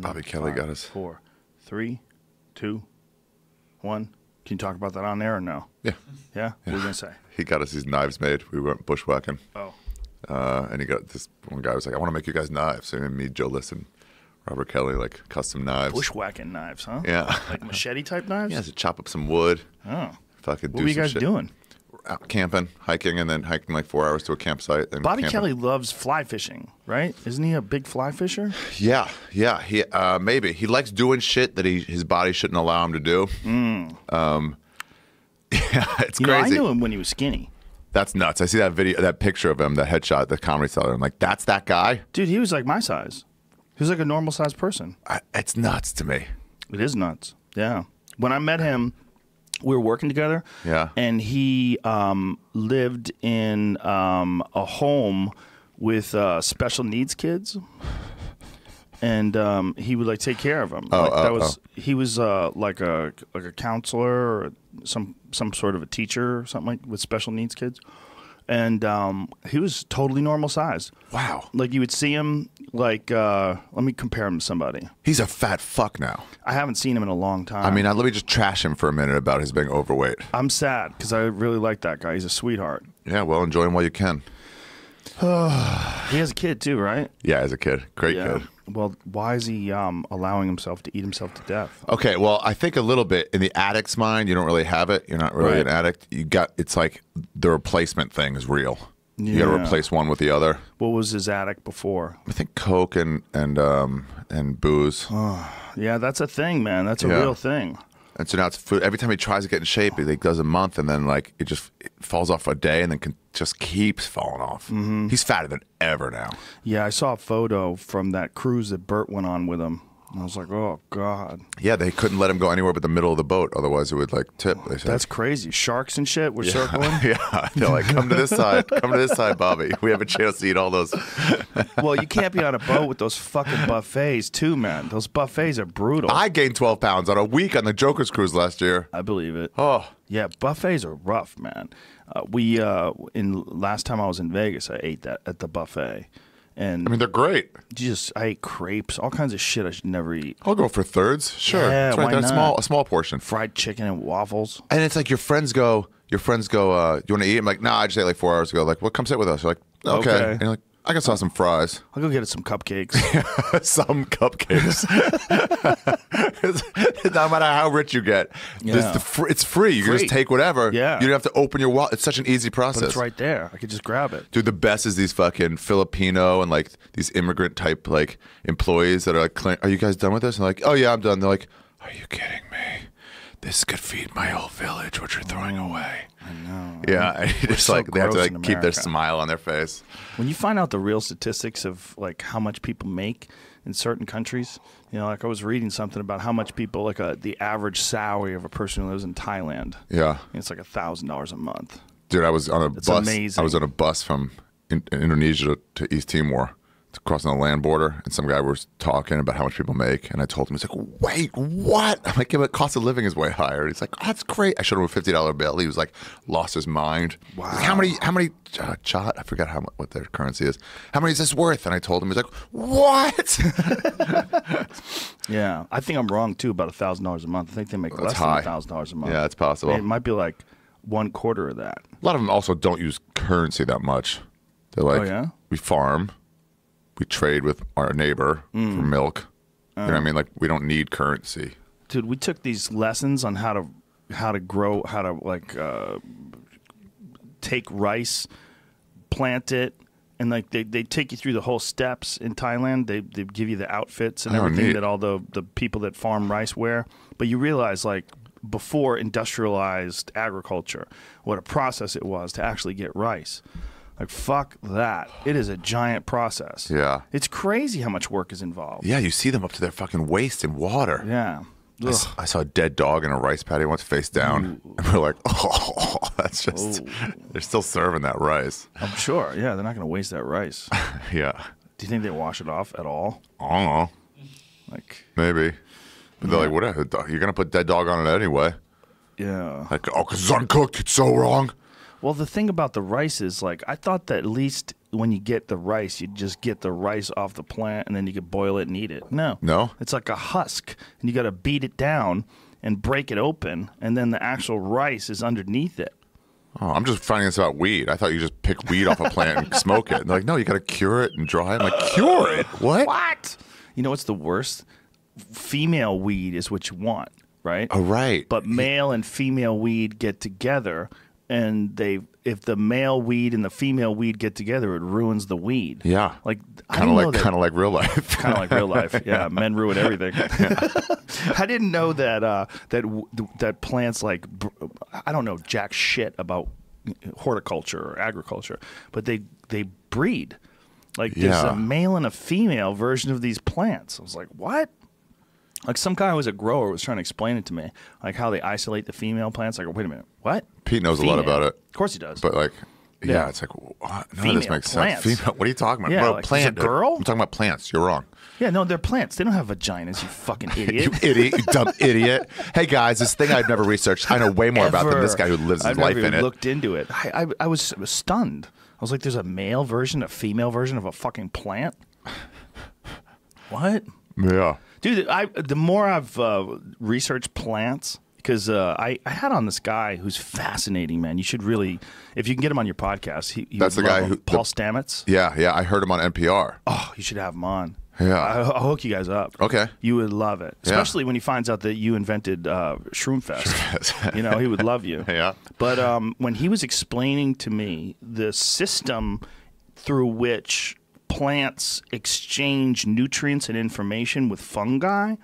Bobby Kelly got us. 4, 3, 2, 1. Can you talk about that on there or no? Yeah. Yeah? What are you going to say? He got us these knives made. We went bushwhacking. Oh. And he got this one guy was like, I want to make you guys knives. So me, Joe Liston, Robert Kelly, like custom knives. Bushwhacking knives, huh? Yeah. Like machete type knives? Yeah, to chop up some wood. Oh. Fucking What were you guys doing? Out camping, hiking, and then hiking like 4 hours to a campsite. And Bobby camping. Kelly loves fly fishing, right? Isn't he a big fly fisher? Yeah. He maybe he likes doing shit that his body shouldn't allow him to do. Yeah, it's You know, I crazy. knew him when he was skinny. That's nuts. I see that video, that picture of him, the headshot, the comedy seller. I'm like, that's that guy. Dude, he was like my size. He was like a normal sized person. It's nuts to me. It is nuts. Yeah. When I met him, we were working together. Yeah. And he lived in a home with special needs kids. And he would like take care of them. He was like a counselor or some sort of a teacher or something like with special needs kids. And he was totally normal size. Wow. Like you would see him like let me compare him to somebody. He's a fat fuck now. I haven't seen him in a long time. I mean, let me just trash him for a minute about his being overweight. I'm sad because I really like that guy. He's a sweetheart. Yeah, well, enjoy him while you can. He has a kid too, right? Yeah, as a kid. Great kid. Well, why is he allowing himself to eat himself to death? Okay, well, I think a little bit in the addict's mind, you don't really have it. You're not really an addict. It's like the replacement thing is real. You got to replace one with the other. What was his addict before? I think coke and booze. Yeah, that's a thing, man. That's a real thing. And so now it's food. Every time he tries to get in shape, he does a month, and then like it falls off a day, and then just keeps falling off. Mm-hmm. He's fatter than ever now. Yeah, I saw a photo from that cruise that Bert went on with him. And I was like, oh, God. Yeah, they couldn't let him go anywhere but the middle of the boat. Otherwise, it would, like, tip. They said. That's crazy. Sharks and shit were circling? Yeah. They're like, come to this side. Come to this side, Bobby. We have a chance to eat all those. Well, you can't be on a boat with those fucking buffets, too, man. Those buffets are brutal. I gained 12 pounds on a week on the Joker's cruise last year. I believe it. Oh. Yeah, buffets are rough, man. Last time I was in Vegas, I ate that at the buffet. And I mean, they're great. I ate crepes, all kinds of shit I should never eat. I'll go for thirds. Sure. Yeah, that's right. why That's not? a small portion. Fried chicken and waffles. And it's like your friends go, you want to eat? I'm like, nah, I just ate like 4 hours ago. Like, well, come sit with us. You're like, okay. And you're like, I can saw some fries. I'll go get us some cupcakes. Some cupcakes. No matter how rich you get, it's free. You can just take whatever. Yeah. You don't have to open your wallet. It's such an easy process. But it's right there. I could just grab it. Dude, the best is these fucking Filipino and like these immigrant type like employees that are like, are you guys done with this? And like, oh yeah, I'm done. They're like, are you kidding me? This could feed my whole village, what you're throwing away. I know. Yeah, it's like they have to like keep their smile on their face. When you find out the real statistics of like how much people make in certain countries, you know, like I was reading something about how much people like the average salary of a person who lives in Thailand. Yeah, it's like $1,000 a month. Dude, I was on a bus. Amazing. I was on a bus from Indonesia to East Timor, crossing the land border, and some guy was talking about how much people make, and I told him, he's like, wait, what? I'm like, yeah, but cost of living is way higher. He's like, oh, that's great. I showed him a $50 bill. He was like, lost his mind. Wow. Like, how many chot? I forgot what their currency is. How many is this worth? And I told him, he's like, what? Yeah, I think I'm wrong too about $1,000 a month. I think they make less than $1,000 a month. Yeah, it's possible. It might be like 1/4 of that. A lot of them also don't use currency that much. They're like, oh, yeah? We farm. We trade with our neighbor for milk. You know what I mean? Like, we don't need currency. Dude, we took these lessons on how to grow, how to like take rice, plant it, and like they take you through the whole steps in Thailand. They give you the outfits and everything that all the people that farm rice wear. But you realize like before industrialized agriculture, what a process it was to actually get rice. Like, fuck that. It is a giant process. Yeah. It's crazy how much work is involved. Yeah, you see them up to their fucking waist in water. Yeah. I saw a dead dog in a rice paddy once face down. Ooh. And we're like, oh, that's just, they're still serving that rice. I'm sure. Yeah, they're not going to waste that rice. Yeah. Do you think they wash it off at all? I don't know. Like, maybe. But they're like, whatever. You're going to put dead dog on it anyway. Yeah. Like, oh, because it's uncooked. It's so wrong. Well, the thing about the rice is, like, I thought that at least when you get the rice, you just get the rice off the plant and then you can boil it and eat it. No. No? It's like a husk, and you got to beat it down and break it open, and then the actual rice is underneath it. Oh, I'm just finding this about weed. I thought you just pick weed off a plant and smoke it. And they're like, no, you got to cure it and dry it. I'm like, cure it? What? What? You know what's the worst? Female weed is what you want, right? Oh, right. But male and female weed get together, and if the male weed and the female weed get together, it ruins the weed. Yeah. Like kind of like real life. Kind of like real life. Yeah, men ruin everything. Yeah. I didn't know that that plants like I don't know jack shit about horticulture or agriculture, but they breed. Like there's a male and a female version of these plants. I was like, what? Like some guy who was a grower was trying to explain it to me, like how they isolate the female plants. I go, wait a minute, what? Pete knows a lot about it. Of course he does. But like, yeah, it's like, what? None of this makes plants. sense. Female, what are you talking about? Yeah, Bro, like, plant, a girl? I'm talking about plants. You're wrong. Yeah, no, they're plants. They don't have vaginas, you fucking idiot. You idiot, you dumb idiot. Hey, guys, this thing I've never researched. I know way more about than this guy who lives his life in it. I've never looked into it. I was stunned. I was like, there's a male version, a female version of a fucking plant? What? Yeah. Dude, the more I've researched plants, because I had on this guy who's fascinating, man. You should really, if you can get him on your podcast. That's the guy who Paul Stamets. Yeah, I heard him on NPR. Oh, you should have him on. Yeah, I'll hook you guys up. Okay, you would love it, especially when he finds out that you invented Shroomfest. You know, he would love you. Yeah, but when he was explaining to me the system through which plants exchange nutrients and information with fungi,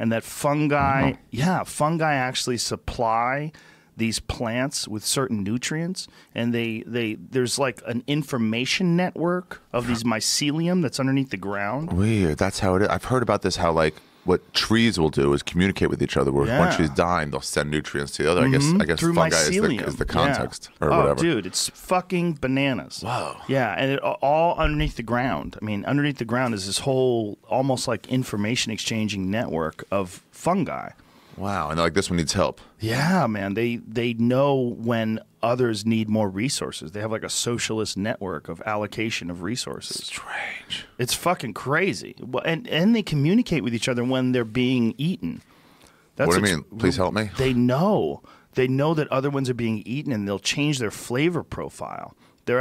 and that fungi, fungi actually supply these plants with certain nutrients, and there's like an information network of these mycelium that's underneath the ground. Weird. That's how it is. I've heard about this, how like what trees will do is communicate with each other. Where one tree's dying, they'll send nutrients to the other. I guess through fungi mycelium. is the context or whatever. Dude, it's fucking bananas. Wow. Yeah, and it all underneath the ground. I mean, underneath the ground is this whole almost like information exchanging network of fungi. Wow, and they're like, this one needs help. Yeah, man. They know when others need more resources. They have like a socialist network of allocation of resources. Strange. It's fucking crazy. And they communicate with each other when they're being eaten. What do you mean? Please help me. They know. They know that other ones are being eaten, and they'll change their flavor profile. They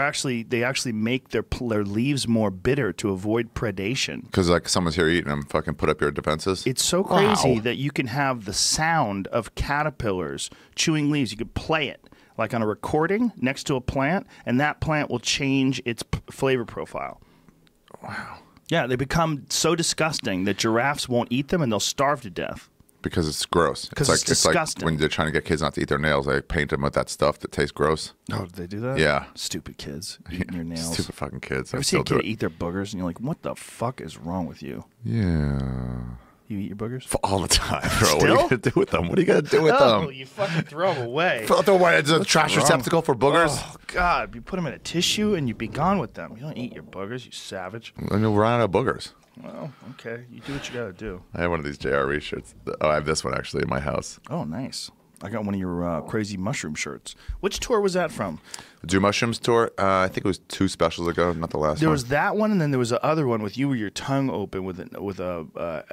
actually make their leaves more bitter to avoid predation. Because like someone's here eating them, fucking put up your defenses. It's so crazy that you can have the sound of caterpillars chewing leaves. You could play it like on a recording next to a plant, and that plant will change its flavor profile. Wow. Yeah, they become so disgusting that giraffes won't eat them, and they'll starve to death. Because it's gross. Because it's disgusting. Like when they're trying to get kids not to eat their nails, they paint them with that stuff that tastes gross. Oh, did they do that? Yeah. Stupid kids eating your nails. Stupid fucking kids. Ever see a kid eat their boogers, and you're like, what the fuck is wrong with you? Yeah. You eat your boogers? All the time, bro. Still? What are you going to do with them? What are you going to do with them? You fucking throw them away. Throw them away. It's a trash receptacle for boogers? Oh, God. You put them in a tissue, and you be gone with them. You don't eat your boogers, you savage. And you'll run out of boogers. Well, okay. You do what you got to do. I have one of these JRE shirts. Oh, I have this one actually in my house. Oh, nice. I got one of your crazy mushroom shirts. Which tour was that from? The Do Mushrooms tour. I think it was 2 specials ago, not the last one. There was that one, and then there was the other one with you, where your tongue open with a.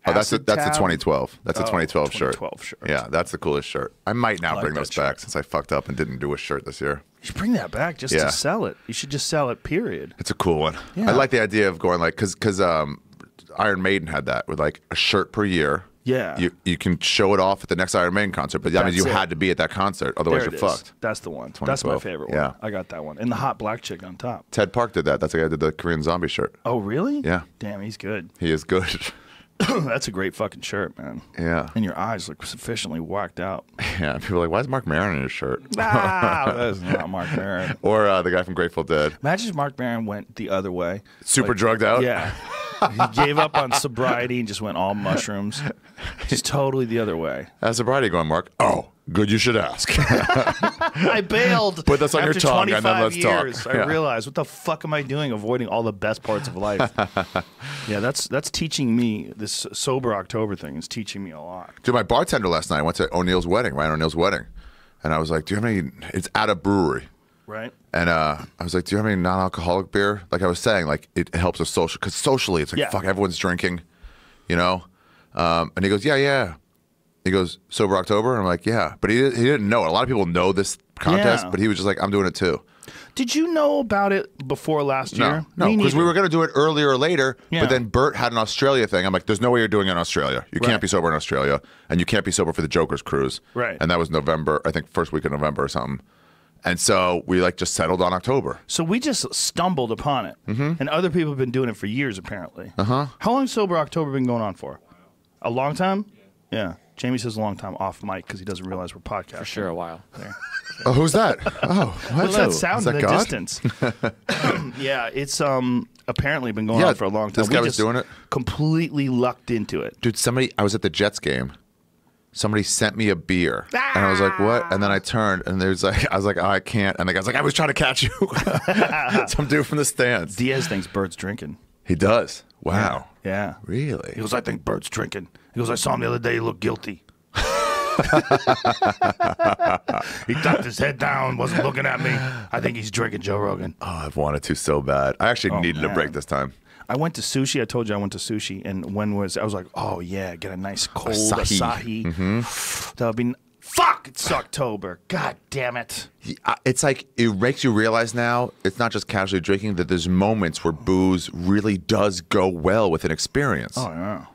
That's the 2012. That's a 2012 shirt. 2012 shirt. Yeah, that's the coolest shirt. I might now bring those back since I fucked up and didn't do a shirt this year. You should bring that back just to sell it. You should just sell it. Period. It's a cool one. Yeah. I like the idea of going like because Iron Maiden had that with like a shirt per year. Yeah. You can show it off at the next Iron Maiden concert, but that means you had to be at that concert, otherwise you're fucked. That's the one. That's my favorite one. Yeah. I got that one. And the hot black chick on top. Ted Park did that. That's the guy who did the Korean Zombie shirt. Oh, really? Yeah. Damn, he's good. He is good. That's a great fucking shirt, man. Yeah. And your eyes look sufficiently whacked out. Yeah. People are like, why is Mark Maron in his shirt? That's not Mark Maron. Or the guy from Grateful Dead. Imagine if Mark Maron went the other way. Super drugged out? Yeah. He gave up on sobriety and just went all mushrooms. Just totally the other way. How's sobriety going, Mark? Oh, good you should ask. I bailed. Put this on your tongue and then let's years, talk. I realized, what the fuck am I doing avoiding all the best parts of life? Yeah, that's teaching me, this Sober October thing is teaching me a lot. Dude, my bartender last night, I went to O'Neill's wedding, Ryan O'Neill's wedding. And I was like, do you have any, it's at a brewery. Right. And I was like, do you have any non-alcoholic beer? Like I was saying, like it helps us social, because socially it's like, fuck, everyone's drinking, you know? And he goes, yeah. He goes, sober October? And I'm like, yeah. But he didn't know it. A lot of people know this contest, but he was just like, I'm doing it too. Did you know about it before last year? No, because we were going to do it earlier or later, but then Bert had an Australia thing. I'm like, there's no way you're doing it in Australia. You can't be sober in Australia, and you can't be sober for the Joker's cruise. Right. And that was November, I think first week of November or something. And so we like just settled on October. So we just stumbled upon it, and other people have been doing it for years, apparently. How long has Sober October been going on for? A long time? Yeah. Jamie says a long time off mic because he doesn't realize we're podcasting. For sure, a while. There. Oh, who's that? Oh, what's that sound in the God? distance? Yeah, it's apparently been going on for a long time. This guy was doing it. Completely lucked into it. Dude, I was at the Jets game. Somebody sent me a beer, and I was like, "What?" And then I turned, and I was like, "Oh, I can't." And the guy's like, "I was trying to catch you." Some dude from the stands. Diaz thinks Bert's drinking. He does. Wow. Yeah. Really? He goes, "I think Bert's drinking." He goes, "I saw him the other day. He looked guilty." He tucked his head down, wasn't looking at me. I think he's drinking Joe Rogan. Oh, I've wanted to so bad. I actually needed a break this time. I went to sushi. I told you I went to sushi, and I was like, oh yeah, get a nice cold Asahi. That would be. Fuck! It's October. God damn it. It's like it makes you realize now it's not just casually drinking, that there's moments where booze really does go well with an experience. Oh yeah,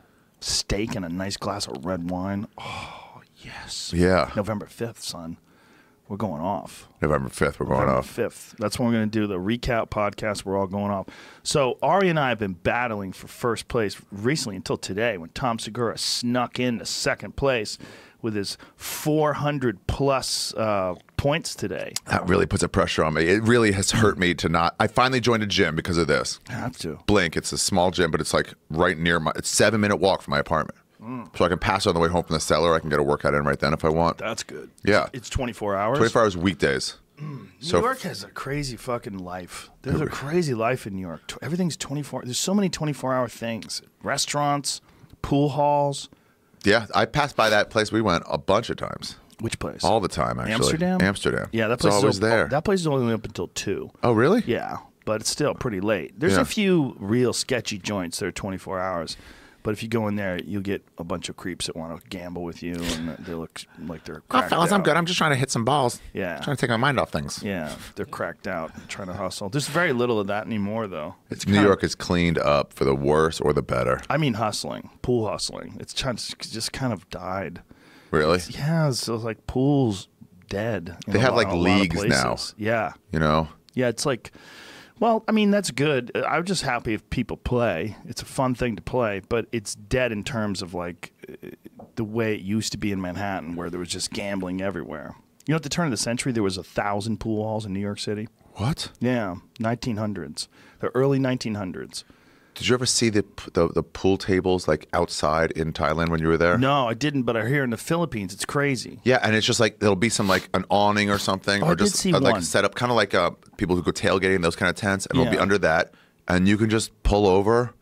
steak and a nice glass of red wine. Oh yes. Yeah. November 5th, son. We're going off. November 5th, we're going off. 5th. That's when we're going to do the recap podcast. We're all going off. So Ari and I have been battling for first place recently until today when Tom Segura snuck into second place with his 400-plus points today. That really puts a pressure on me. It really has hurt me to not. I finally joined a gym because of this. I have to. Blink. It's a small gym, but it's like right near it's 7-minute walk from my apartment. So I can pass on the way home from the cellar. I can get a workout in right then if I want. That's good. Yeah. It's 24 hours? 24 hours weekdays. New York has a crazy fucking life. There's a crazy life in New York. Everything's 24. There's so many 24-hour things. Restaurants, pool halls. Yeah, I passed by that place we went a bunch of times. Which place? All the time, actually. Amsterdam? Amsterdam. Yeah, that place is always there. That place is only up until 2. Oh, really? Yeah, but it's still pretty late. There's a few real sketchy joints that are 24 hours. But if you go in there, you'll get a bunch of creeps that want to gamble with you, and they look like they're cracked Oh, fellas, out. I'm good. I'm just trying to hit some balls. Yeah. Trying to take my mind off things. Yeah, they're cracked out, trying to hustle. There's very little of that anymore, though. New York is cleaned up for the worse or the better. I mean hustling, pool hustling. It's just kind of died. Really? Yeah, so it's like pool's dead. They have like leagues now. Yeah. You know? Yeah, it's like, well, I mean, that's good. I'm just happy if people play. It's a fun thing to play, but it's dead in terms of like the way it used to be in Manhattan, where there was just gambling everywhere. You know, at the turn of the century, there was 1,000 pool halls in New York City. What? Yeah, 1900s, the early 1900s. Did you ever see the pool tables like outside in Thailand when you were there? No, I didn't, but I hear in the Philippines it's crazy. Yeah, and it's just like there'll be some like an awning or something, or I just did see like one. set up kind of like people who go tailgating, those kind of tents, and it'll be under that, and you can just pull over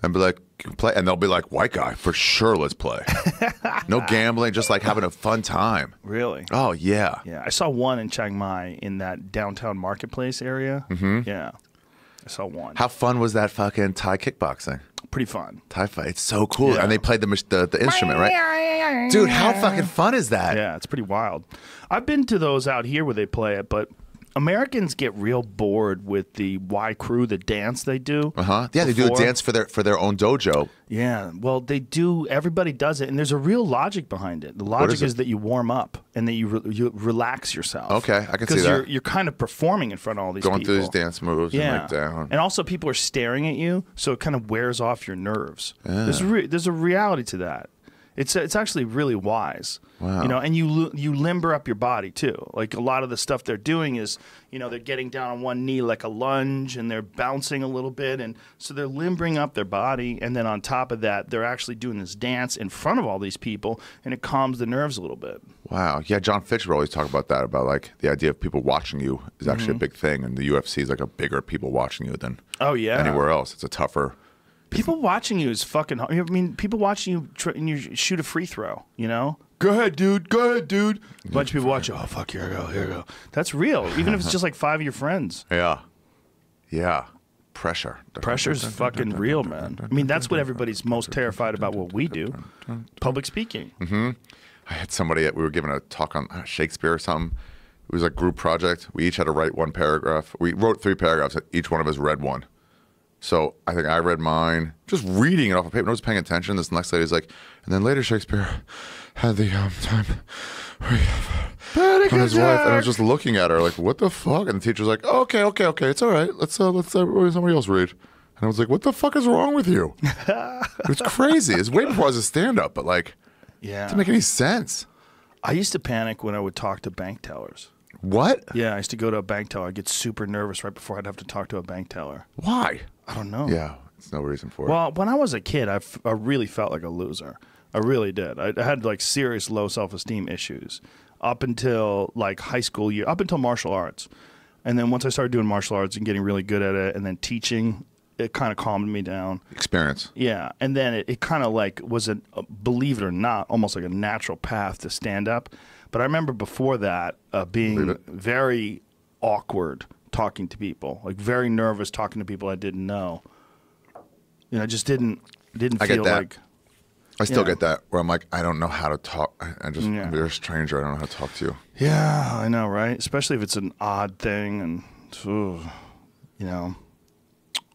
and be like, play, and they'll be like, white guy for sure, let's play. No gambling, just like having a fun time. Really? Oh yeah. Yeah, I saw one in Chiang Mai in that downtown marketplace area. Mm-hmm. Yeah. I saw one. How fun was that fucking Thai kickboxing? Pretty fun. Thai fight. It's so cool. Yeah. And they played the instrument, right? Dude, how fucking fun is that? Yeah, it's pretty wild. I've been to those out here where they play it, but Americans get real bored with the Y Crew, the dance they do. Yeah, they do a dance for their own dojo. Yeah, well, they do. Everybody does it, and there's a real logic behind it. The logic is that you warm up and that you relax yourself. Okay, I can see that. Because you're kind of performing in front of all these people. Going through these dance moves and like down. And also people are staring at you, so it kind of wears off your nerves. Yeah. There's a reality to that. It's actually really wise. Wow. You know, and you limber up your body too. Like a lot of the stuff they're doing is, you know, they're getting down on one knee like a lunge, and they're bouncing a little bit, and so they're limbering up their body, and then on top of that, they're actually doing this dance in front of all these people, and it calms the nerves a little bit. Wow. Yeah, John Fitch would always talk about that, about like the idea of people watching you is actually a big thing, and the UFC is like a bigger people watching you than anywhere else. It's a tougher People watching you is fucking hard. I mean, people watching you and you shoot a free throw, you know? Go ahead, dude. Go ahead, dude. A bunch of people watching. Oh, fuck, here I go, here I go. That's real, even if it's just like 5 of your friends. Yeah. Yeah. Pressure. Pressure's fucking real, man. I mean, that's what everybody's most terrified about what we do. Public speaking. I had somebody, we were giving a talk on Shakespeare or something. It was a group project. We each had to write one paragraph. We wrote 3 paragraphs. Each one of us read one. So I think I read mine, just reading it off of paper. No one's paying attention. This next lady's like, and then later Shakespeare had the time on his wife, and I was just looking at her like, what the fuck? And the teacher's like, oh, okay, it's all right. Let's somebody else read. And I was like, what the fuck is wrong with you? It's crazy. It's way before I was a stand-up, but like, yeah, it didn't make any sense. I used to panic when I would talk to bank tellers. What? Yeah, I used to go to a bank teller. I'd get super nervous right before I'd have to talk to a bank teller. Why? I don't know. Yeah, there's no reason for it. Well, when I was a kid, I really felt like a loser. I really did. I had like serious low self-esteem issues up until like high school year, up until martial arts. And then once I started doing martial arts and getting really good at it and then teaching, it kind of calmed me down. Experience. Yeah. And then it kind of like was, believe it or not, almost like a natural path to stand up. But I remember before that being very awkward talking to people, like very nervous talking to people I didn't know. You know, I just didn't feel like. I still get that where I'm like, I don't know how to talk. You're a stranger. I don't know how to talk to you. Yeah, I know, right? Especially if it's an odd thing, and you know,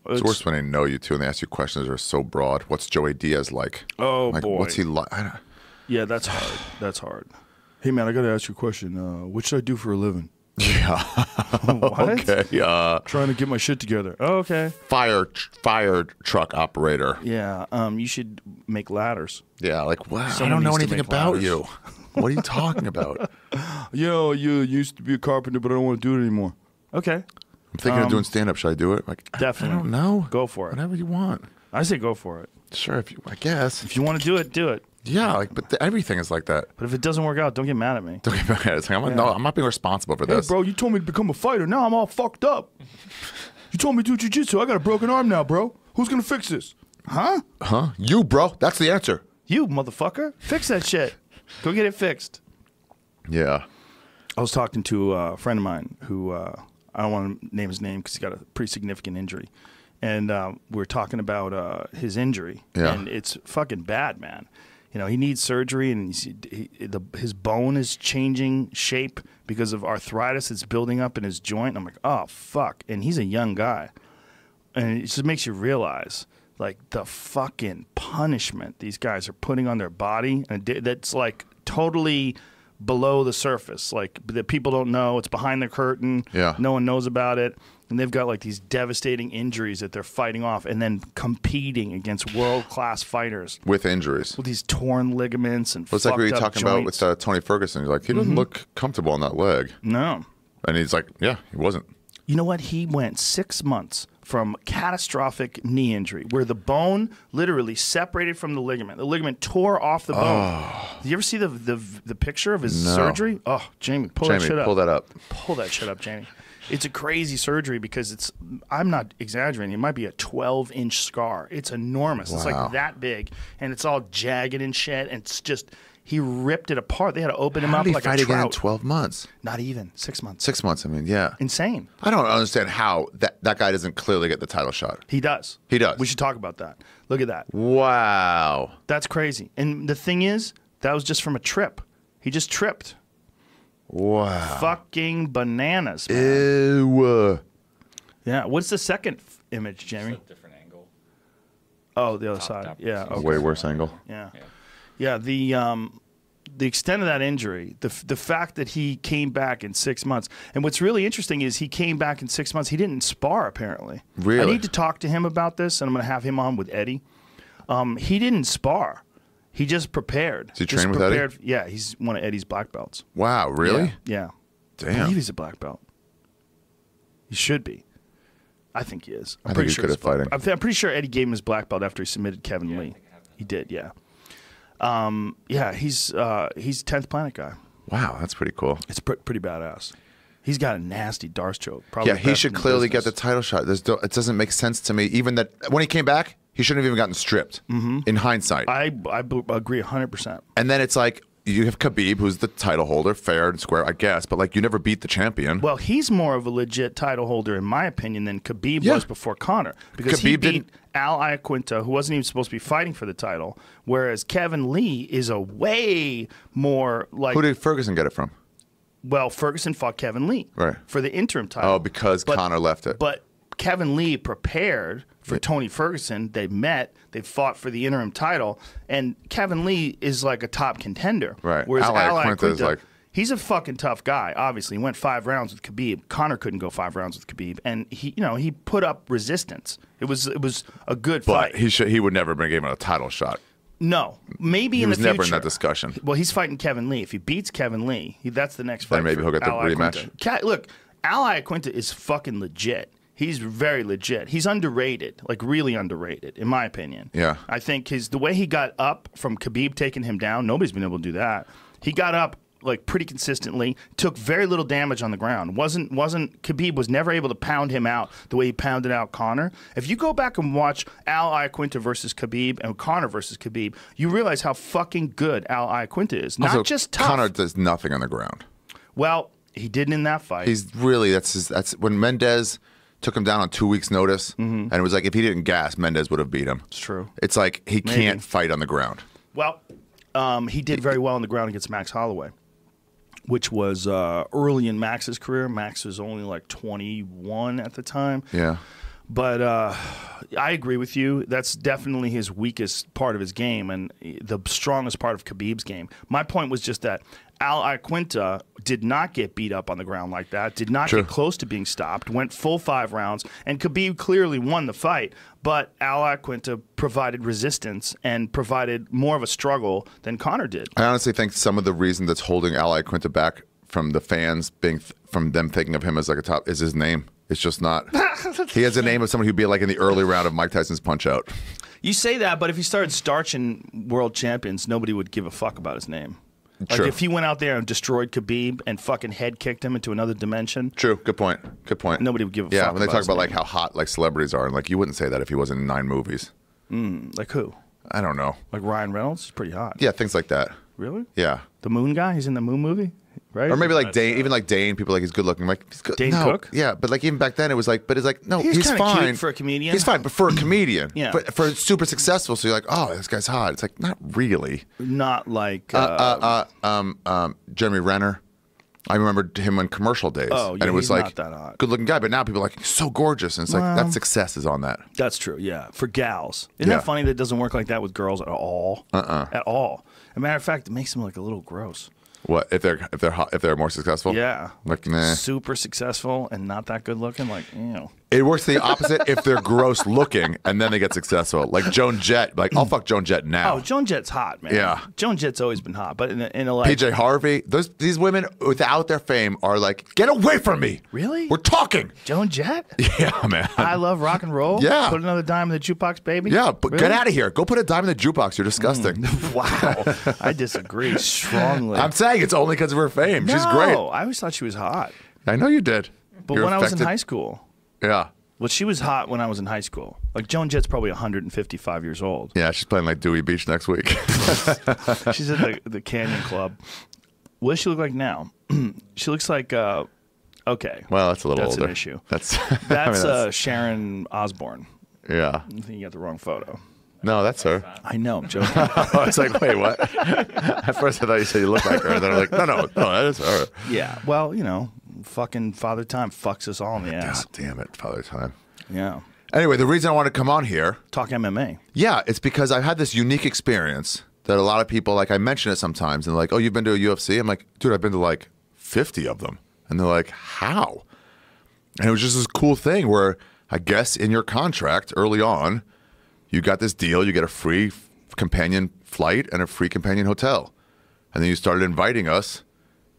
it's worse when they know you too, and they ask you questions that are so broad. What's Joey Diaz like? Oh, like, boy, what's he like? Yeah, that's hard. That's hard. Hey man, I got to ask you a question. What should I do for a living? Yeah. What? Okay. Trying to get my shit together. Oh, okay. Fire truck operator. Yeah. You should make ladders. Yeah. Like, wow. I don't know anything about you. What are you talking about? You know, you used to be a carpenter, but I don't want to do it anymore. Okay. I'm thinking of doing stand-up. Should I do it? Like, definitely. I don't know. Go for it. Whatever you want. I say go for it. Sure. I guess. If you want to do it, do it. Yeah, like, but everything is like that. But if it doesn't work out, don't get mad at me. Don't get mad at me. It's like, no, I'm not being responsible for this. Hey, bro, you told me to become a fighter. Now I'm all fucked up. You told me to do jiu-jitsu. I got a broken arm now, bro. Who's going to fix this? Huh? Huh? You, bro. That's the answer. You, motherfucker. Fix that shit. Go get it fixed. Yeah. I was talking to a friend of mine who, I don't want to name his name because he's got a pretty significant injury. And we were talking about his injury. Yeah. And it's fucking bad, man. You know, he needs surgery, and his bone is changing shape because of arthritis that's building up in his joint. I'm like, oh, fuck. And he's a young guy. And it just makes you realize, like, the fucking punishment these guys are putting on their body. And that's, like, totally below the surface. Like, that people don't know. It's behind the curtain. Yeah. No one knows about it. And they've got like these devastating injuries that they're fighting off and then competing against world-class fighters. With injuries. With these torn ligaments and fucked up joints. It's like what you're talking about with Tony Ferguson. He's like, he doesn't look comfortable on that leg. No. And he's like, yeah, he wasn't. You know what? He went 6 months from catastrophic knee injury where the bone literally separated from the ligament. The ligament tore off the bone. Oh. Did you ever see the picture of his surgery? Oh, Jamie, pull that shit up. Pull that up. Pull that shit up, Jamie. It's a crazy surgery because I'm not exaggerating, it might be a 12-inch scar. It's enormous. Wow. It's like that big, and it's all jagged and shit, and it's just, he ripped it apart. They had to open him up like a trout. How did he fight again in 12 months? Not even. 6 months. 6 months, I mean, yeah. Insane. I don't understand how that guy doesn't clearly get the title shot. He does. He does. We should talk about that. Look at that. Wow. That's crazy. And the thing is, that was just from a trip. He just tripped. Wow. Fucking bananas, man. Ew. Yeah. What's the second image, Jamie? It's a different angle. Oh, the other side. Yeah. Okay. Way worse angle. Yeah. Yeah. The extent of that injury, the fact that he came back in 6 months, and what's really interesting is he came back in 6 months. He didn't spar, apparently. Really? I need to talk to him about this, and I'm going to have him on with Eddie. He didn't spar. He just prepared. Does he train with Eddie? Yeah, he's one of Eddie's black belts. Wow, really? Yeah. Damn. I believe he's a black belt. He should be. I think he is. I'm pretty sure he's good at fighting. I'm pretty sure Eddie gave him his black belt after he submitted Kevin Lee. He did, yeah. Yeah, he's 10th Planet guy. Wow, that's pretty cool. It's pretty badass. He's got a nasty Darce choke. Probably yeah, he should clearly get the title shot. It doesn't make sense to me. Even that when he came back, He shouldn't have even gotten stripped. In hindsight, I agree 100%. and then it's like you have Khabib, who's the title holder, fair and square, I guess, but like you never beat the champion. Well, he's more of a legit title holder, in my opinion, than Khabib was before Conor, because he beat Al Iaquinta, who wasn't even supposed to be fighting for the title, whereas Kevin Lee is a way more like. Who did Ferguson get it from? Well, Ferguson fought Kevin Lee for the interim title. Oh, because Conor left it. But Kevin Lee prepared for Tony Ferguson. They met. They fought for the interim title. And Kevin Lee is like a top contender. Right. Whereas Al Iaquinta is like... He's a fucking tough guy, obviously. He went 5 rounds with Khabib. Conor couldn't go 5 rounds with Khabib. And he put up resistance. It was a good fight. But he would never have been given a title shot. No. Maybe in the future. He was never in that discussion. Well, he's fighting Kevin Lee. If he beats Kevin Lee, that's the next fight. Then maybe he'll get the rematch. Look, Al Iaquinta is fucking legit. He's very legit. He's underrated, like really underrated, in my opinion. Yeah. I think the way he got up from Khabib taking him down, nobody's been able to do that. He got up like pretty consistently, took very little damage on the ground. Khabib was never able to pound him out the way he pounded out Conor. If you go back and watch Al Iaquinta versus Khabib and Conor versus Khabib, you realize how fucking good Al Iaquinta is. Not also, just tough. Conor does nothing on the ground. Well, he didn't in that fight. He's really that's when Mendez took him down on 2 weeks' notice, and it was like if he didn't gas, Mendez would have beat him. It's true. It's like he can't fight on the ground. Well, he did very well on the ground against Max Holloway, which was early in Max's career. Max was only like 21 at the time. Yeah. But I agree with you. That's definitely his weakest part of his game and the strongest part of Khabib's game. My point was just that Al Iaquinta did not get beat up on the ground like that, did not get close to being stopped, went full 5 rounds, and Khabib clearly won the fight, but Al Iaquinta provided resistance and provided more of a struggle than Conor did. I honestly think some of the reason that's holding Al Iaquinta back from the fans, from them thinking of him as like a top, is his name. It's just not. He has a name of someone who'd be like in the early round of Mike Tyson's Punch-Out. You say that, but if he started starching world champions, nobody would give a fuck about his name. Like if he went out there and destroyed Khabib and fucking head kicked him into another dimension. True. Good point. Good point. Nobody would give a fuck. Yeah, when they talk about like how hot like celebrities are, and like you wouldn't say that if he wasn't in 9 movies. Like who? I don't know. Like Ryan Reynolds? He's pretty hot. Yeah, things like that. Really? Yeah. The Moon guy? He's in the Moon movie? Right? Or maybe like Dane, even like Dane, people are like he's good looking. Like he's good. Dane Cook? Yeah, but like even back then it was like, but it's like no, he's fine cute for a comedian. He's fine, but for a comedian, yeah, for super successful, so you're like, oh, this guy's hot. It's like not really. Not like Jeremy Renner. I remember him in Commercial Days, and it was he's like not that hot. Good looking guy, but now people are like he's so gorgeous, and it's like that success is on that. That's true, yeah. For gals, isn't that funny that it doesn't work like that with girls at all? At all. As a matter of fact, it makes them like a little gross. What if they're hot, if they're more successful? Yeah, like nah. Super successful and not that good looking. Like ew. It works the opposite if they're gross looking and then they get successful. Like Joan Jett, like I'll fuck Joan Jett now. Oh, Joan Jett's hot, man. Yeah, Joan Jett's always been hot, but in a like PJ Harvey, these women without their fame are like, get away from me. Really? We're talking. Joan Jett? Yeah, man. I love rock and roll. Yeah. Put another dime in the jukebox, baby. Yeah, but really? Get out of here. Go put a dime in the jukebox. You're disgusting. Wow. I disagree strongly. I'm saying it's only because of her fame. No, she's great. I always thought she was hot. I know you did. But when I was in high school. Yeah. Well, she was hot when I was in high school. Like, Joan Jett's probably 155 years old. Yeah, she's playing like Dewey Beach next week. She's at the Canyon Club. What does she look like now? She looks like, okay. Well, that's a little older. That's an issue. That's that's Sharon Osbourne. Yeah. I think you got the wrong photo. No, that's her. I know, I'm joking. I was like, wait, what? At first I thought you said you looked like her. And then I'm like, no, that is her. Yeah. Well, you know, fucking Father Time fucks us all in the ass. God damn it, Father Time. Yeah. Anyway, the reason I want to come on here. Talk MMA. Yeah, it's because I've had this unique experience that a lot of people, like I mention it sometimes, and they're like, oh, you've been to a UFC? I'm like, dude, I've been to like 50 of them. And they're like, how? And it was just this cool thing where I guess in your contract early on, you got this deal, you get a free companion flight and a free companion hotel. And then you started inviting us,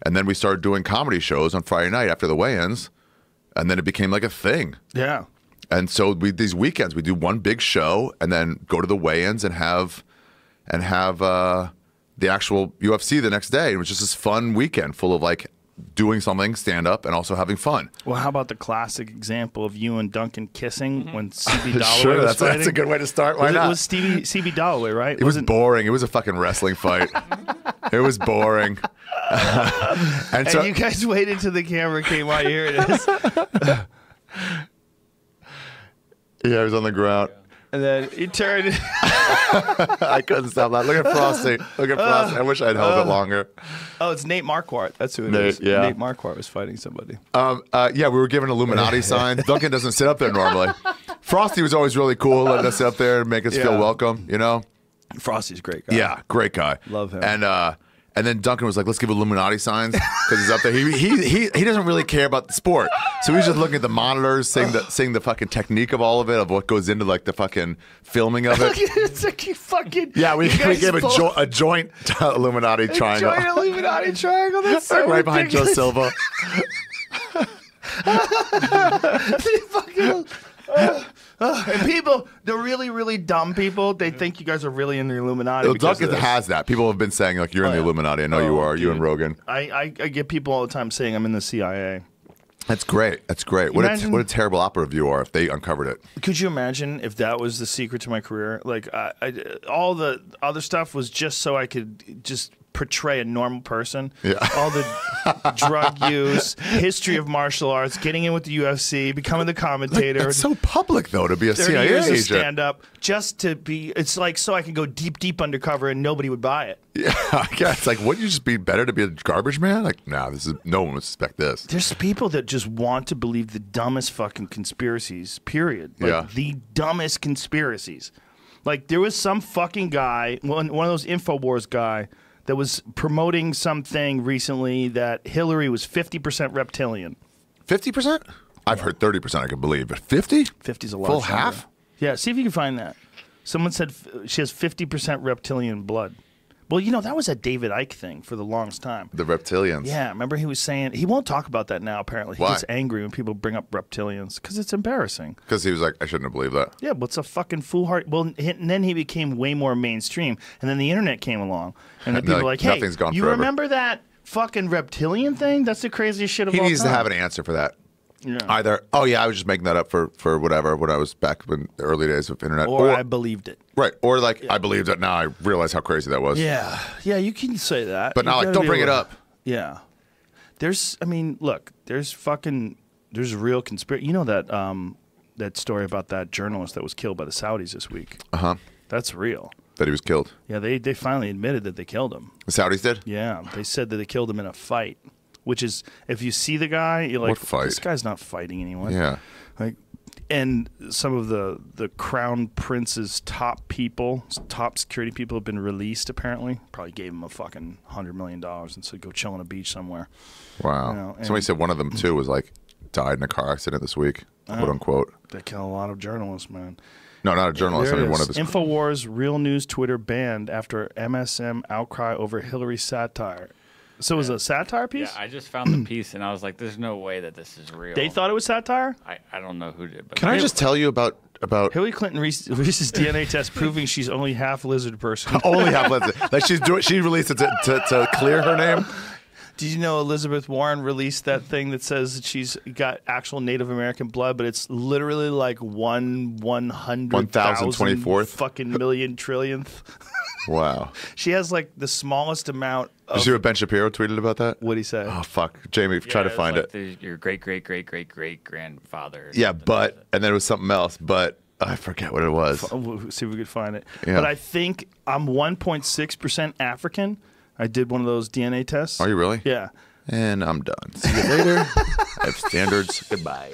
and then we started doing comedy shows on Friday night after the weigh-ins, and then it became like a thing. Yeah. And so these weekends, we do one big show and then go to the weigh-ins and have the actual UFC the next day. It was just this fun weekend full of like doing something, stand up, and also having fun. Well, how about the classic example of you and Duncan kissing when CB Dalloway Sure, was fighting? that's a good way to start. Why not? It was CB Dalloway, right? It was boring. It was a fucking wrestling fight. It was boring. And you guys waited till the camera came out. Here it is. Yeah, he was on the ground. And then he turned. I couldn't stop laughing. Look at Frosty. Look at Frosty. I wish I'd held it longer. Oh, it's Nate Marquardt. That's who it is. Yeah. Nate Marquardt was fighting somebody. Yeah, we were given Illuminati signs. Duncan doesn't sit up there normally. Frosty was always really cool, letting us sit up there and make us feel welcome, you know? Frosty's a great guy. Yeah, great guy. Love him. And then Duncan was like, let's give Illuminati signs because he's up there. He doesn't really care about the sport. So he's just looking at the monitors, seeing the fucking technique of all of it, of what goes into like the fucking filming of it. It's like you fucking... Yeah, we gave a joint Illuminati triangle. Joint Illuminati triangle? That's so right behind Joe Silva. And people, the really, really dumb people, they think you guys are really in the Illuminati. Duncan has that. People have been saying, like, you're in the Illuminati. I know you are. Dude. You and Rogan. I get people all the time saying I'm in the CIA. That's great. That's great. What a terrible operative you are if they uncovered it. Could you imagine if that was the secret to my career? Like, all the other stuff was just so I could just portray a normal person. Yeah. All the drug use, history of martial arts, getting in with the UFC, becoming the commentator. It's so public, though, to be a 30 CIA years agent. Of stand-up, just to be, it's like so I can go deep, deep undercover and nobody would buy it. Yeah, I guess. Like, wouldn't you just be better to be a garbage man? Like, nah, no one would suspect this. There's people that just want to believe the dumbest fucking conspiracies, period. Like, the dumbest conspiracies. Like, there was some fucking guy, one of those InfoWars guy, that was promoting something recently that Hillary was 50% reptilian. 50%? I've heard 30% I can believe, but 50? 50's a lot. Full half? Yeah, see if you can find that. Someone said she has 50% reptilian blood. Well, you know, that was a David Icke thing for the longest time. The reptilians. Yeah, remember he was saying, he won't talk about that now, apparently. He gets angry when people bring up reptilians because it's embarrassing. Because he was like, I shouldn't have believed that. Yeah, but it's a fucking foolhardy. Well, and then he became way more mainstream, and then the internet came along, and then people were like, hey, nothing's gone you forever. Remember that fucking reptilian thing? That's the craziest shit of all time. He needs to have an answer for that. Yeah. Either, oh yeah, I was just making that up for whatever, when I was back in the early days of internet. Or I believed it. Right. Or like, I believed it, now I realize how crazy that was. Yeah. Yeah, you can say that. But now, like, don't bring it up. Yeah. There's, I mean, look, there's real conspiracy. You know that that story about that journalist that was killed by the Saudis this week? Uh-huh. That's real. That he was killed? Yeah, they finally admitted that they killed him. The Saudis did? Yeah. They said that they killed him in a fight. Which is, if you see the guy, you're like, this guy's not fighting anyone. Yeah. Like, and some of the crown prince's top security people have been released, apparently. Probably gave him a fucking $100 million and said, go chill on a beach somewhere. Wow. You know, somebody said one of them, too, was like, died in a car accident this week, quote unquote. They kill a lot of journalists, man. No, not a journalist. I mean, one of his. InfoWars Real News Twitter banned after MSM outcry over Hillary satire. So it was a satire piece? Yeah, I just found the piece, and I was like, there's no way that this is real. They thought it was satire? I don't know who did. But Can I just tell you about Hillary Clinton releases DNA test proving she's only half lizard person. Only half lizard. Like she released it to clear her name? Did you know Elizabeth Warren released that thing that says that she's got actual Native American blood, but it's literally like 1/100,024th fucking million trillionth? Wow. She has like the smallest amount of... Did you see what Ben Shapiro tweeted about that? What'd he say? Oh, fuck. Jamie, try to find like it. Your great-great-great-great-great-grandfather. Yeah, but... And then it was something else, but I forget what it was. We'll see if we could find it. Yeah. But I think I'm 1.6% African. I did one of those DNA tests. Are you really? Yeah. And I'm done. See you later. I have standards. Goodbye.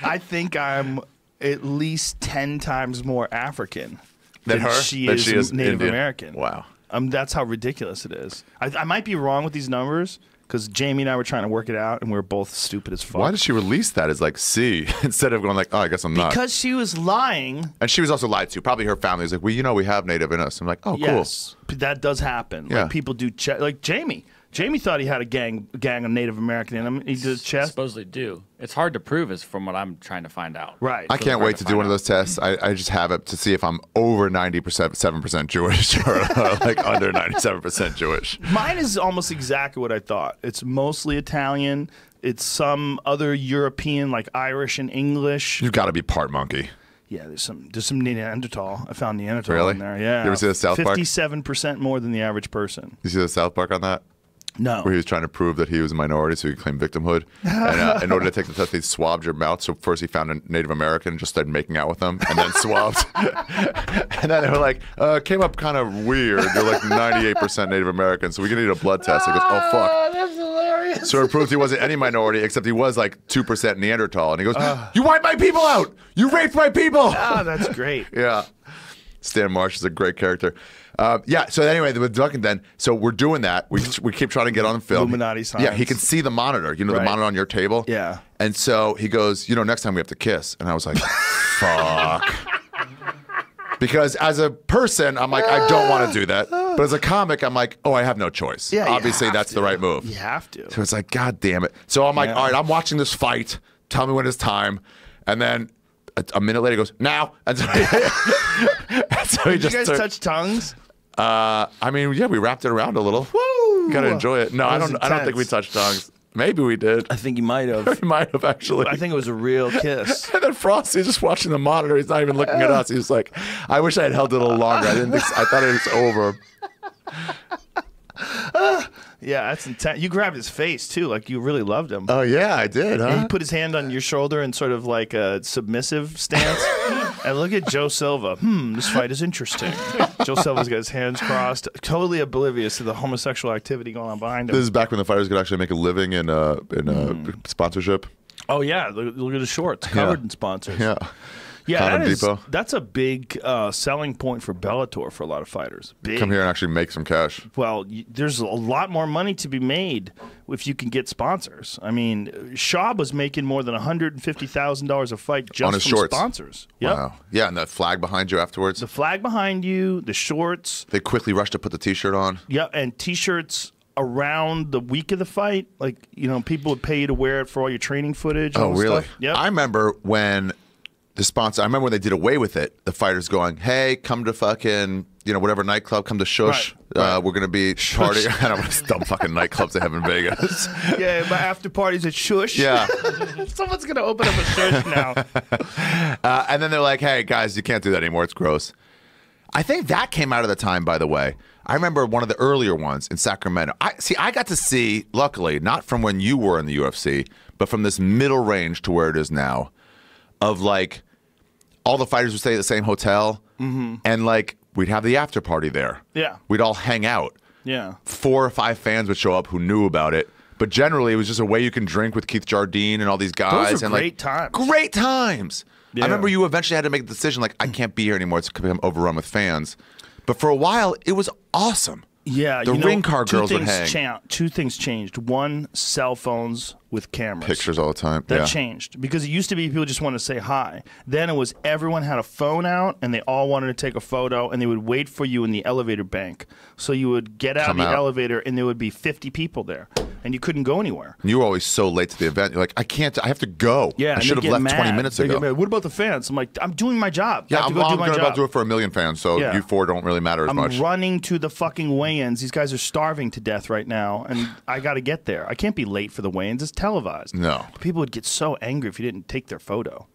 I think I'm at least 10 times more African than her? She is Native Indian. American. Wow. That's how ridiculous it is. I might be wrong with these numbers because Jamie and I were trying to work it out, and we were both stupid as fuck. Why did she release that as like C instead of going like, oh, I guess I'm not? Because she was lying. And she was also lied to. Probably her family was like, well, you know, we have Native in us. I'm like, oh, yes, cool. That does happen. Yeah. Like people do check. Like Jamie Jamie thought he had a gang of Native American in him. He did chest. Supposedly do. It's hard to prove, is from what I'm trying to find out. Right. I can't wait to do one of those tests. I just have it to see if I'm over 7% Jewish or like under 97% Jewish. Mine is almost exactly what I thought. It's mostly Italian. It's some other European, like Irish and English. You've got to be part monkey. Yeah, there's some Neanderthal. I found Neanderthal Really? in there. Yeah. You ever see the South Park? 57% more than the average person. You see the South Park on that? No. Where he was trying to prove that he was a minority so he could claim victimhood. And in order to take the test, they swabbed your mouth. So first he found a Native American and just started making out with them and then swabbed. And then they were like, came up kind of weird. You're like 98% Native American, so we need a blood test. He goes, oh, fuck. That's hilarious. So it proved he wasn't any minority, except he was like 2% Neanderthal. And he goes, you wiped my people out! You raped my people! Ah, that's great. Yeah. Stan Marsh is a great character. Yeah, so anyway, with Duncan then, so we're doing that. We keep trying to get on film. Illuminati signs. Yeah, he can see the monitor, the monitor on your table. Yeah. And so he goes, next time we have to kiss. And I was like, fuck. Because as a person, I'm like, I don't want to do that. But as a comic, I'm like, oh, I have no choice. Yeah, obviously, that's the right move. You have to. So it's like, God damn it. So I'm like, all right, I'm watching this fight. Tell me when it's time. And then a minute later, he goes, now. And so Did you guys touch tongues? I mean, yeah, we wrapped it around a little. Woo! Gotta enjoy it. No, I don't think we touched tongues. Maybe we did. I think you might have. We might have, actually. I think it was a real kiss. And then Frosty's just watching the monitor. He's not even looking at us. He's like, I wish I had held it a little longer. I thought it was over. Yeah, that's intense. You grabbed his face, too, like you really loved him. Oh, yeah, I did, huh? And he put his hand on your shoulder in sort of like a submissive stance. And look at Joe Silva. This fight is interesting. Joe Silva's got his hands crossed, totally oblivious to the homosexual activity going on behind him. This is back when the fighters could actually make a living in sponsorship. Oh, yeah. Look at his shorts, covered in sponsors. Yeah. Yeah, that's a big selling point for Bellator for a lot of fighters. Big. Come here and actually make some cash. Well, there's a lot more money to be made if you can get sponsors. I mean, Schaub was making more than $150,000 a fight just on his from shorts. Sponsors. Yep. Wow. Yeah, and the flag behind you afterwards. The flag behind you, the shorts. They quickly rushed to put the T-shirt on. Yeah, and T-shirts around the week of the fight. Like, people would pay you to wear it for all your training footage. Oh, really? Yeah. I remember when the sponsor, I remember when they did away with it, the fighters going, hey, come to fucking, whatever nightclub, come to Shush. Right. We're going to be partying. I don't know what dumb fucking nightclubs they have in Vegas. Yeah, my after parties at Shush. Yeah. Someone's going to open up a Shush now. And then they're like, hey, guys, you can't do that anymore. It's gross. I think that came out of the time, by the way. I remember one of the earlier ones in Sacramento. I got to see, luckily, not from when you were in the UFC, but from this middle range to where it is now, of like, all the fighters would stay at the same hotel, and like we'd have the after party there. Yeah, we'd all hang out. Yeah, 4 or 5 fans would show up who knew about it, but generally it was just a way you can drink with Keith Jardine and all these guys. Those are and great times. Great times. Yeah. I remember you eventually had to make the decision like I can't be here anymore. It's become overrun with fans. But for a while, it was awesome. Yeah, the ring car girls would hang. Two things changed. One, cell phones with cameras. Pictures all the time. That changed. Because it used to be people just wanted to say hi. Then it was everyone had a phone out, and they all wanted to take a photo, and they would wait for you in the elevator bank. So you would get out of the elevator, and there would be 50 people there, and you couldn't go anywhere. You were always so late to the event. You're like, I have to go. Yeah, I should have left 20 minutes ago. What about the fans? I'm like, I'm doing my job. Yeah, I'm going to do it for 1 million fans, so yeah. you 4 don't really matter as much. I'm running to the fucking weigh-ins. These guys are starving to death right now, and I got to get there. I can't be late for the weigh-ins. It's televised. No. People would get so angry if you didn't take their photo.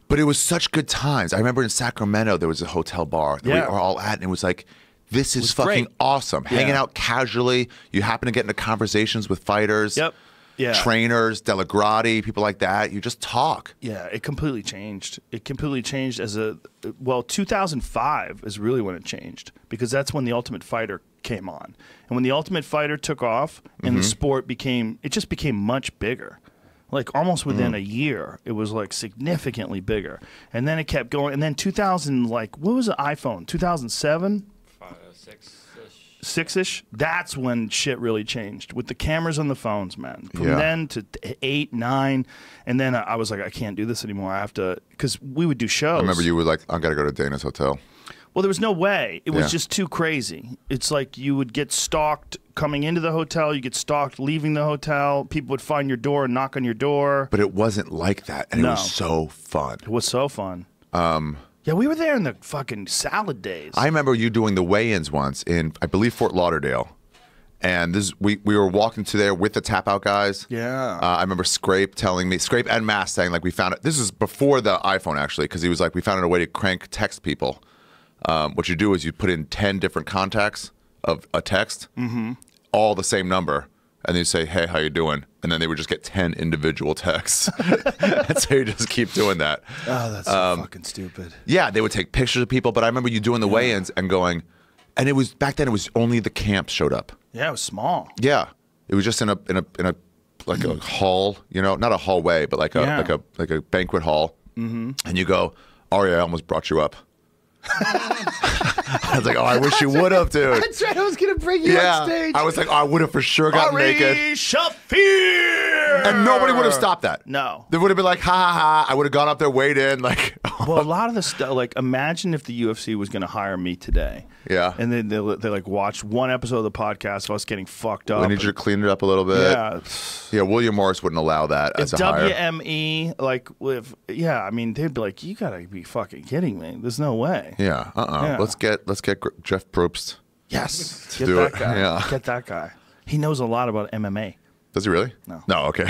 But it was such good times. I remember in Sacramento, there was a hotel bar that we were all at, and it was like, this is fucking awesome. Yeah. Hanging out casually. You happen to get into conversations with fighters. Yep. Yeah. Trainers, Delagrati, people like that. You just talk. Yeah, it completely changed. It completely changed 2005 is really when it changed, because that's when The Ultimate Fighter came on. And when The Ultimate Fighter took off and the sport became much bigger. Like almost within a year, it was like significantly bigger. And then it kept going. And then 2000, like, what was the iPhone? 2007? 6-ish. That's when shit really changed with the cameras on the phones, man. From then to 8, 9, and then I was like, I can't do this anymore. I have to, because we would do shows. I remember you were like, I got to go to Dana's hotel. Well, there was no way. It was just too crazy. It's like you would get stalked coming into the hotel. You get stalked leaving the hotel. People would find your door and knock on your door. But it wasn't like that, and it was so fun. It was so fun. Yeah, we were there in the fucking salad days. I remember you doing the weigh-ins once in, I believe, Fort Lauderdale. And we were walking to there with the tap out guys. Yeah. I remember Scrape telling me, Scrape and Mass saying, like, we found it. This is before the iPhone, actually, because he was like, we found a way to crank text people. What you do is you put in 10 different contacts of a text, all the same number. And you say, hey, how you doing? And then they would just get 10 individual texts. And so you just keep doing that. Oh, that's so fucking stupid. Yeah, they would take pictures of people. But I remember you doing the weigh-ins and going, and it was, back then it was only the camp showed up. Yeah, it was small. Yeah. It was just in a like a hall, you know, not a hallway, but like a banquet hall. And you go, Ari, I almost brought you up. I was like, oh, I wish you would have, dude. That's right. I was going to bring you on stage. I was like, oh, I would have for sure gotten naked. Ari Shaffir! And nobody would have stopped that. No. They would have been like, ha, ha, ha. I would have gone up there, weighed in. Like, well, a lot of the stuff, like, imagine if the UFC was going to hire me today. Yeah. And then they like watched one episode of the podcast of us getting fucked up. We need you to clean it up a little bit. Yeah. Yeah, William Morris wouldn't allow that as a hire. WME, like, I mean, they'd be like, you got to be fucking kidding me. There's no way. Yeah. Yeah. Let's get Jeff Probst. Yes. Get that guy. Yeah. Get that guy. He knows a lot about MMA. Does he really? No. No, okay.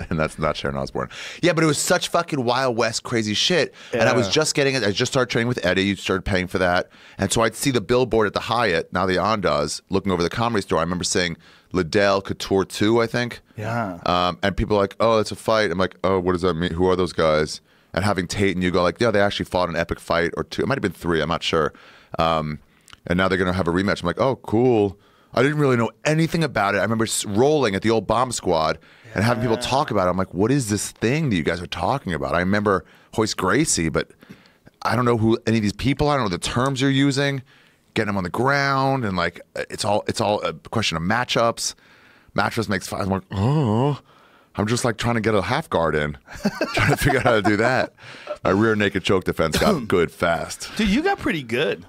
And that's not Sharon Osbourne. Yeah, but it was such fucking Wild West crazy shit. Yeah. And I was just getting it. I just started training with Eddie. You started paying for that. And so I'd see the billboard at the Hyatt, now the Andaz, looking over the Comedy Store. I remember saying Liddell Couture 2, I think. Yeah. And people are like, oh, that's a fight. I'm like, oh, what does that mean? Who are those guys? And having Tate and you go like, yeah, they actually fought an epic fight or two. It might have been 3. I'm not sure. And now they're going to have a rematch. I'm like, oh, cool. I didn't really know anything about it. I remember rolling at the old Bomb Squad and having people talk about it. I'm like, what is this thing that you guys are talking about? I remember Hoist Gracie, but I don't know who any of these people. I don't know the terms you're using. Getting them on the ground and like it's all a question of matchups. Matchups makes fun. I'm like, oh, I'm just like trying to get a half guard in, trying to figure out how to do that. My rear naked choke defense got good fast. Dude, you got pretty good.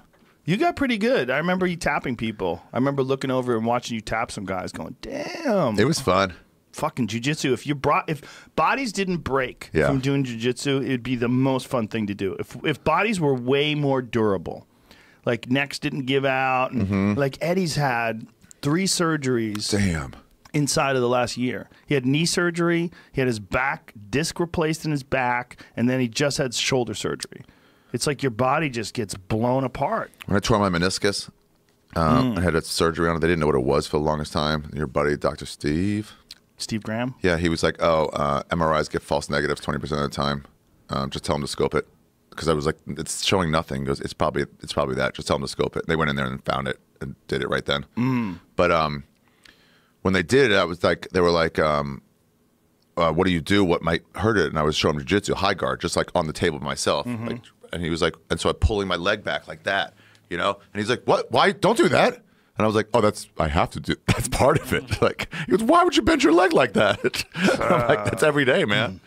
You got pretty good. I remember you tapping people. I remember looking over and watching you tap some guys going, damn. It was fun. Fucking jiu-jitsu. If bodies didn't break from doing jiu-jitsu, it'd be the most fun thing to do. If bodies were way more durable, like necks didn't give out, and like Eddie's had 3 surgeries. Damn. Inside of the last year. He had knee surgery, he had his back disc replaced in his back, and then he just had shoulder surgery. It's like your body just gets blown apart. When I tore my meniscus, I had a surgery on it. They didn't know what it was for the longest time. Your buddy, Dr. Steve Graham? Yeah, he was like, oh, MRIs get false negatives 20% of the time. Just tell him to scope it. Because I was like, it's showing nothing. He goes, it's probably that. Just tell him to scope it. And they went in there and found it and did it right then. But when they did it, I was like, they were like, what do you do? What might hurt it? And I was showing him jiu-jitsu, high guard, just like on the table myself. Like, and he was like, and so I'm pulling my leg back like that, you know? And he's like, what? Why? Don't do that. And I was like, oh, I have to do, that's part of it. Like, he goes, why would you bend your leg like that? I'm like, that's every day, man.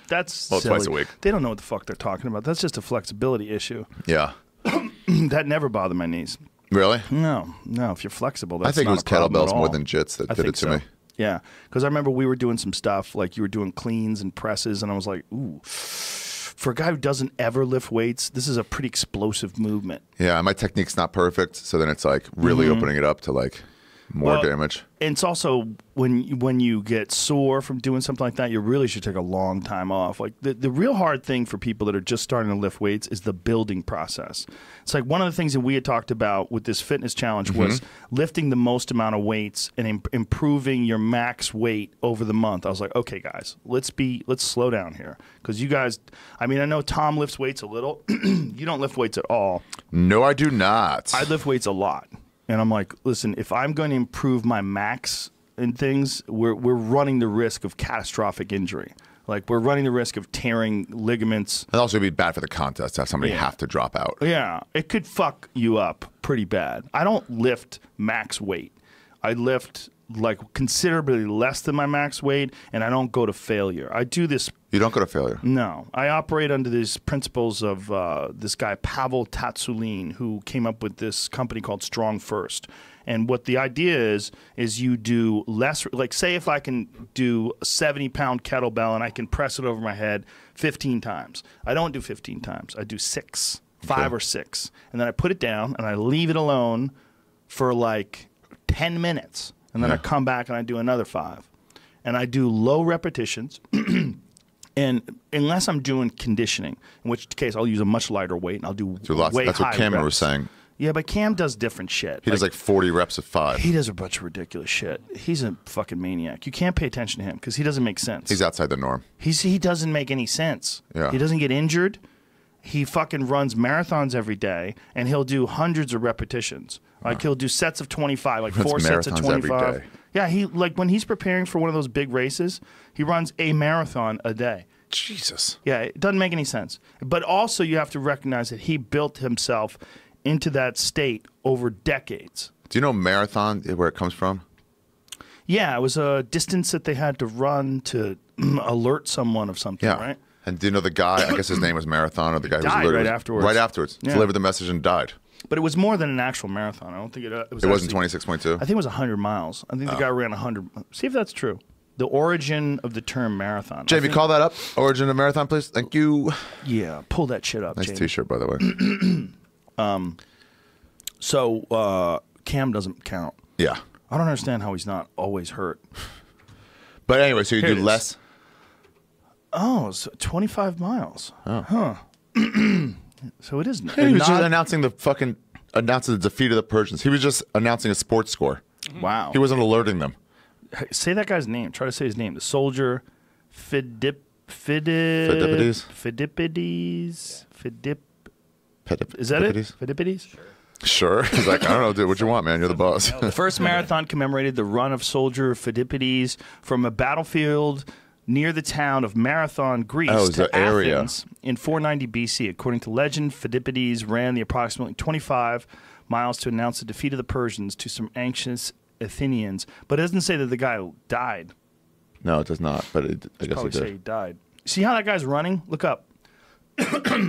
That's silly. Twice a week. They don't know what the fuck they're talking about. That's just a flexibility issue. Yeah. That never bothered my knees. Really? No. If you're flexible, that's I think not it was kettlebells more than jits that did it to me. Yeah, because I remember we were doing some stuff, like you were doing cleans and presses, and I was like, ooh. For a guy who doesn't ever lift weights, this is a pretty explosive movement. Yeah, my technique's not perfect, so then it's like really opening it up to like more damage. And it's also when you get sore from doing something like that, you really should take a long time off. Like the real hard thing for people that are just starting to lift weights is the building process. It's like one of the things that we had talked about with this fitness challenge was lifting the most amount of weights and improving your max weight over the month. I was like, okay, guys, let's slow down here because you guys. I mean, I know Tom lifts weights a little. You don't lift weights at all. No, I do not. I lift weights a lot. And I'm like, listen, if I'm going to improve my max and things, we're running the risk of catastrophic injury. Like, we're running the risk of tearing ligaments. It'd also be bad for the contest to have somebody have to drop out. Yeah, it could fuck you up pretty bad. I don't lift max weight. I lift like considerably less than my max weight, and I don't go to failure. I do this. You don't go to failure? No. I operate under these principles of this guy, Pavel Tatsulin, who came up with this company called Strong First. And what the idea is you do less, like say if I can do a 70-pound kettlebell and I can press it over my head 15 times. I don't do 15 times. I do 6, 5 or 6. And then I put it down and I leave it alone for like 10 minutes. And then I come back and I do another 5. And I do low repetitions. And unless I'm doing conditioning, in which case I'll use a much lighter weight and I'll do way That's high what Cameron reps. was saying. Yeah, but Cam does different shit. He does like 40 reps of 5. He does a bunch of ridiculous shit. He's a fucking maniac. You can't pay attention to him because he doesn't make sense. He's outside the norm. He doesn't make any sense. Yeah. He doesn't get injured. He fucking runs marathons every day, and he'll do hundreds of repetitions. Like he'll do sets of 25, like 4 sets of marathons 25. every day. Yeah, he like when he's preparing for one of those big races, he runs a marathon a day. Jesus. Yeah, it doesn't make any sense. But also you have to recognize that he built himself into that state over decades. Do you know marathon, where it comes from? Yeah, it was a distance that they had to run to alert someone of something, Yeah. right? And do you know the guy, I guess his name was Marathon, or the guy who was Died literally right afterwards. Right afterwards. Yeah. Delivered the message and died. But it was more than an actual marathon. I don't think it was. It wasn't actually- 26.2? I think it was 100 miles. I think the guy ran 100. See if that's true. The origin of the term marathon. JV, call that up. Origin of marathon, please. Thank you. Yeah, pull that shit up, Nice Jamie. T-shirt, by the way. So Cam doesn't count. Yeah. I don't understand how he's not always hurt. But anyway, so you Here it do is. less? Oh, so 25 miles. Oh. Huh. So it is He was just not. announcing the defeat of the Persians. He was just announcing a sports score. Wow. He wasn't alerting them. Say that guy's name. Try to say his name. The soldier Phidippides? Phidippides. Is that it? Phidippides? Sure. He's like, I don't know, dude. What you want, man? You're the boss. The first marathon commemorated the run of soldier Phidippides from a battlefield near the town of Marathon, Greece, Oh, to the area. Athens in 490 BC. According to legend, Phidippides ran the approximately 25 miles to announce the defeat of the Persians to some anxious Athenians. But it doesn't say that the guy died. No, it does not. But I guess it Probably say he did. died. See how that guy's running? Look up.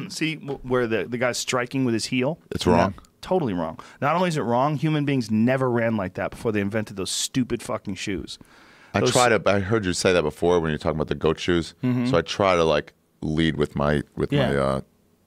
See where the guy's striking with his heel? It's wrong. No, totally wrong. Not only is it wrong, human beings never ran like that before they invented those stupid fucking shoes. I heard you say that before when you're talking about the goat shoes. So I try to like lead with my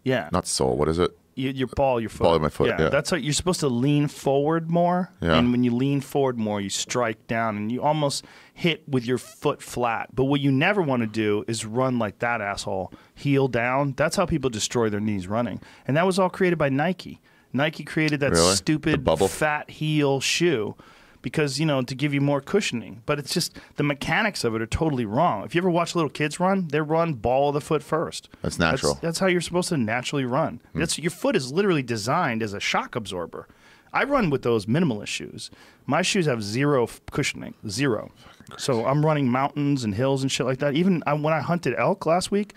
Yeah. not sole. What is it? Your ball, your foot. Ball of my foot, yeah. That's how you're supposed to lean forward more. Yeah. And when you lean forward more, you strike down and you almost hit with your foot flat. But what you never want to do is run like that asshole, heel down. That's how people destroy their knees running. And that was all created by Nike. Nike created that Really? The stupid bubble? fat heel shoe because, to give you more cushioning. But it's just the mechanics of it are totally wrong. If you ever watch little kids run, they run ball of the foot first. That's natural. That's how you're supposed to naturally run. Your foot is literally designed as a shock absorber. I run with those minimalist shoes. My shoes have zero cushioning, zero. So I'm running mountains and hills and shit like that. Even when I hunted elk last week,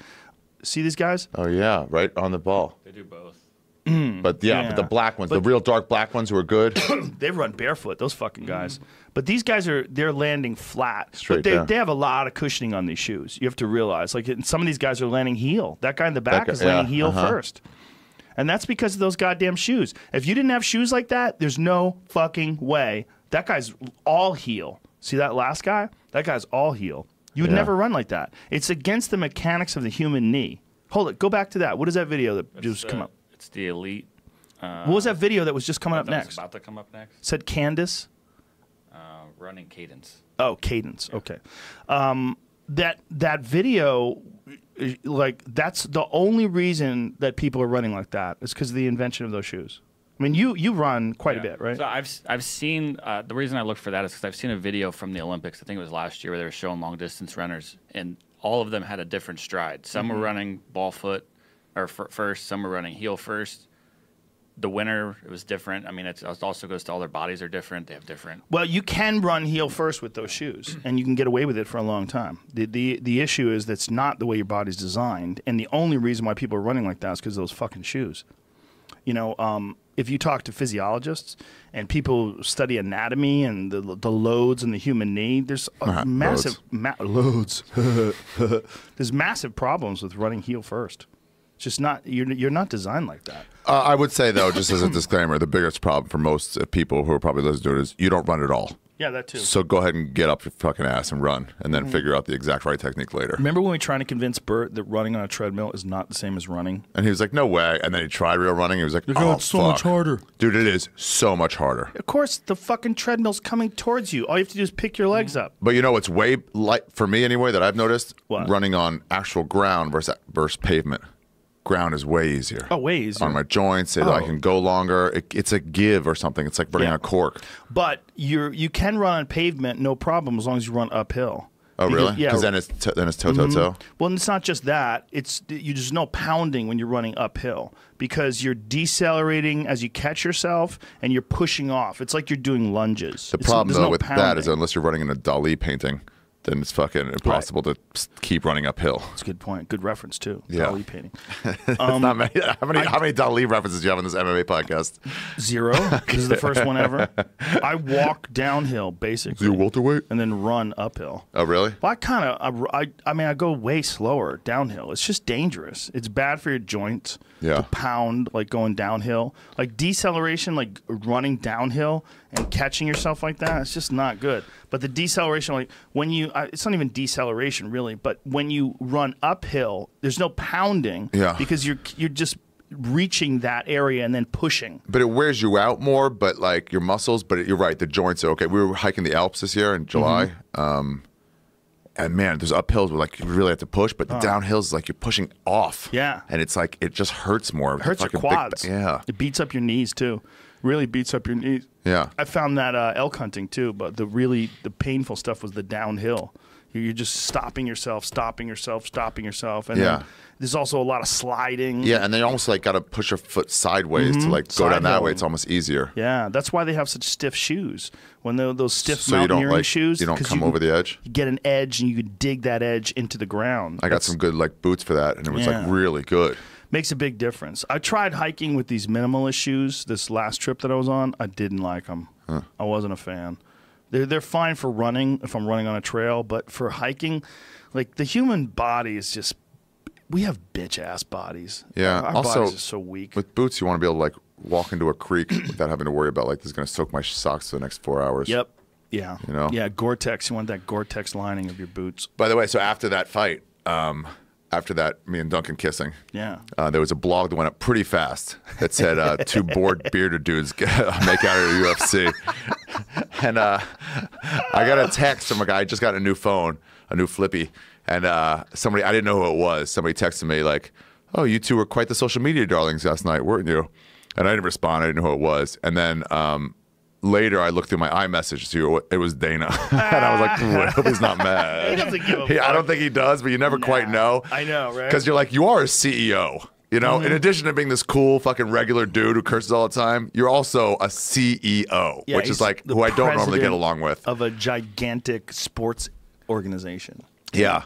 see these guys? Oh yeah, right on the ball. They do both. But but the black ones, the real dark black ones who are good. They run barefoot, those fucking guys. But these guys they're landing flat. Straight but down. they have a lot of cushioning on these shoes. You have to realize. Like some of these guys are landing heel. That guy in the back guy- is landing yeah, heel first. And that's because of those goddamn shoes. If you didn't have shoes like that, there's no fucking way. That guy's all heel. See that last guy? That guy's all heel. You would Yeah. never run like that. It's against the mechanics of the human knee. Hold it. Go back to that. What is that video that just come up? It's the elite. What was that video that was just coming up That was next? about to come up next. Said Candace. Running Cadence. Oh, Cadence. Okay. That video, like that's the only reason that people are running like that is because of the invention of those shoes. I mean, you run quite a bit, right? So I've seen the reason I looked for that is because I've seen a video from the Olympics. I think it was last year where they were showing long distance runners, and all of them had a different stride. Some were running ball foot or first. Some were running heel first. The winner, it was different. I mean, it also goes to all their bodies are different. They have different. Well, you can run heel first with those shoes, and you can get away with it for a long time. The issue is that's not the way your body's designed, and the only reason why people are running like that is because of those fucking shoes. You know, if you talk to physiologists and people who study anatomy and the loads in the human knee, there's massive loads. There's massive problems with running heel first. It's just not you're not designed like that. I would say though, just as a disclaimer, the biggest problem for most people who are probably listening to it is you don't run at all. Yeah, that too. So go ahead and get up your fucking ass and run, and then figure out the exact right technique later. Remember when we were trying to convince Bert that running on a treadmill is not the same as running? And he was like, no way. And then he tried real running. He was like, oh, it's so much harder. Dude, it is so much harder. Of course, the fucking treadmill's coming towards you. All you have to do is pick your legs up. But you know what's way light for me anyway that I've noticed? What? Running on actual ground versus pavement. Ground is way easier. Oh, way easier. On my joints, I can go longer. It's a give or something. It's like running on a cork. But you can run on pavement, no problem, as long as you run uphill. Oh, really? Yeah. Because then it's toe-toe-toe? Well, it's not just that. There's no pounding when you're running uphill because you're decelerating as you catch yourself and you're pushing off. It's like you're doing lunges. The problem, though, with that is unless you're running in a Dali painting, then it's fucking impossible to keep running uphill. That's a good point. Good reference, too. Yeah. Dali painting. Not many. How many Dali references do you have on this MMA podcast? 0. This is the first one ever. I walk downhill, basically. You welterweight? And then run uphill. Oh, really? Well, I go way slower downhill. It's just dangerous. It's bad for your joints to pound, like going downhill. Like deceleration, like running downhill and catching yourself like that, it's just not good. But the deceleration, like when it's not even deceleration really, but when you run uphill, there's no pounding because you're just reaching that area and then pushing. But it wears you out more, but like your muscles, but you're right, the joints are okay. We were hiking the Alps this year in July, and man, there's uphills where like you really have to push, but the downhills is like you're pushing off. Yeah. And it's like, it just hurts more. It hurts your quads. Yeah. It beats up your knees too. Really beats up your knees. Yeah. I found that elk hunting too, but the painful stuff was the downhill. You're just stopping yourself, and then there's also a lot of sliding. Yeah, and then you almost like got to push your foot sideways to like go down that way. It's almost easier. Yeah, that's why they have such stiff shoes. When those stiff mountaineering shoes, you don't come over the edge. You get an edge, and you can dig that edge into the ground. I got some good like boots for that, and it was like really good. Makes a big difference. I tried hiking with these minimalist shoes this last trip that I was on. I didn't like them. I wasn't a fan. They're fine for running if I'm running on a trail, but for hiking, like the human body is just, we have bitch ass bodies. Yeah. Our also, bodies are so weak. With boots, you want to be able to like walk into a creek without having to worry about like this is going to soak my socks for the next 4 hours. Yep. Yeah. You know? Yeah. Gore-Tex. You want that Gore-Tex lining of your boots. By the way, so after that fight, after that, me and Duncan kissing. Yeah. There was a blog that went up pretty fast that said 2 bored bearded dudes make out of the UFC. And I got a text from a guy. I just got a new phone, a new flippy. And somebody, I didn't know who it was. Somebody texted me like, oh, you two were quite the social media darlings last night, weren't you? And I didn't respond. I didn't know who it was. And then later, I looked through my iMessage to see it was Dana. And I was like, I hope he's not mad. He doesn't give a fuck. I don't think he does, but you never quite know. I know, right? Because you're like, you are a CEO. You know, in addition to being this cool fucking regular dude who curses all the time, you're also a CEO, which is like who I don't normally get along with. Of a gigantic sports organization. Yeah.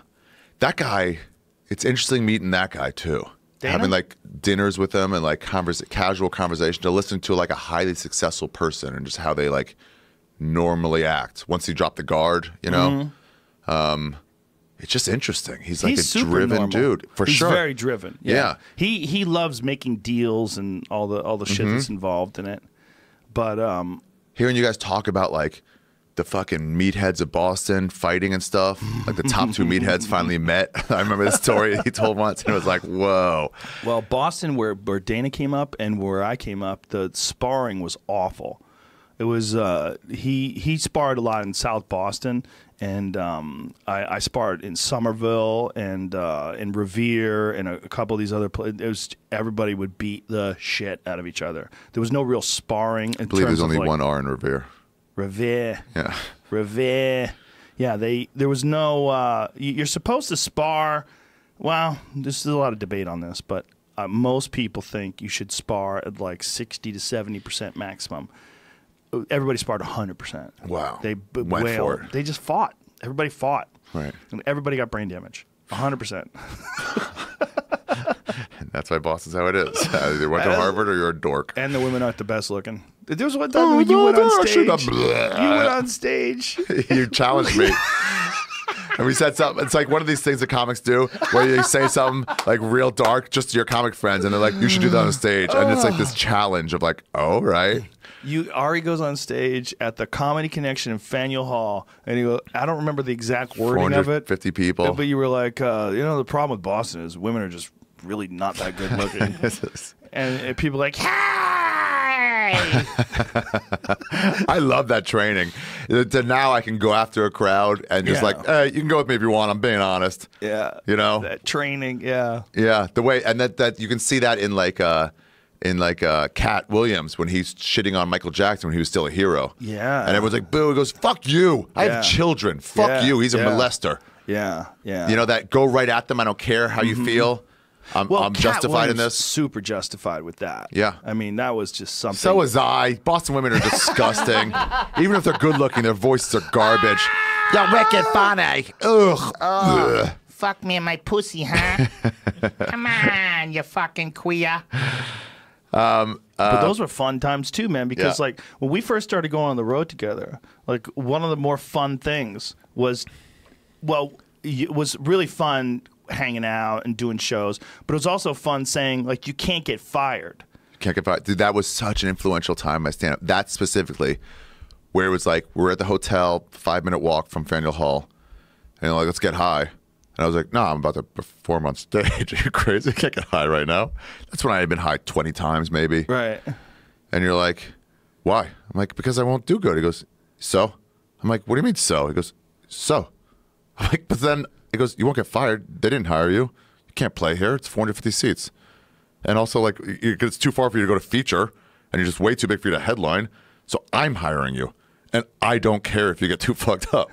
That guy, it's interesting meeting that guy too. Dana? Having like dinners with him and like casual conversation to listen to like a highly successful person and just how they like normally act once he dropped the guard, you know? It's just interesting. He's like a driven dude, for sure. He's very driven. Yeah. He loves making deals and all the shit that's involved in it. But hearing you guys talk about like the fucking meatheads of Boston fighting and stuff, like the top 2 meatheads finally met. I remember this story he told once, and it was like, whoa. Well, Boston, where Dana came up and where I came up, the sparring was awful. It was he sparred a lot in South Boston, and I sparred in Somerville and in Revere and a couple of these other places. It was everybody would beat the shit out of each other. There was no real sparring. I believe there's only one R in Revere. Revere. Yeah. Revere. Yeah. There was no. You're supposed to spar. Well, there's a lot of debate on this, but most people think you should spar at like 60 to 70% maximum. Everybody sparred 100%. Wow. They went for it. They just fought. Everybody fought. Right. And everybody got brain damage. 100%. That's why Boston's how it is. Either you went to Harvard or you're a dork. And the women aren't the best looking. There was one time when you went on stage. You went on stage. You challenged me. And we said something. It's like one of these things that comics do where you say something like real dark just to your comic friends. And they're like, you should do that on stage. And it's like this challenge of like, oh, right. Ari goes on stage at the Comedy Connection in Faneuil Hall. And he goes, I don't remember the exact wording of it. 50 people. But you were like, the problem with Boston is women are just really not that good looking. and people are like, I love that training. To now I can go after a crowd and just like, hey, you can go with me if you want. I'm being honest. Yeah. You know? That training, yeah. Yeah. The way, and that you can see that in Cat Williams when he's shitting on Michael Jackson when he was still a hero. Yeah. And everyone's like, boo. He goes, fuck you. I have children. Fuck you. He's a molester. Yeah. Yeah. You know, that go right at them. I don't care how you feel. I'm justified in this. Super justified with that. Yeah. I mean, that was just something. So was I. Boston women are disgusting. Even if they're good looking, their voices are garbage. You're wicked funny. Ugh. Oh, fuck me in my pussy, huh? Come on, you fucking queer. But those were fun times too, man, because like when we first started going on the road together, like one of the more fun things was, well, it was really fun hanging out and doing shows, but it was also fun saying like you can't get fired. Can't get fired. Dude, that was such an influential time in my stand-up. That specifically, where it was like we're at the hotel, 5-minute walk from Faneuil Hall, and like let's get high. And I was like, no, I'm about to perform on stage. Are you crazy? I can't get high right now. That's when I had been high 20 times maybe. Right. And you're like, why? I'm like, because I won't do good. He goes, so? I'm like, what do you mean so? He goes, so? I'm like, but then he goes, you won't get fired. They didn't hire you. You can't play here. It's 450 seats. And also, like, it's too far for you to go to feature, and you're just way too big for you to headline. So I'm hiring you. And I don't care if you get too fucked up.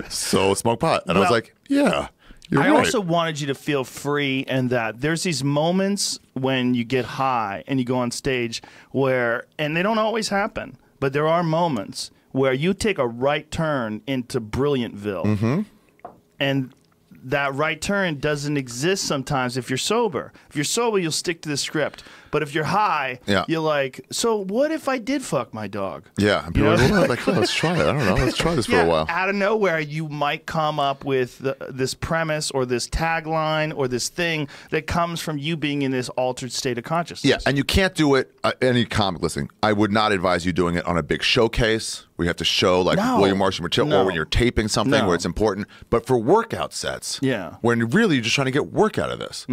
So smoke pot. And I was like, yeah, you're right. I also wanted you to feel free, and that there's these moments when you get high and you go on stage where, and they don't always happen, but there are moments where you take a right turn into Brilliantville. And that right turn doesn't exist sometimes if you're sober. If you're sober, you'll stick to the script. But if you're high, you're like, so what if I did fuck my dog? Yeah. And people are like, oh, let's try it. I don't know. Let's try this for a while. Out of nowhere, you might come up with this premise or this tagline or this thing that comes from you being in this altered state of consciousness. Yeah, and you can't do it, any comic listening, I would not advise you doing it on a big showcase where you have to show like William Marshall material or when you're taping something where it's important. But for workout sets, when really you're just trying to get work out of this.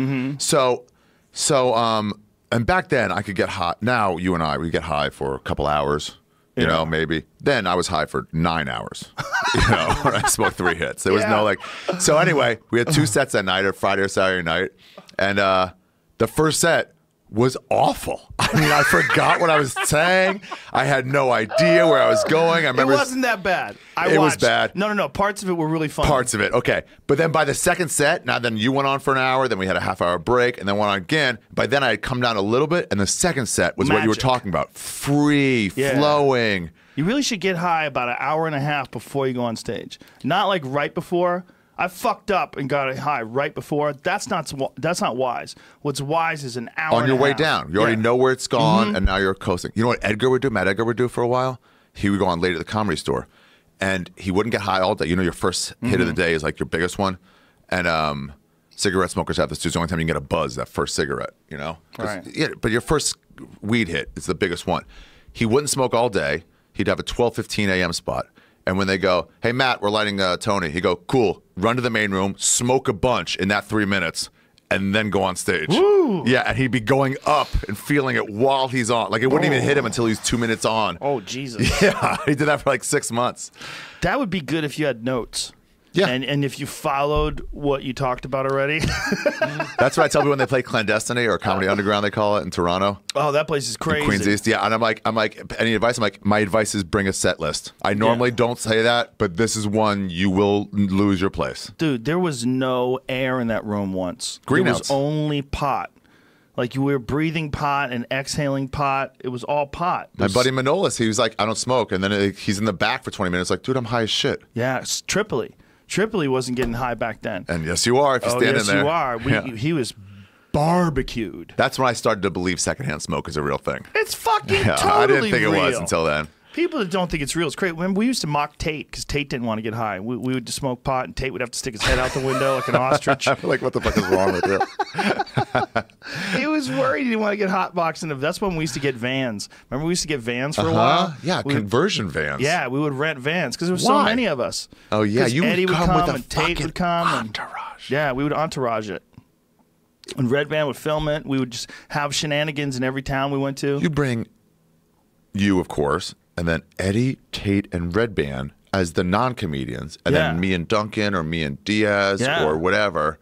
And back then I could get high. Now you and I, we get high for a couple hours, you know, maybe. Then I was high for 9 hours, you know, when I smoked 3 hits. There was no like, so anyway, we had 2 sets that night, or Friday or Saturday night. And the first set was awful. I mean, I forgot what I was saying. I had no idea where I was going. I remember it wasn't that bad. It was bad. No. Parts of it were really fun. Parts of it, okay. But then by the second set, now then you went on for an hour, then we had a half-hour break, and then went on again. By then I had come down a little bit, and the second set was what you were talking about. Free, flowing. You really should get high about an hour and a half before you go on stage. Not like right before. I fucked up and got high right before. That's not wise. What's wise is an hour on your and a way half. down. You already know where it's gone, and now you're coasting. You know what Edgar would do? Matt Edgar would do for a while? He would go on late at the Comedy Store, and he wouldn't get high all day. You know, your first hit of the day is like your biggest one, and cigarette smokers have this too. It's the only time you can get a buzz, that first cigarette, you know? Right. Yeah, but your first weed hit is the biggest one. He wouldn't smoke all day. He'd have a 12:15 a.m. spot. And when they go, hey, Matt, we're lighting Tony, he'd go, cool, run to the main room, smoke a bunch in that 3 minutes, and then go on stage. Woo! Yeah, and he'd be going up and feeling it while he's on. Like, it wouldn't even hit him until he's 2 minutes on. Oh, Jesus. Yeah, he did that for like 6 months. That would be good if you had notes. Yeah. And if you followed what you talked about already. That's what I tell people when they play Clandestiny or Comedy Underground, they call it, in Toronto. Oh, that place is crazy. Queens East, yeah. And I'm like, any advice? I'm like, my advice is bring a set list. I normally don't say that, but this is one you will lose your place. Dude, there was no air in that room once. Greenhouse. There was only pot. Like, you were breathing pot and exhaling pot. It was all pot. My buddy Manolis, he was like, I don't smoke. And then he's in the back for 20 minutes like, dude, I'm high as shit. Yeah, it's Tripoli wasn't getting high back then. And yes, you are if you stand in there. Yes, you are. He was barbecued. That's when I started to believe secondhand smoke is a real thing. It's fucking Yeah, totally I didn't think real. it was until then. People that don't think it's real, it's great. Remember, we used to mock Tate because Tate didn't want to get high. We would just smoke pot, and Tate would have to stick his head out the window like an ostrich. Like, what the fuck is wrong with you? He was worried he didn't want to get hotboxed. That's when we used to get vans. Remember, we used to get vans for a while? Yeah, conversion vans. Yeah, we would rent vans because there were so Why? many of us. Oh, yeah, 'Cause you would Eddie would come come with a and Tate would come. entourage. Yeah, we would entourage it. And Red Van would film it. We would just have shenanigans in every town we went to. You bring you, of course, and then Eddie, Tate, and Red Band as the non-comedians, and Yeah. then me and Duncan or me and Diaz Yeah. or whatever.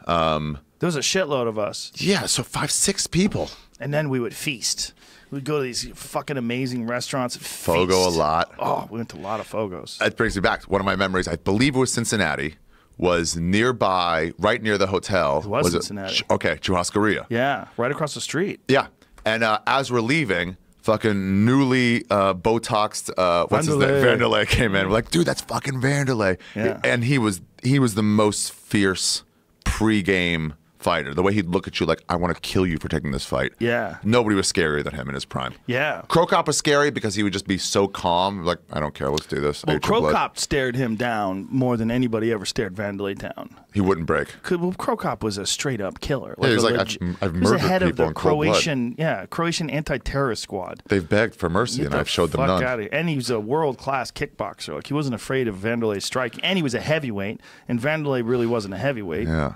There was a shitload of us. Yeah, so 5, 6 people. And then we would feast. We'd go to these fucking amazing restaurants. And Fogo feast. a lot. Oh, we went to a lot of Fogos. That brings me back. One of my memories, I believe it was Cincinnati, was nearby, right near the hotel. It was Cincinnati. Okay, Churrascaria. Yeah, right across the street. Yeah. And as we're leaving, fucking newly Botoxed, what's his name? Wanderlei came in. We're like, dude, that's fucking Wanderlei. Yeah. And he was the most fierce pre-game fighter. The way he'd look at you like, I want to kill you for taking this fight. Yeah. Nobody was scarier than him in his prime. Yeah. Crocop was scary because he would just be so calm. Like, I don't care. Let's do this. Well, I hate your blood. Crocop stared him down more than anybody ever stared Wanderlei down. He wouldn't break. Well, Crocop was a straight up killer. Yeah, he was a like, legi- I've he was the murdered head of people the in cold blood. Croatian anti-terrorist squad. They've begged for mercy, Get and the I've showed them fuck none. outta here. And he was a world-class kickboxer. Like, he wasn't afraid of Wanderlei's strike. And he was a heavyweight. And Wanderlei really wasn't a heavyweight. Yeah.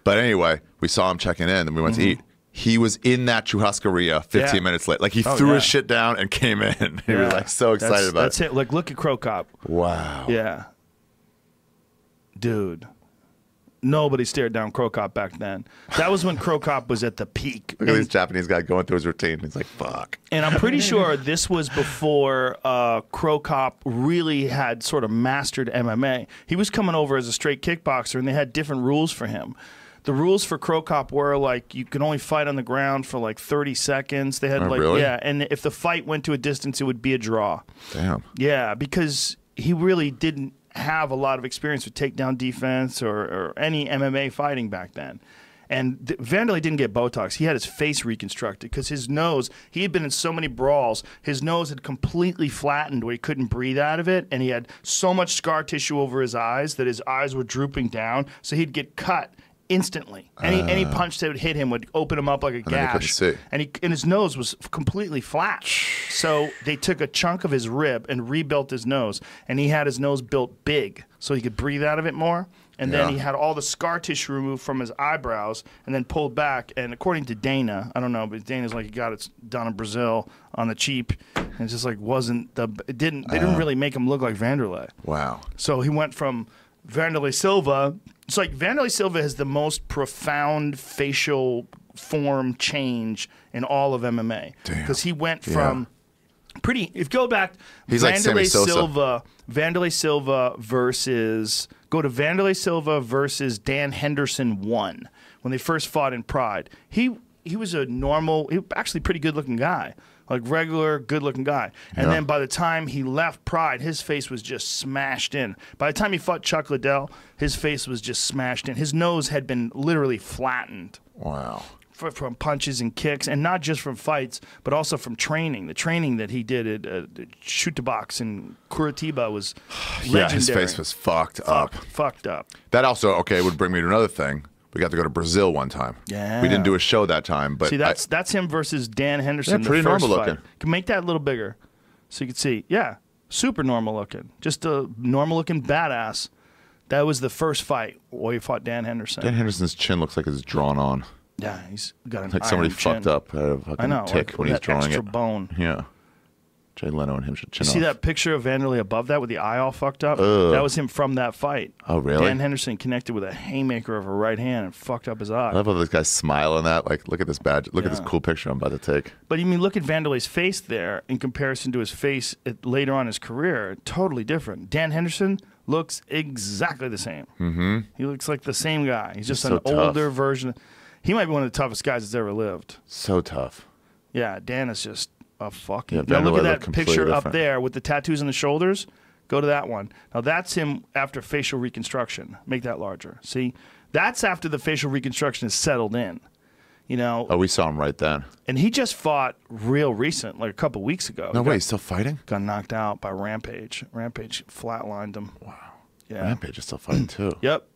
But anyway, we saw him checking in, and we went to eat. He was in that churrascaria 15 Yeah. minutes late. Like, he Oh, threw yeah. his shit down and came in. He was like so excited about That's it. it. Like, look at Crocop. Wow. Yeah. Dude. Nobody stared down Crocop back then. That was when Crocop was at the peak. Look at this Japanese guy going through his routine. He's like, fuck. And I'm pretty sure this was before Crocop really had sort of mastered MMA. He was coming over as a straight kickboxer, and they had different rules for him. The rules for Crocop were like you can only fight on the ground for like 30 seconds. They had really? yeah, and if the fight went to a distance, it would be a draw. Damn. Yeah, because he really didn't have a lot of experience with takedown defense or any MMA fighting back then. And Wanderlei didn't get Botox. He had his face reconstructed because his nose, he had been in so many brawls, his nose had completely flattened where he couldn't breathe out of it, and he had so much scar tissue over his eyes that his eyes were drooping down, so he'd get cut instantly. Any punch that would hit him would open him up like a then he couldn't gash. see. And his nose was completely flat. So they took a chunk of his rib and rebuilt his nose, and he had his nose built big so he could breathe out of it more. And then Yeah. he had all the scar tissue removed from his eyebrows and then pulled back. And according to Dana, I don't know, but Dana's like, he got it done in Brazil on the cheap. And it just like wasn't the, it didn't, they didn't really make him look like Wanderlei. Wow. So he went from Wanderlei Silva. It's like Wanderlei Silva has the most profound facial form change in all of MMA. Damn. Because he went from pretty, if you go back, He's like Sammy Sosa. Wanderlei Silva versus, go to Wanderlei Silva versus Dan Henderson 1 when they first fought in Pride. He was a normal, he was actually pretty good looking guy. Like regular, good-looking guy. And then by the time he left Pride, his face was just smashed in. By the time he fought Chuck Liddell, his face was just smashed in. His nose had been literally flattened Wow. from punches and kicks, and not just from fights, but also from training. The training that he did at Shoot-to-Box in Curitiba was legendary. Yeah, his face was fucked up. Fucked up. That also, okay, would bring me to another thing. We got to go to Brazil one time. Yeah. We didn't do a show that time, but See, that's him versus Dan Henderson. Yeah, pretty the first normal fight. looking. Can make that a little bigger, so you can see. Yeah, super normal looking. Just a normal looking badass. That was the first fight where he fought Dan Henderson. Dan Henderson's chin looks like it's drawn on. Yeah, he's got an Like somebody iron chin. fucked up. Had a fucking I know. tick like when he's that drawing extra it. bone. Yeah. Jay Leno and him should chin You off. see that picture of Wanderlei above that with the eye all fucked up? Ugh. That was him from that fight. Oh, really? Dan Henderson connected with a haymaker of a right hand and fucked up his eye. I love how this guy's smiling that. Like, look at this badge. Look at this Yeah. cool picture I'm about to take. But you mean look at Wanderlei's face there in comparison to his face later on in his career. Totally different. Dan Henderson looks exactly the same. Mm-hmm. He looks like the same guy. He's just so an tough. older version. He might be one of the toughest guys that's ever lived. So tough. Yeah, Dan is just a fucking... Yeah, now look Wanderlei at that looked completely picture up different. there with the tattoos on the shoulders. Go to that one. Now that's him after facial reconstruction. Make that larger. See? That's after the facial reconstruction is settled in. You know. Oh, we saw him right then. And he just fought real recent, like a couple weeks ago. No way, he's still fighting? Got knocked out by Rampage. Rampage flatlined him. Wow. Yeah. Rampage is still fighting too. Yep.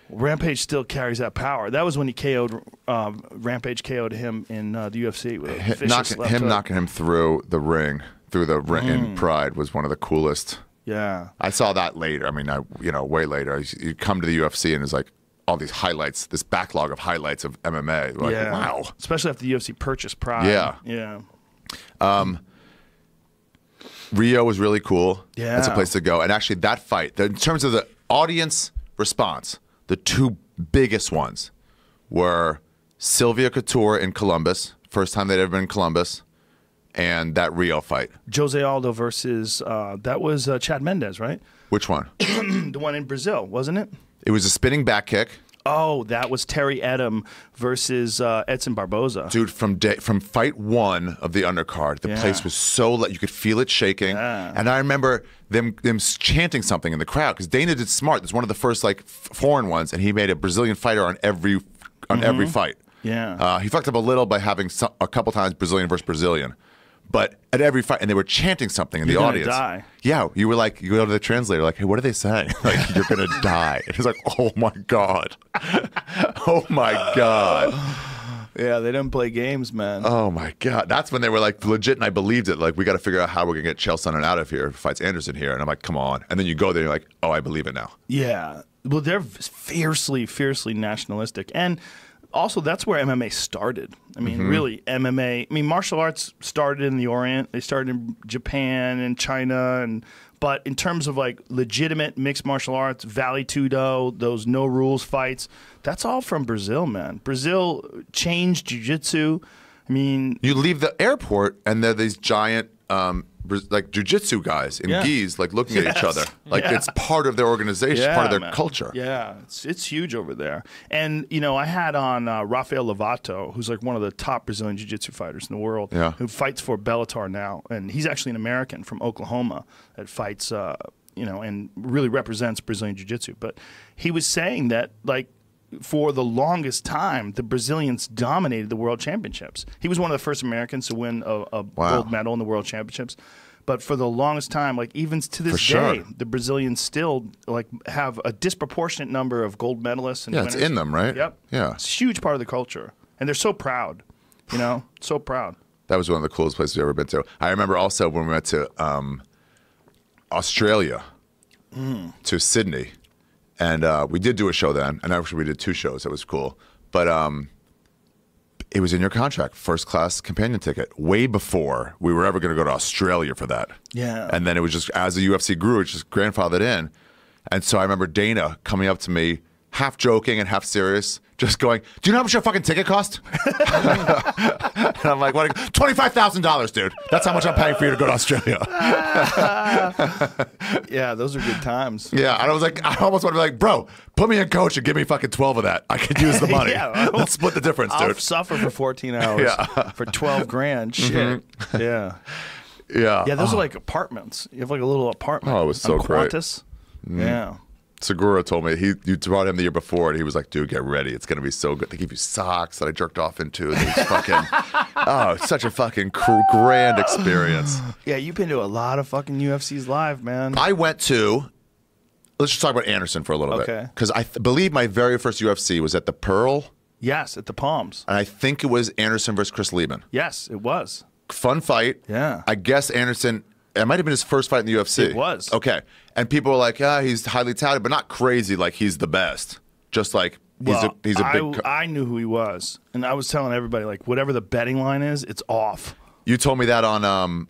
Rampage still carries that power. That was when he KO'd Rampage KO'd him in the UFC. With knocking him through the ring, in Pride was one of the coolest. Yeah. I saw that later. I mean, way later. You come to the UFC and it's like all these highlights, this backlog of highlights of MMA. Like, yeah. Wow. Especially after the UFC purchased Pride. Yeah. Yeah. Rio was really cool. Yeah. That's a place to go. And actually, that fight, in terms of the audience response, the two biggest ones were Sylvia Couture in Columbus, first time they'd ever been in Columbus, and that Rio fight. Jose Aldo versus, that was Chad Mendez, right? Which one? The one in Brazil, wasn't it? It was a spinning back kick. Oh, that was Terry Edom versus Edson Barboza. Dude, from fight one of the undercard, the place was so you could feel it shaking. Yeah. And I remember them chanting something in the crowd because Dana did smart. It's one of the first foreign ones, and he made a Brazilian fighter on every fight. Yeah. He fucked up a little by having a couple times Brazilian versus Brazilian. But at every fight, and they were chanting something in the audience. Die. Yeah, you were like, you go to the translator, like, hey, what are they saying? Like, you're gonna die. And he's like, oh my god, oh my god. Yeah, they didn't play games, man. Oh my god, that's when they were like legit, and I believed it. Like, we got to figure out how we're gonna get Chael Sonnen out of here. Fights Anderson here, and I'm like, come on. And then you go there, and you're like, oh, I believe it now. Yeah, well, they're fiercely nationalistic, and also, that's where MMA started. I mean, really, MMA. I mean, martial arts started in the Orient. They started in Japan and China, but in terms of like legitimate mixed martial arts, Vale Tudo, those no rules fights, that's all from Brazil, man. Brazil changed jiu-jitsu. I mean, you leave the airport, and there are these giant like jiu-jitsu guys in gis, like looking at each other. Like it's part of their organization, part of their culture. Yeah, it's huge over there. And, you know, I had on Rafael Lovato, who's like one of the top Brazilian jiu-jitsu fighters in the world, who fights for Bellator now. And he's actually an American from Oklahoma that fights, you know, and really represents Brazilian jiu-jitsu. But he was saying that, like, for the longest time, the Brazilians dominated the World Championships. He was one of the first Americans to win a gold medal in the World Championships. But for the longest time, like even to this day, the Brazilians still like have a disproportionate number of gold medalists and winners. It's in them, right? Yep. Yeah. It's a huge part of the culture. And they're so proud, you know, so proud. That was one of the coolest places we've ever been to. I remember also when we went to Australia, to Sydney. And we did do a show then, and actually we did 2 shows. That was cool. But it was in your contract, first class companion ticket, way before we were ever going to go to Australia for that. Yeah. And then it was just, as the UFC grew, it's just grandfathered in. And so I remember Dana coming up to me, half joking and half serious, just going, do you know how much your fucking ticket cost? And I'm like, what? $25,000, dude. That's how much I'm paying for you to go to Australia. Yeah, those are good times. Yeah, and I was like, I almost want to be like, bro, put me in coach and give me fucking 12 of that. I could use the money. Let's split the difference, dude. I'll suffer for 14 hours for 12 grand. Shit. Yeah. Yeah. Yeah, those are like apartments. You have like a little apartment. Oh, it was so great. Qantas. Yeah. Segura told me you brought him the year before, and he was like, "Dude, get ready. It's gonna be so good." They give you socks that I jerked off into. And it's fucking, such a fucking grand experience. Yeah, you've been to a lot of fucking UFCs live, man. I went to. Let's just talk about Anderson for a little bit, because I believe my very first UFC was at the Pearl. Yes, at the Palms. And I think it was Anderson versus Chris Lieben. Yes, it was. Fun fight. Yeah. I guess Anderson. It might have been his first fight in the UFC. It was. Okay. And people were like, he's highly touted, but not crazy like he's the best. Just like he's a big... I knew who he was. And I was telling everybody, like, whatever the betting line is, it's off. You told me that on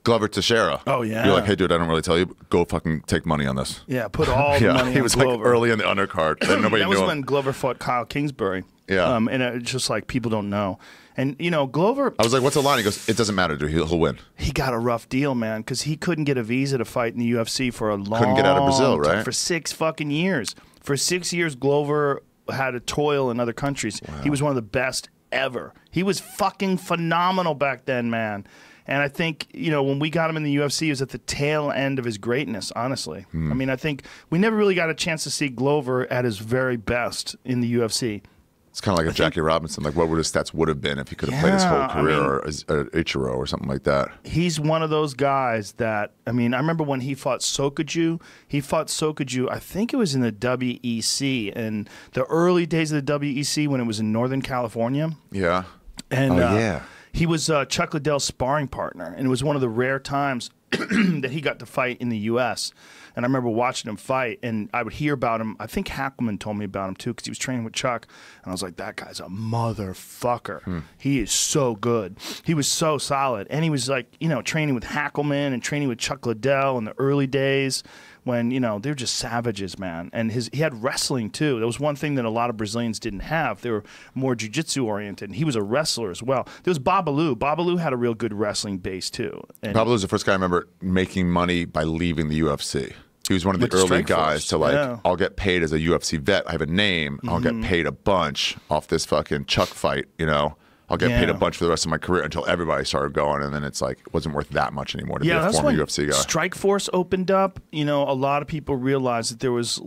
Glover Teixeira. Oh, yeah. You're like, hey, dude, I don't really tell you. Go fucking take money on this. Yeah, put all the money on he was Glover. like early in the undercard. And nobody that knew was him. when Glover fought Kyle Kingsbury. Yeah. And it's just like people don't know. And, you know, Glover... I was like, what's the line? He goes, it doesn't matter, dude. He'll win. He got a rough deal, man, because he couldn't get a visa to fight in the UFC for a long time. Couldn't get out of Brazil, right? For 6 fucking years. For 6 years, Glover had to toil in other countries. Wow. He was one of the best ever. He was fucking phenomenal back then, man. And I think, you know, when we got him in the UFC, it was at the tail end of his greatness, honestly. I mean, I think we never really got a chance to see Glover at his very best in the UFC. It's kind of like a Jackie Robinson. Like, what would his stats would have been if he could have played his whole career, or Ichiro or something like that? He's one of those guys that, I mean, I remember when he fought Sokoju. He fought Sokoju, I think it was in the WEC, in the early days of the WEC when it was in Northern California. Yeah. And yeah. he was Chuck Liddell's sparring partner, and it was one of the rare times that he got to fight in the U.S., and I remember watching him fight, and I would hear about him. I think Hackleman told me about him, too, because he was training with Chuck. And I was like, that guy's a motherfucker. He is so good. He was so solid. And he was, like, you know, training with Hackleman and training with Chuck Liddell in the early days when, you know, they were just savages, man. And he had wrestling, too. That was one thing that a lot of Brazilians didn't have. They were more jiu-jitsu oriented, and he was a wrestler as well. There was Babalu. Babalu had a real good wrestling base, too. Babalu was the first guy I remember making money by leaving the UFC. He was one of the early guys to like, I'll get paid as a UFC vet. I have a name. I'll get paid a bunch off this fucking Chuck fight, you know. I'll get paid a bunch for the rest of my career until everybody started going, and then it's like it wasn't worth that much anymore to be a former UFC guy. Strikeforce opened up. You know, a lot of people realized that there was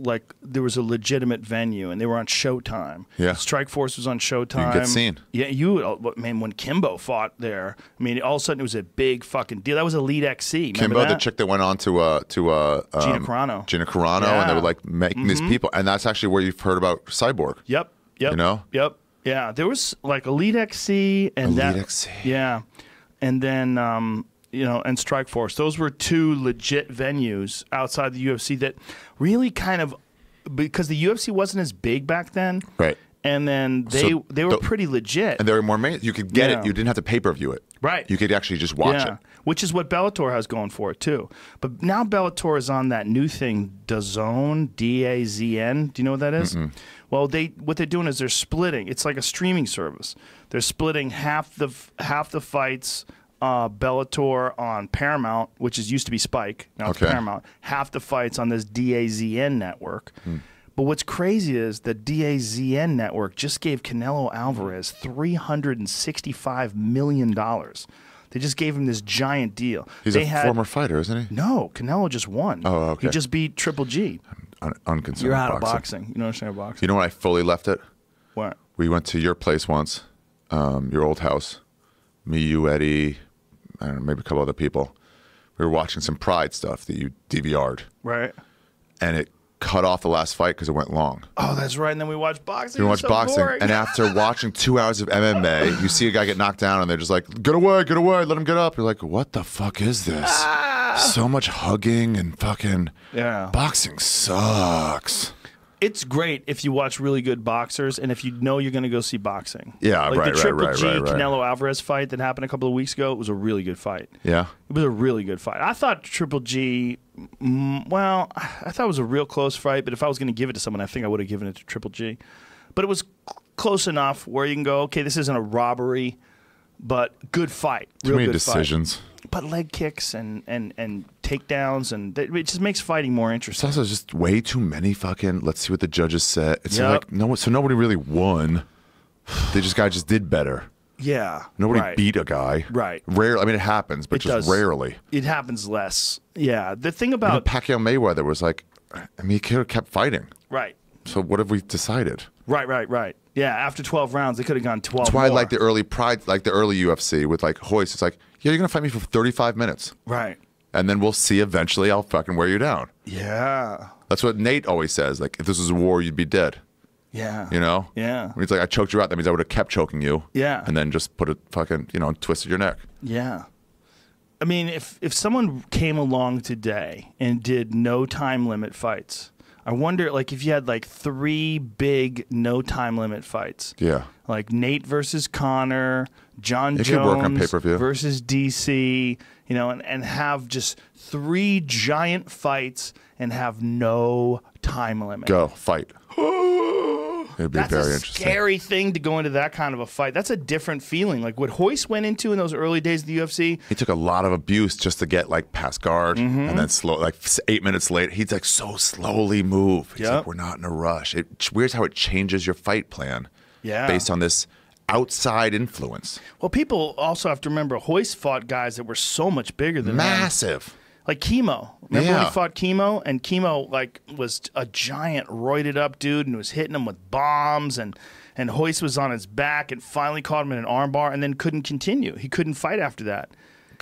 a legitimate venue, and they were on Showtime. Yeah, Strikeforce was on Showtime. You get seen. Yeah, man. When Kimbo fought there, I mean, all of a sudden it was a big fucking deal. That was Elite XC. Kimbo, the chick that went on to Gina Carano. Gina Carano, and they were like making these people, and that's actually where you've heard about Cyborg. Yep. You know. Yep. Yeah, there was like Elite XC and XC. Yeah, and then you know, and Strikeforce. Those were two legit venues outside the UFC that really kind of, because the UFC wasn't as big back then, right? And then they were pretty legit, and they were more. You could get it. You didn't have to pay-per-view it. Right. You could actually just watch it. Which is what Bellator has going for it too. But now Bellator is on that new thing, DAZN, D-A-Z-N. Do you know what that is? Well, what they're doing is they're splitting. It's like a streaming service. They're splitting half the fights, Bellator on Paramount, which used to be Spike. Now it's Paramount. Half the fights on this DAZN network. But what's crazy is the DAZN network just gave Canelo Alvarez $365 million. They just gave him this giant deal. He's a former fighter, isn't he? No, Canelo just won. Oh, okay. He just beat Triple G. Unconcerned. You're out of boxing. You don't understand boxing. You know when I fully left it? What? We went to your place once, your old house. Me, you, Eddie, I don't know, maybe a couple other people. We were watching some Pride stuff that you DVR'd. Right. And it cut off the last fight because it went long. Oh, that's right. And then we watched boxing. We watched boxing. Boring. And after watching 2 hours of MMA, you see a guy get knocked down and they're just like, get away, let him get up. You're like, what the fuck is this? So much hugging and fucking... Yeah. Boxing sucks. It's great if you watch really good boxers and if you know you're going to go see boxing. Yeah, like right, the Triple G right. Canelo Alvarez fight that happened a couple of weeks ago, it was a really good fight. Yeah? It was a really good fight. I thought Triple G, well, I thought it was a real close fight, but if I was going to give it to someone, I think I would have given it to Triple G. But it was close enough where you can go, okay, this isn't a robbery, but good fight. Real good decisions. Fight. But leg kicks and takedowns, and it just makes fighting more interesting. It's also just way too many fucking, let's see what the judges said. It's like, so nobody really won. This guy just did better. Yeah. Nobody beat a guy. Right. Rarely. I mean, it happens, but just rarely. It happens less. Yeah. The thing about... Pacquiao Mayweather was like, I mean, he could have kept fighting. Right. So what have we decided? Right. Yeah, after 12 rounds, they could have gone 12 That's why more. I like the early Pride, like the early UFC with like Hoist. It's like, yeah, you're going to fight me for 35 minutes. Right. And then we'll see eventually I'll fucking wear you down. Yeah. That's what Nate always says. Like, if this was a war, you'd be dead. Yeah. You know? Yeah. When he's like, I choked you out, that means I would have kept choking you. Yeah. And then just put a fucking, and twisted your neck. Yeah. I mean, if someone came along today and did no time limit fights, I wonder, like, if you had, like, 3 big no time limit fights. Yeah. Like Nate versus Connor, John Jones work on pay-per-view. versus DC, and have just 3 giant fights and have no time limit. Go, fight. It'd be That's very a interesting. Scary thing to go into that kind of a fight. That's a different feeling. Like what Hoist went into in those early days of the UFC. He took a lot of abuse just to get like past guard, and then slow. Like 8 minutes later, he's like so slowly move. He's like, we're not in a rush. It's weird how it changes your fight plan. Yeah. Based on this outside influence. Well, people also have to remember Hoist fought guys that were so much bigger than massive. Them. Like Chemo. Remember when he fought Chemo? And Chemo like was a giant roided up dude and was hitting him with bombs and And Hoist was on his back and finally caught him in an armbar and then couldn't continue. He couldn't fight after that.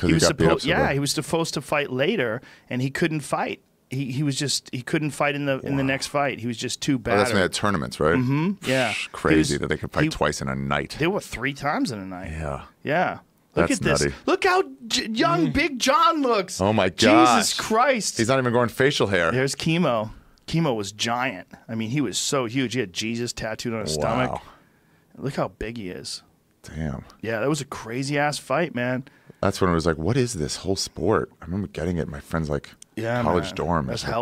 He was supposed, he was supposed to fight later, and he couldn't fight. He couldn't fight in the next fight. He was just too bad. Oh, that's when they had tournaments, right? Mm-hmm. Yeah, crazy that they could fight twice in a night. They were 3 times in a night. Yeah, yeah. Look that's at this. nutty. Look how young Big John looks. Oh my gosh. Jesus Christ. He's not even growing facial hair. There's Chemo. Chemo was giant. I mean, he was so huge. He had Jesus tattooed on his stomach. Look how big he is. Damn. Yeah, that was a crazy ass fight, man. That's when it was like, what is this whole sport? I remember getting it. My friend's like, college dorm. That's like,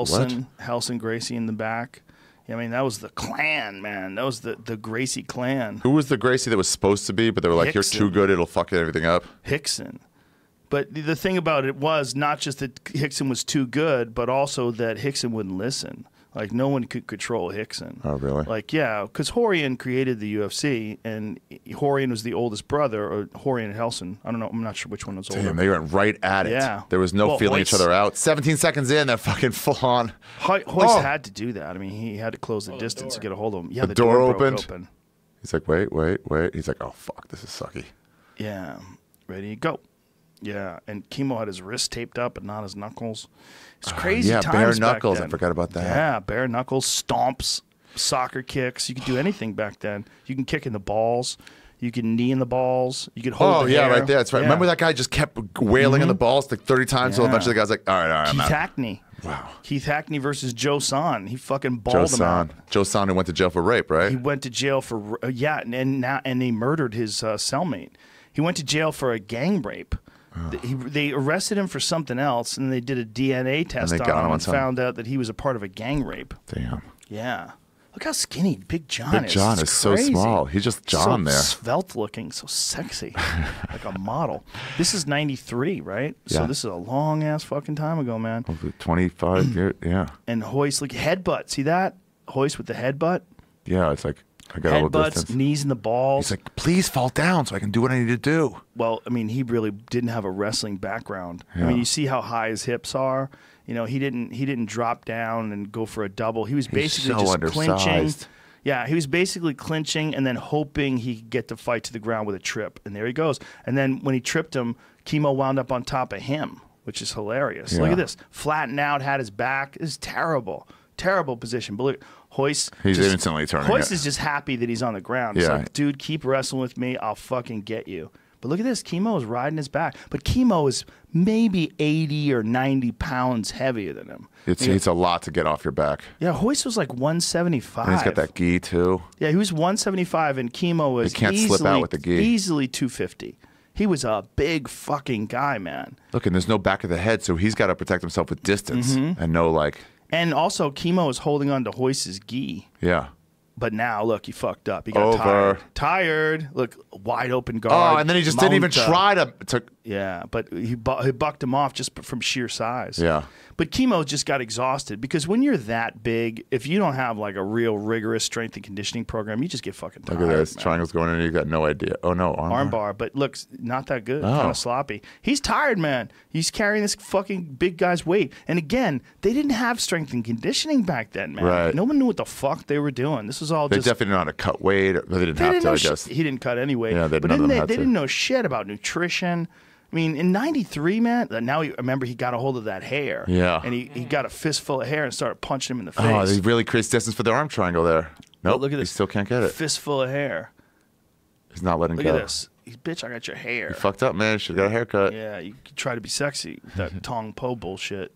Helson Gracie in the back. Yeah, I mean, that was the clan, man. That was the Gracie clan. Who was the Gracie that was supposed to be, but they were like, Hickson. you're too good, it'll fuck everything up? Hickson. But the thing about it was not just that Hickson was too good, but also that Hickson wouldn't listen. Like, no one could control Hickson. Oh, really? Like, yeah, because Horian created the UFC, and Horian was the oldest brother, or Horian and Helson. I don't know. I'm not sure which one was older. Damn, they went right at it. Yeah. There was no feeling each other out. 17 seconds in, they're fucking full on. Hoist had to do that. I mean, he had to close the distance to get a hold of him. Yeah, the door broke opened. Open. He's like, wait. He's like, oh, fuck, this is sucky. Yeah. Ready, go. Yeah, and Chemo had his wrist taped up, but not his knuckles. It's crazy yeah, times bare knuckles. back then. I forgot about that. Yeah, bare knuckles, stomps, soccer kicks. You could do anything back then. You can kick in the balls. You can knee in the balls. You could hold the hair. right there. That's right. Yeah. Remember that guy just kept wailing on the balls like 30 times until eventually the guy's like, all right, I'm Keith out. Hackney. Wow. Keith Hackney versus Joe San. He fucking balled him out. Joe San, who went to jail for rape, right? He went to jail for and he murdered his cellmate. He went to jail for a gang rape. They arrested him for something else, and they did a DNA test on him and found out that he was a part of a gang rape. Damn. Yeah. Look how skinny Big John is. Big John is so small. He's just John there. Svelte looking, so sexy, like a model. This is 93, right? Yeah. So this is a long-ass fucking time ago, man. 25 years, yeah. And Hoist, look, headbutt. See that? Hoist with the headbutt? Yeah, it's like, I got a little Headbutts, distance. knees in the balls. He's like, please fall down so I can do what I need to do. Well, I mean, he really didn't have a wrestling background. Yeah. I mean, you see how high his hips are. You know, he didn't drop down and go for a double. He was basically so just undersized. clinching. Yeah, he was basically clinching and then hoping he could get the fight to the ground with a trip. And there he goes. And then when he tripped him, Chemo wound up on top of him, which is hilarious. Yeah. Look at this. Flattened out, had his back. This is terrible. Terrible position. But look, Hoist. He's instantly turning Hoist it. is just happy that he's on the ground. He's like, dude, keep wrestling with me. I'll fucking get you. But look at this. Chemo is riding his back. But Chemo is maybe 80 or 90 pounds heavier than him. It's a lot to get off your back. Yeah, Hoist was like 175. And he's got that gi, too. Yeah, he was 175, and Chemo was He can't slip out with the gi. Easily 250. He was a big fucking guy, man. Look, and there's no back of the head, so he's got to protect himself with distance and no, like... And also, Chemo is holding on to Hoist's gi. Yeah. But now, look, he fucked up. He got tired. Tired. Look, wide open guard. Oh, and then he just didn't even try to... Yeah, but he bucked him off just from sheer size. Yeah. But Chemo just got exhausted because when you're that big, if you don't have like a real rigorous strength and conditioning program, you just get fucking tired. Look at this. Man. Triangle's going in and you got no idea. Oh, no. Armbar. But looks not that good. Kind of sloppy. He's tired, man. He's carrying this fucking big guy's weight. And again, they didn't have strength and conditioning back then, man. Right. No one knew what the fuck they were doing. This was all They just... definitely didn't know how to cut weight. Or they didn't have to, I guess. He didn't cut any weight. Yeah, but they didn't know shit about nutrition. I mean, in 93, man, now remember he got a hold of that hair. Yeah. And he got a fistful of hair and started punching him in the face. Oh, he really creates distance for the arm triangle there. Nope, look at this. He still can't get it. Fistful of hair. He's not letting go. Look at this. Bitch, I got your hair. You fucked up, man. Should have got a haircut. Yeah, you could try to be sexy with that Tong Po bullshit.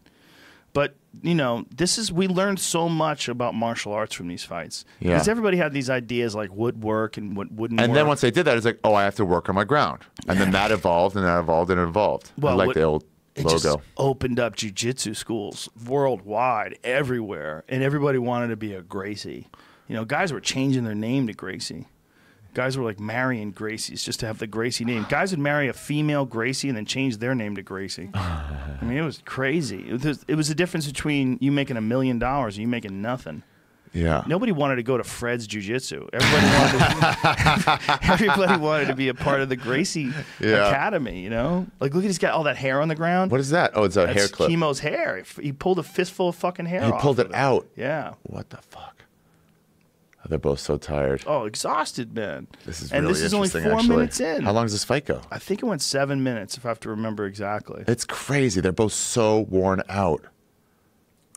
But, you know, we learned so much about martial arts from these fights. Yeah. Because everybody had these ideas like what would work and what wouldn't work. And then once they did that, it's like, oh, I have to work on my ground. And then that evolved and that evolved and it evolved. Well, I like the old it logo. just opened up jiu-jitsu schools worldwide, everywhere. And everybody wanted to be a Gracie. You know, guys were changing their name to Gracie. Guys were like marrying Gracies just to have the Gracie name. Guys would marry a female Gracie and then change their name to Gracie. I mean, it was crazy. It was the difference between you making $1 million and you making nothing. Yeah. Nobody wanted to go to Fred's Jiu-Jitsu. Everybody wanted to be a part of the Gracie Academy, you know? Like, look at he's got all that hair on the ground. What is that? Oh, it's a hair clip. Chemo's hair. He pulled a fistful of fucking hair He off pulled of it out. Yeah. What the fuck? They're both so tired. Oh, exhausted, man. This is and really this is only interesting, 4 actually. minutes in. How long does this fight go? I think it went 7 minutes, if I have to remember exactly. It's crazy. They're both so worn out.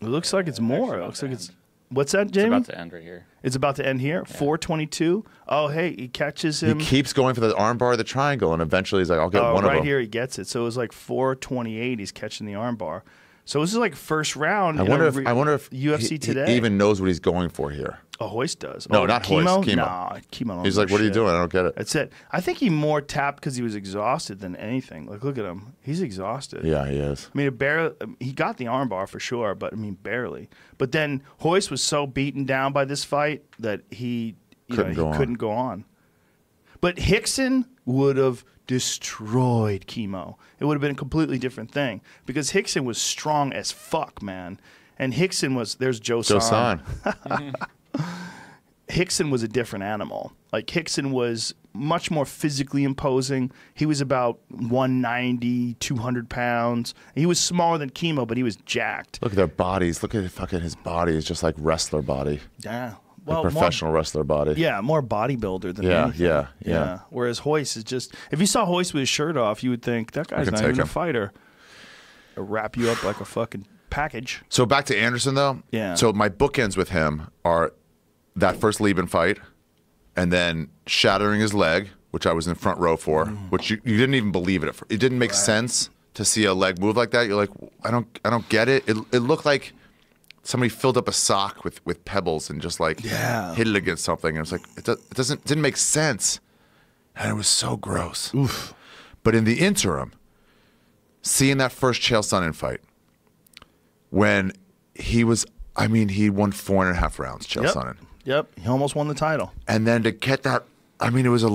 It looks like it's more. It looks like it's. What's that, Jamie? It's about to end right here. It's about to end here. 4:22. Oh, hey, he catches him. He keeps going for the armbar, the triangle, and eventually he's like, "I'll get one of them." Right here, he gets it. So it was like 4:28. He's catching the armbar. So this is like first round. I wonder if UFC today he even knows what he's going for here. Oh, Hoist does. No, oh, not Chemo? Hoist. Chemo. Nah, Chemo don't He's know like, "What are you shit. doing? I don't get it." That's it. I think he more tapped because he was exhausted than anything. Like, look at him. He's exhausted. Yeah, he is. I mean, he got the armbar for sure, but I mean, barely. But then Hoist was so beaten down by this fight that he couldn't go on. But Hickson would have destroyed Chemo. It would have been a completely different thing because Hickson was strong as fuck, man. And Hickson was, there's Joe San. Hickson was a different animal. Like, Hickson was much more physically imposing. He was about 190, 200 pounds. He was smaller than Chemo, but he was jacked. Look at their bodies. Look at fucking his body. It's just like wrestler body. Yeah. Well, like professional wrestler body. Yeah, more bodybuilder than anything. Yeah. Whereas Hoist is just, if you saw Hoist with his shirt off, you would think that guy's not even a fighter. He'll wrap you up like a fucking package. So back to Anderson, though. Yeah. So my bookends with him are that first Lieben fight, and then shattering his leg, which I was in the front row for, which you didn't even believe it. It didn't make sense to see a leg move like that. You're like, I don't get it. It looked like somebody filled up a sock with pebbles and just like hit it against something. And it was like, it didn't make sense. And it was so gross. Oof. But in the interim, seeing that first Chael Sonnen fight, when he was, he won 4.5 rounds, Chael Sonnen. Yep, he almost won the title. And then to get that, it was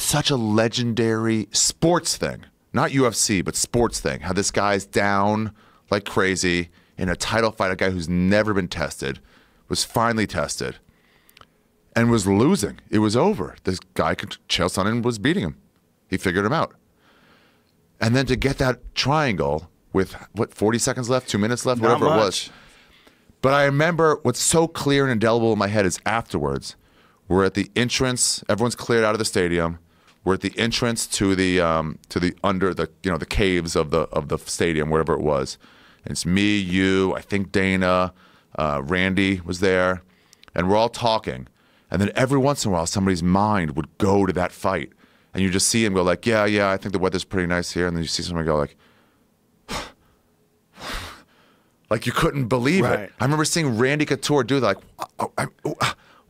such a legendary sports thing. Not UFC, but sports thing. How this guy's down like crazy in a title fight, a guy who's never been tested, was finally tested, and was losing. It was over. This guy, Chael Sonnen, was beating him. He figured him out. And then to get that triangle with, 40 seconds left, 2 minutes left, whatever it was. But I remember what's so clear and indelible in my head is afterwards, we're at the entrance. Everyone's cleared out of the stadium. We're at the entrance to the the caves of the stadium, wherever it was. And it's me, you, I think Dana, Randy was there, and we're all talking. And then every once in a while, somebody's mind would go to that fight, and you just see him go like, yeah, I think the weather's pretty nice here. And then you see somebody go like. Like you couldn't believe it. I remember seeing Randy Couture do that,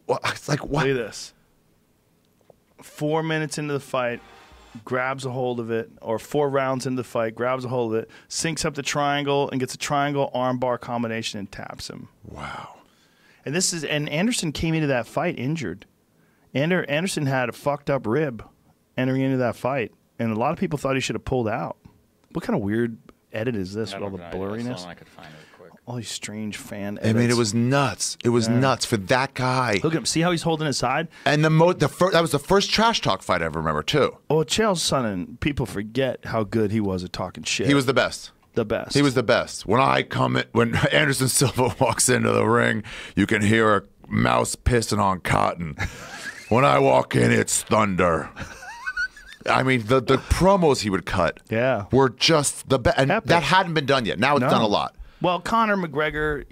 it's like, what? Look at this. 4 minutes into the fight, grabs a hold of it, or 4 rounds into the fight, grabs a hold of it, syncs up the triangle, and gets a triangle armbar combination and taps him. Wow. And Anderson came into that fight injured. Anderson had a fucked up rib entering into that fight, and a lot of people thought he should have pulled out. What kind of weird edit is this with all the blurriness? I could find it quick. All these strange fan edits. It was nuts. It was nuts for that guy. Look at him. See how he's holding his side? And that was the first trash talk fight I ever remember, too. Oh, Chael Sonnen, people forget how good he was at talking shit. He was the best. The best. He was the best. When Anderson Silva walks into the ring, you can hear a mouse pissing on cotton. When I walk in, it's thunder. The promos he would cut were just the best. And that hadn't been done yet. Now it's done a lot. Well, Conor McGregor,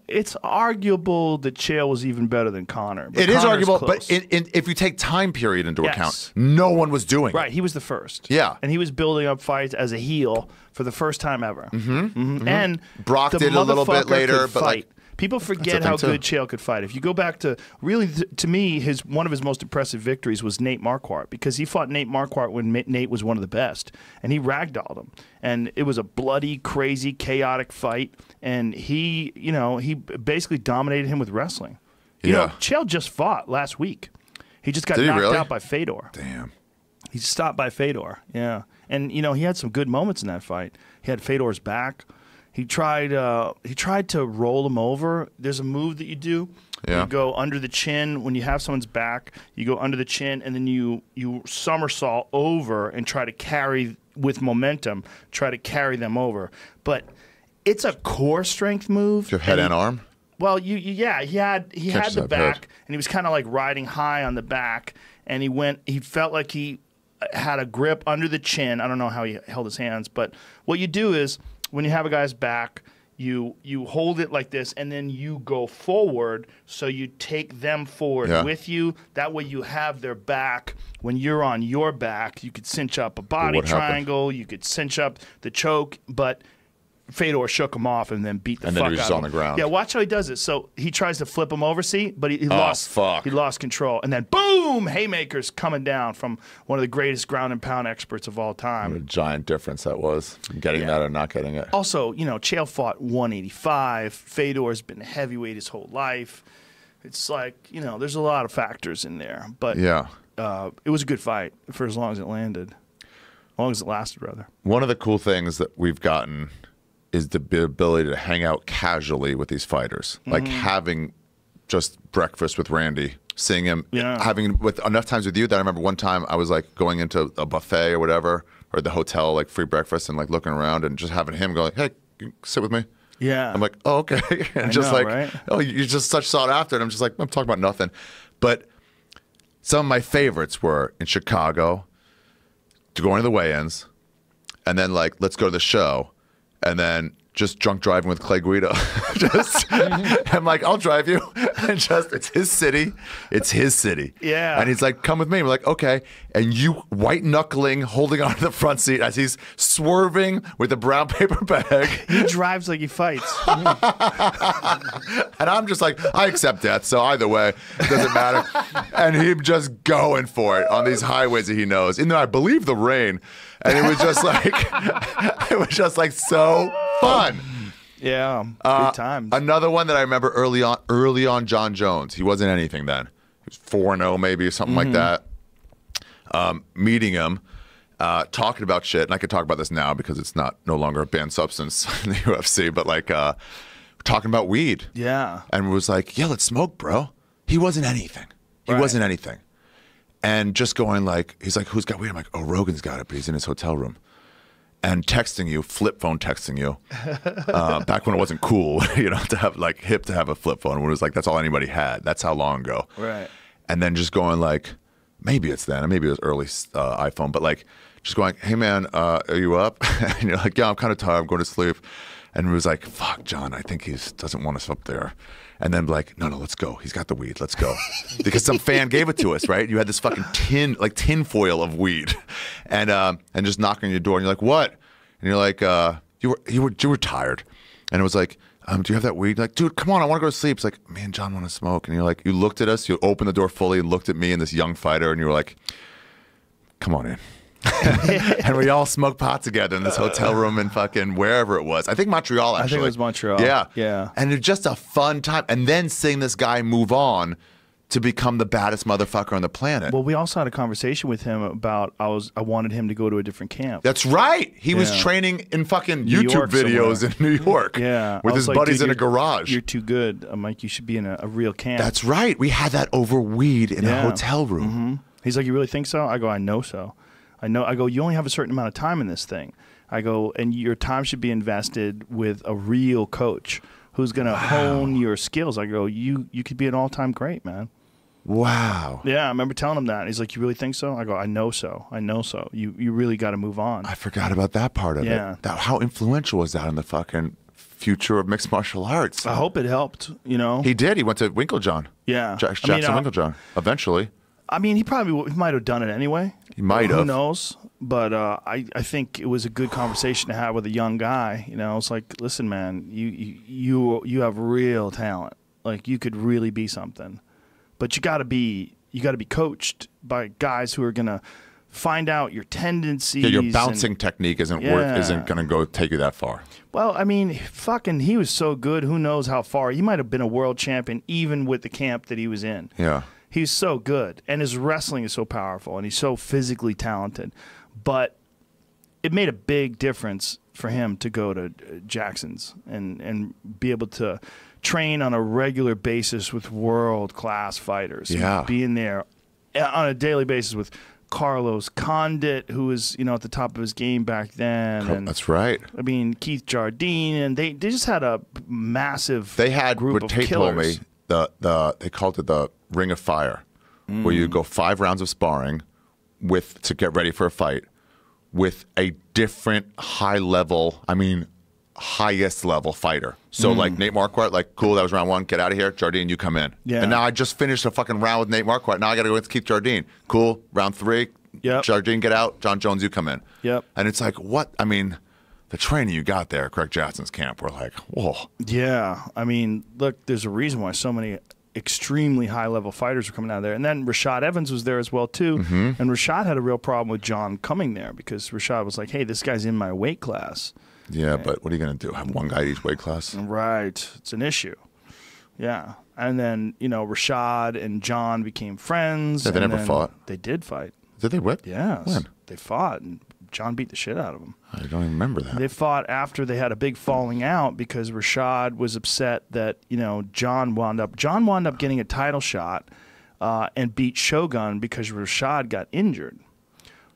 it's arguable that Chael was even better than Conor. It is arguable, close. But if you take time period into account, no one was doing it. Right, he was the first. Yeah. And he was building up fights as a heel for the first time ever. And Brock did a little bit later, but people forget how good Chael could fight. If you go back to to me, one of his most impressive victories was Nate Marquardt, because he fought Nate Marquardt when Nate was one of the best, and he ragdolled him. And it was a bloody, crazy, chaotic fight, and he basically dominated him with wrestling. Chael just fought last week. He just got knocked out by Fedor. Damn. He stopped by Fedor. Yeah, and he had some good moments in that fight. He had Fedor's back. He tried to roll him over. There's a move that you do. Yeah. You go under the chin. When you have someone's back, you go under the chin, and then you somersault over and try to carry with momentum, try to carry them over. But it's a core strength move. Do you have head and arm? Well, yeah, he had the I've back, heard. and he was kind of like riding high on the back, and he felt like he had a grip under the chin. I don't know how he held his hands, but what you do is when you have a guy's back, you hold it like this, and then you go forward, so you take them forward with you. That way you have their back. When you're on your back, you could cinch up a body triangle, you could cinch up the choke, but Fedor shook him off and then beat the fuck out of him. And then he was just on the ground. Yeah, watch how he does it. So he tries to flip him over, see? But he lost control. And then boom, haymakers coming down from one of the greatest ground and pound experts of all time. What a giant difference that was, getting that or not getting it. Also, Chael fought 185. Fedor's been heavyweight his whole life. It's like, there's a lot of factors in there. But it was a good fight for as long as it landed. As long as it lasted, rather. One of the cool things that we've gotten is the ability to hang out casually with these fighters. Like having just breakfast with Randy, seeing him, having with enough times with you that I remember one time I was like going into a buffet or whatever, or the hotel, like free breakfast, and like looking around and just having him go like, hey, you sit with me. Yeah. I'm like, oh, okay. And right? Oh, you're just such sought after. And I'm just like, I'm talking about nothing. But some of my favorites were in Chicago, going to the weigh-ins, and then like, let's go to the show. And then just drunk driving with Clay Guida. I'm like, I'll drive you. And it's his city. It's his city. Yeah. And he's like, come with me. We're like, okay. And you white knuckling, holding onto the front seat as he's swerving with a brown paper bag. He drives like he fights. And I'm just like, I accept death. So either way, it doesn't matter. And him just going for it on these highways that he knows. Even though I believe the rain. And it was just like, so fun. Yeah, good times. Another one that I remember early on, John Jones. He wasn't anything then. He was 4-0 maybe or something like that. Meeting him, talking about shit, and I could talk about this now because it's no longer a banned substance in the UFC, but like talking about weed. Yeah. And was like, yeah, let's smoke, bro. He wasn't anything. He wasn't anything. And just going like, he's like, who's got weed? I'm like, oh, Rogan's got it, but he's in his hotel room. And texting you, flip phone texting you, back when it wasn't cool, to have like hip to have a flip phone. When it was like, that's all anybody had. That's how long ago. Right. And then just going like, maybe it's then, maybe it was early iPhone, but like just going, hey man, are you up? And you're like, yeah, I'm kind of tired. I'm going to sleep. And it was like, fuck, John, I think he doesn't want us up there. And then like, no, let's go. He's got the weed. Let's go. Because some fan gave it to us, right? You had this fucking tin foil of weed, and just knocking on your door, and you're like, what? And you're like, you were tired, and it was like, do you have that weed? Like, dude, come on, I want to go to sleep. It's like, man, John want to smoke, and you're like, you looked at us, you opened the door fully, and looked at me and this young fighter, and you were like, come on in. And we all smoked pot together in this hotel room in fucking wherever it was. I think Montreal, actually. I think it was Montreal. Yeah. Yeah. And it's just a fun time. And then seeing this guy move on to become the baddest motherfucker on the planet. Well, we also had a conversation with him about I wanted him to go to a different camp. That's right. He was training in fucking YouTube videos in New York. Yeah. With his buddies in a garage. You're too good. I'm like, you should be in a real camp. That's right. We had that over weed in a hotel room. He's like, you really think so? I go, I know so. I go, you only have a certain amount of time in this thing. I go, and your time should be invested with a real coach who's going to hone your skills. I go, you could be an all-time great, man. Wow. Yeah, I remember telling him that. He's like, you really think so? I go, I know so. I know so. You really got to move on. I forgot about that part of it. How influential was that in the fucking future of mixed martial arts? I hope it helped, He did. He went to Winklejohn. Yeah. Jackson Winklejohn, eventually. I mean, he might have done it anyway. He might have. Who knows? But I think it was a good conversation to have with a young guy. It's like, listen, man, you have real talent. Like, you could really be something. But you got to be coached by guys who are gonna find out your tendencies. Yeah, your bouncing technique isn't gonna go take you that far. Well, I mean, he was so good. Who knows how far? He might have been a world champion even with the camp that he was in. Yeah. He's so good, and his wrestling is so powerful, and he's so physically talented. But it made a big difference for him to go to Jackson's and be able to train on a regular basis with world-class fighters. Yeah. Being there on a daily basis with Carlos Condit, who was, at the top of his game back then. And, that's right. I mean, Keith Jardine, and they just had a massive They had group what of Tate killers. told me, they called it the Ring of Fire, where you go 5 rounds of sparring to get ready for a fight with a different highest level fighter. So like Nate Marquardt, like, cool, that was round 1, get out of here. Jardine, you come in. Yeah. And now I just finished a fucking round with Nate Marquardt. Now I got to go against Keith Jardine. Cool, round 3, Yep. Jardine, get out. John Jones, you come in. Yep. And it's like, what? I mean, the training you got there at Craig Jackson's camp, we're like, whoa. Yeah. I mean, look, there's a reason why so many extremely high-level fighters were coming out of there. And then Rashad Evans was there as well, too. And Rashad had a real problem with John coming there because Rashad was like, hey, this guy's in my weight class. Yeah, but what are you going to do? Have one guy at each weight class? Right. It's an issue. Yeah. And then, Rashad and John became friends. Yeah, they and never then fought. They did fight. Did they whip? Yes. When? They fought, and John beat the shit out of him. I don't even remember that. They fought after they had a big falling out because Rashad was upset that, John wound up getting a title shot and beat Shogun because Rashad got injured.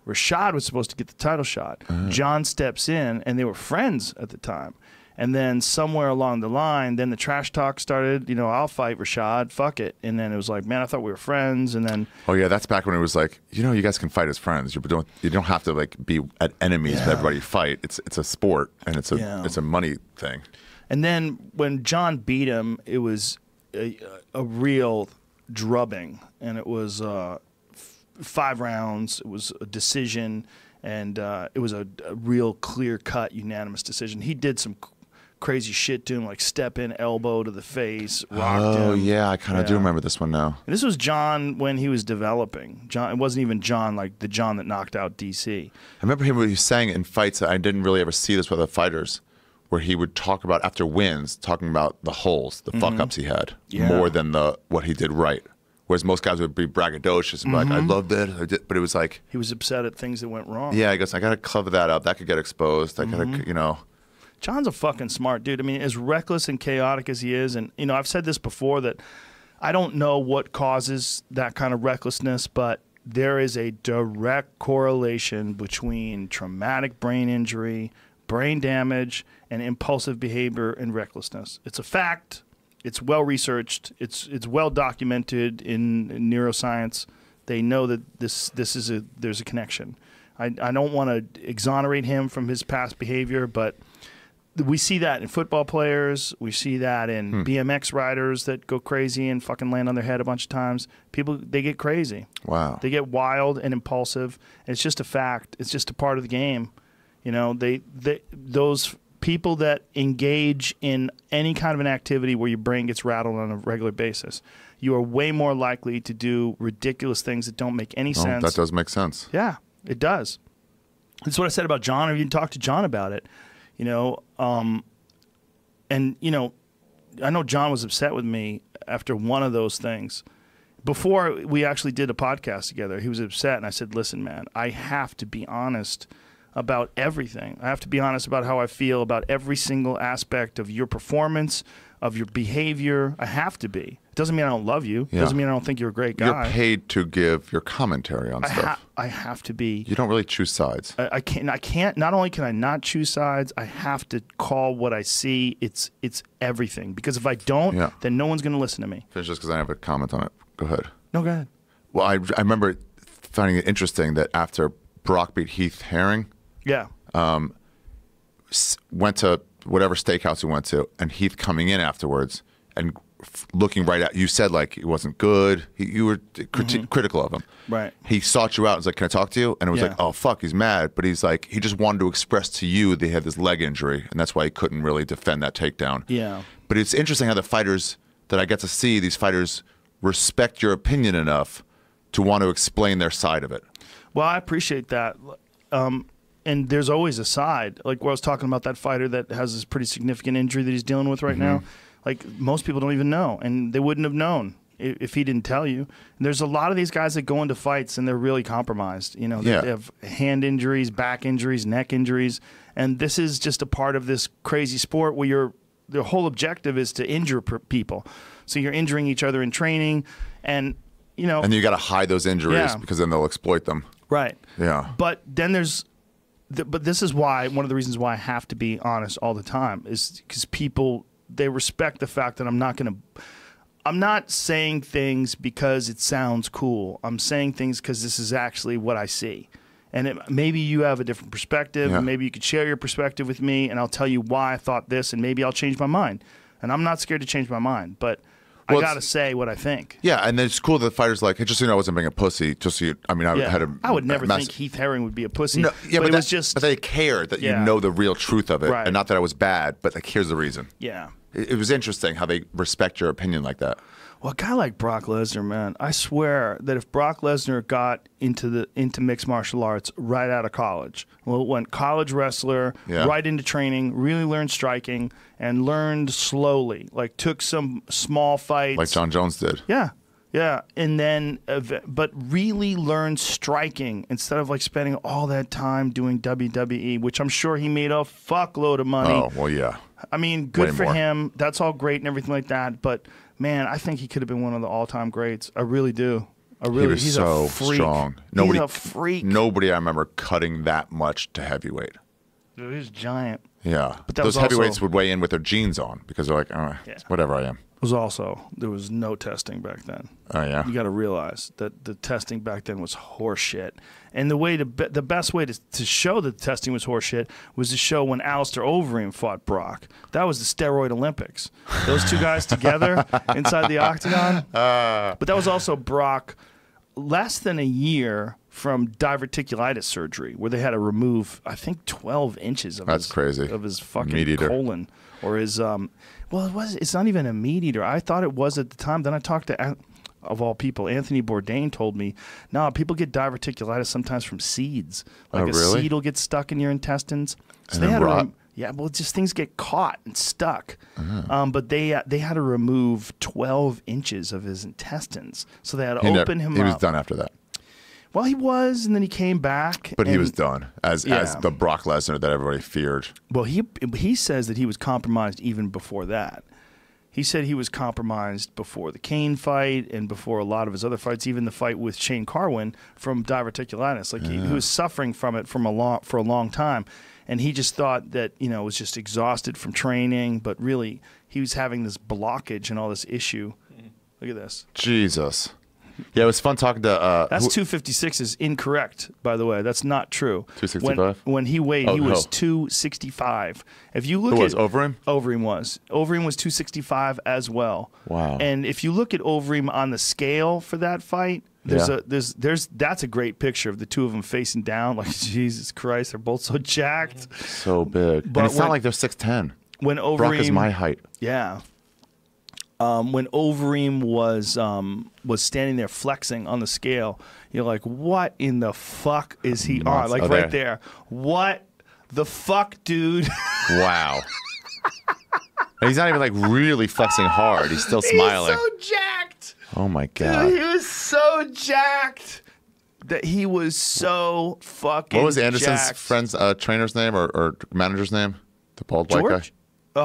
Rashad was supposed to get the title shot. John steps in, and they were friends at the time. And then somewhere along the line, then the trash talk started, I'll fight Rashad, fuck it. And then it was like, man, I thought we were friends. And then... Oh, yeah, that's back when it was like, you guys can fight as friends. You don't have to like be at enemies with everybody you fight. It's a sport, and it's a money thing. And then when John beat him, it was a real drubbing. And it was 5 rounds. It was a decision. And it was a real clear-cut, unanimous decision. He did some crazy shit to him, like step in, elbow to the face, rocked him. Oh, yeah, I kind of do remember this one now. And this was John when he was developing. John, it wasn't even John like the John that knocked out DC. I remember him when he was saying in fights, I didn't really ever see this with other fighters, where he would talk about, after wins, talking about the holes, the fuck-ups he had, more than what he did right. Whereas most guys would be braggadocious and be like, I loved it, but it was like... He was upset at things that went wrong. Yeah, I guess I got to cover that up. That could get exposed. I got to, John's a fucking smart dude. I mean, as reckless and chaotic as he is, and, I've said this before that I don't know what causes that kind of recklessness, but there is a direct correlation between traumatic brain injury, brain damage, and impulsive behavior and recklessness. It's a fact. It's well researched. It's well documented in neuroscience. They know that there's a connection. I don't want to exonerate him from his past behavior, but we see that in football players. We see that in BMX riders that go crazy and fucking land on their head a bunch of times. People, they get crazy. Wow. They get wild and impulsive. And it's just a fact. It's just a part of the game. Those people that engage in any kind of an activity where your brain gets rattled on a regular basis, you are way more likely to do ridiculous things that don't make any sense. That does make sense. Yeah, it does. That's what I said about John. I even talked to John about it. I know John was upset with me after one of those things. Before we actually did a podcast together, he was upset, and I said, listen, man, I have to be honest about everything. I have to be honest about how I feel about every single aspect of your performance, of your behavior. I have to be. It doesn't mean I don't love you. It doesn't mean I don't think you're a great guy. You're paid to give your commentary on stuff. I have to be. You don't really choose sides. I can't. Not only can I not choose sides, I have to call what I see. It's everything. Because if I don't, then no one's going to listen to me. Finish just because I have a comment on it. Go ahead. No, go ahead. Well, I remember finding it interesting that after Brock beat Heath Herring, went to whatever steakhouse he went to, and Heath coming in afterwards and looking right at you, said like it wasn't good. You were critical of him. Right. He sought you out and was like, "Can I talk to you?" And it was like, "Oh fuck, he's mad." But he's like, he just wanted to express to you that he had this leg injury, and that's why he couldn't really defend that takedown. Yeah. But it's interesting how the fighters that I get to see, these fighters respect your opinion enough to want to explain their side of it. Well, I appreciate that. And there's always a side. Like where I was talking about that fighter that has this pretty significant injury that he's dealing with right now. Like most people don't even know, and they wouldn't have known if he didn't tell you. And there's a lot of these guys that go into fights and they're really compromised. They have hand injuries, back injuries, neck injuries, and this is just a part of this crazy sport where the whole objective is to injure people. So you're injuring each other in training, and and you got to hide those injuries because then they'll exploit them. Right. Yeah. But then but this is why, one of the reasons why I have to be honest all the time is because people, they respect the fact that I'm not saying things because it sounds cool. I'm saying things because this is actually what I see. And maybe you have a different perspective, and maybe you could share your perspective with me, and I'll tell you why I thought this, and maybe I'll change my mind. And I'm not scared to change my mind, but I got to say what I think. Yeah, and then it's cool that the fighter's like, hey, just so you know, I wasn't being a pussy. Just so you, I mean, I would never think Heath Herring would be a pussy. No, yeah, but it was just. But they cared that you know the real truth of it, and not that I was bad, but like, here's the reason. Yeah. It was interesting how they respect your opinion like that. Well, a guy like Brock Lesnar, man, I swear that if Brock Lesnar got into mixed martial arts right out of college, went college wrestler, right into training, really learned striking, and learned slowly, like took some small fights. Like John Jones did. Yeah. Yeah, and then, but really learned striking instead of like spending all that time doing WWE, which I'm sure he made a fuckload of money. Oh, well, yeah. I mean, good for him. That's all great and everything like that. But man, I think he could have been one of the all-time greats. I really do. He's so strong. He's a freak. Nobody I remember cutting that much to heavyweight. Dude, he's giant. Yeah, but those heavyweights would weigh in with their jeans on because they're like, whatever I am. There was no testing back then. Oh yeah, you got to realize that the testing back then was horseshit. And the best way to show that the testing was horseshit was to show when Alistair Overeem fought Brock. That was the steroid Olympics. Those two guys together inside the octagon. But that was also Brock less than a year from diverticulitis surgery, where they had to remove, I think, 12 inches of his fucking colon, or his it's not even a meat eater. I thought it was at the time. Then I talked to, of all people, Anthony Bourdain told me, no, people get diverticulitis sometimes from seeds. Like a seed will get stuck in your intestines. So they had to just things get caught and stuck. But they had to remove 12 inches of his intestines. So they had to open him up. He was done after that. Well, he was, and then he came back. But he was done as the Brock Lesnar that everybody feared. Well, he says that he was compromised even before that. He said he was compromised before the Kane fight and before a lot of his other fights, even the fight with Shane Carwin, from diverticulitis. Like he was suffering from it for a long time, and he just thought that was just exhausted from training, but really he was having this blockage and all this issue. Look at this. Jesus. Yeah, it was fun talking to... That's 256 is incorrect, by the way. That's not true. 265? When he weighed, he was 265. If you look Who was Overeem? Overeem was. Overeem was 265 as well. Wow. And if you look at Overeem on the scale for that fight, that's a great picture of the two of them facing down. Like, Jesus Christ, they're both so jacked. So big. But and it's not like they're 6'10". When Overeem... Brock is my height. Yeah. When Overeem was standing there flexing on the scale, you're like, what in the fuck is he on? Like right there. What the fuck, dude? Wow. He's not even like really flexing hard. He's still smiling. He's so jacked. Oh my God. Dude, he was so jacked. That he was so fucking What was Anderson's jacked. friend's trainer's name or manager's name? The bald white guy? Ed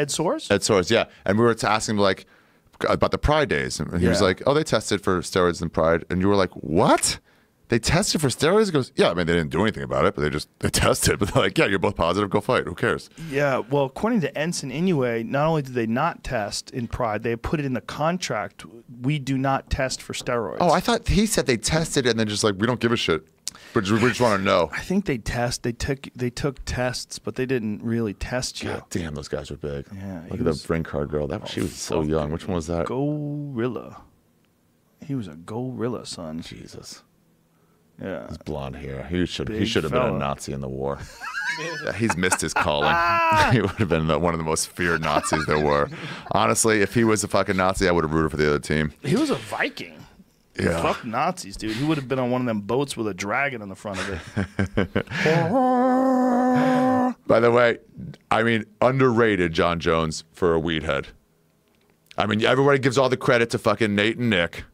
Soares? Ed Soares, yeah. And we were asking him like about the Pride days. And he was like, oh, they tested for steroids in Pride. And you were like, what? They tested for steroids? He goes, yeah, I mean, they didn't do anything about it, but they tested. But they're like, yeah, you're both positive, go fight. Who cares? Yeah, well, according to Ensign Inoue, not only did they not test in Pride, they put it in the contract, we do not test for steroids. Oh, I thought he said they tested and then just like, we don't give a shit. But we just want to know. I think they took tests, but they didn't really test you. God damn, those guys are big. Yeah, look at the ring card girl. She was so young. Which one was that? Gorilla. He was a gorilla, son. Jesus. Yeah. His blonde hair. He should have been a Nazi in the war. He's missed his calling. He would have been one of the most feared Nazis there were. Honestly, if he was a fucking Nazi, I would have rooted for the other team. He was a Viking. Yeah. Fuck Nazis, dude. He would have been on one of them boats with a dragon on the front of it. By the way, I mean, underrated John Jones for a weed head. I mean, everybody gives all the credit to fucking Nate and Nick.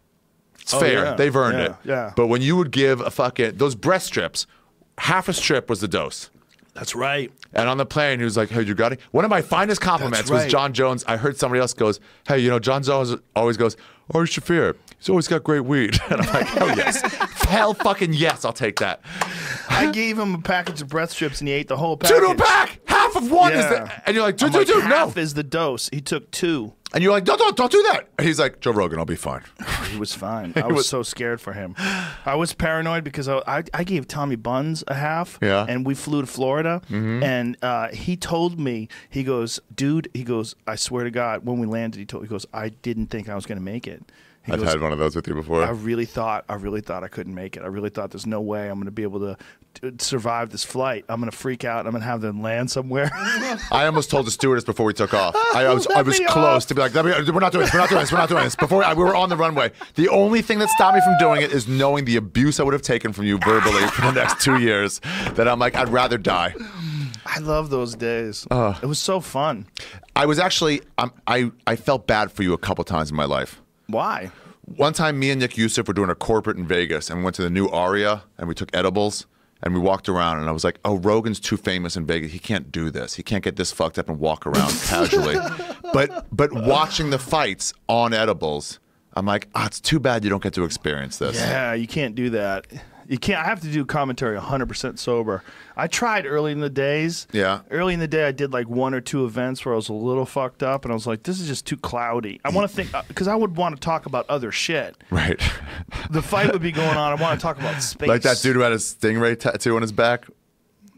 It's fair. Yeah. They've earned it. Yeah. But when you would give a fucking... Those breast strips, half a strip was the dose. That's right. And on the plane, he was like, hey, you got it? One of my finest compliments was John Jones. I heard somebody else goes, hey, you know, John Jones always goes, Ari Shaffir, he's always got great weed. And I'm like, hell yes. Hell fucking yes, I'll take that. I gave him a package of breath strips, and he ate the whole package. 2 to a pack! Half of one is the... And you're like, dude, no. Half is the dose. He took 2. And you're like, don't do that. And he's like, Joe Rogan, I'll be fine. He was fine. I was so scared for him. I was paranoid because I gave Tommy Buns a half. Yeah. And we flew to Florida. And he told me, he goes, dude, he goes, I swear to God, when we landed, he goes, I didn't think I was going to make it. I've had one of those with you before. I really thought I couldn't make it. I really thought there's no way I'm going to be able to survive this flight. I'm going to freak out. I'm going to have them land somewhere. I almost told the stewardess before we took off. I was close to be like, we're not doing this. Before we were on the runway. The only thing that stopped me from doing it is knowing the abuse I would have taken from you verbally for the next 2 years. That I'm like, I'd rather die. I love those days. It was so fun. I was actually, I felt bad for you a couple times in my life. Why? One time, me and Nick Youssef were doing a corporate in Vegas, and we went to the new Aria, and we took edibles, and we walked around, and I was like, oh, Rogan's too famous in Vegas. He can't do this. He can't get this fucked up and walk around casually. But watching the fights on edibles, I'm like, it's too bad you don't get to experience this. Yeah, you can't do that. You can't. I have to do commentary 100% sober. I tried early in the days. Yeah. Early in the day, I did like 1 or 2 events where I was a little fucked up, and I was like, this is just too cloudy. I want to think, because I would want to talk about other shit. Right. The fight would be going on. I want to talk about space. Like that dude who had a stingray tattoo on his back.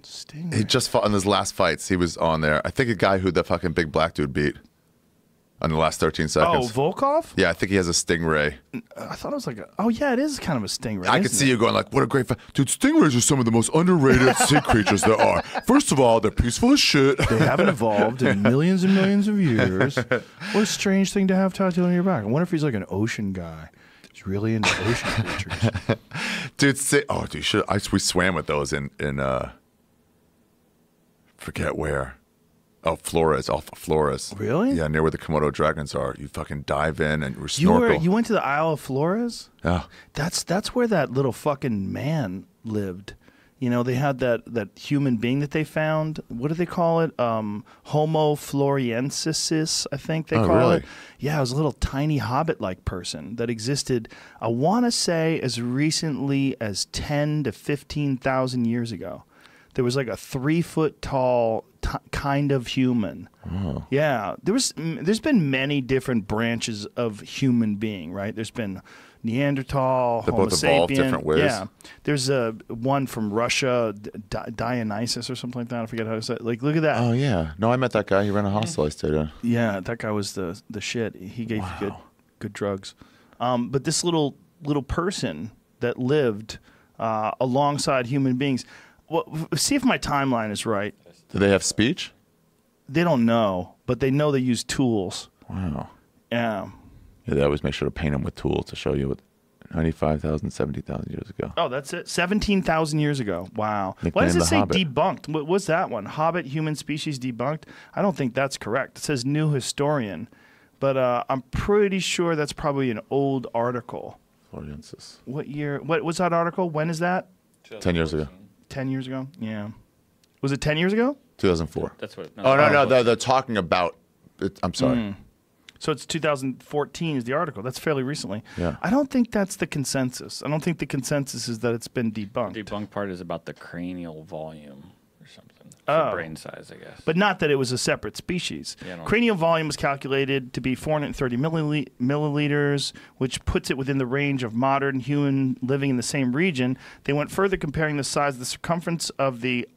Stingray. He just fought in his last fights. He was on there. I think a guy who the fucking big black dude beat in the last 13 seconds. Oh, Volkov? Yeah, I think he has a stingray. I thought it was like oh yeah, it is kind of a stingray. I could see you going like, what a great fight. Dude, stingrays are some of the most underrated sea creatures there are. First of all, they're peaceful as shit. They haven't evolved in millions and millions of years. What a strange thing to have tattooed on your back. I wonder if he's like an ocean guy. He's really into ocean creatures. Dude, we swam with those in forget where. Oh, Flores, off of Flores. Really? Yeah, near where the Komodo dragons are. You fucking dive in and snorkel. You went to the Isle of Flores? Yeah. That's where that little fucking man lived. You know, they had that human being that they found. What do they call it? Homo floresiensis, I think they call it. Yeah, it was a little tiny hobbit-like person that existed, I want to say, as recently as 10 to 15,000 years ago. There was like a 3-foot-tall kind of human. Oh. Yeah, there's been many different branches of human being, right? There's been Neanderthal, They're Homo both evolved sapien. different ways. Yeah, there's one from Russia, Dionysus or something like that. I forget how to say it. Like, look at that. Oh yeah, no, I met that guy. He ran a hostel I stayed in. Yeah, that guy was the shit. He gave you good drugs. But this little person that lived alongside human beings. Well, see if my timeline is right. Do they have speech? They don't know, but they know they use tools. Wow. Yeah. Yeah, they always make sure to paint them with tools to show you what 95,000, 70,000 years ago. Oh, that's it? 17,000 years ago. Wow. Nicknamed Why does it say Hobbit. debunked? What was that one? Hobbit, human species debunked? I don't think that's correct. It says new historian, but I'm pretty sure that's probably an old article. Floriensis. What year? What was that article? When is that? 10 years ago. 10 years ago? Yeah. Was it 10 years ago? 2004. That's what. Oh, no, they're talking about it. I'm sorry. So it's 2014 is the article. That's fairly recently. Yeah. I don't think that's the consensus. I don't think the consensus is that it's been debunked. The debunked part is about the cranial volume or something. Oh. Brain size, I guess. But not that it was a separate species. Yeah, no. Cranial volume was calculated to be 430 milliliters, which puts it within the range of modern human living in the same region. They went further, comparing the size of the circumference of the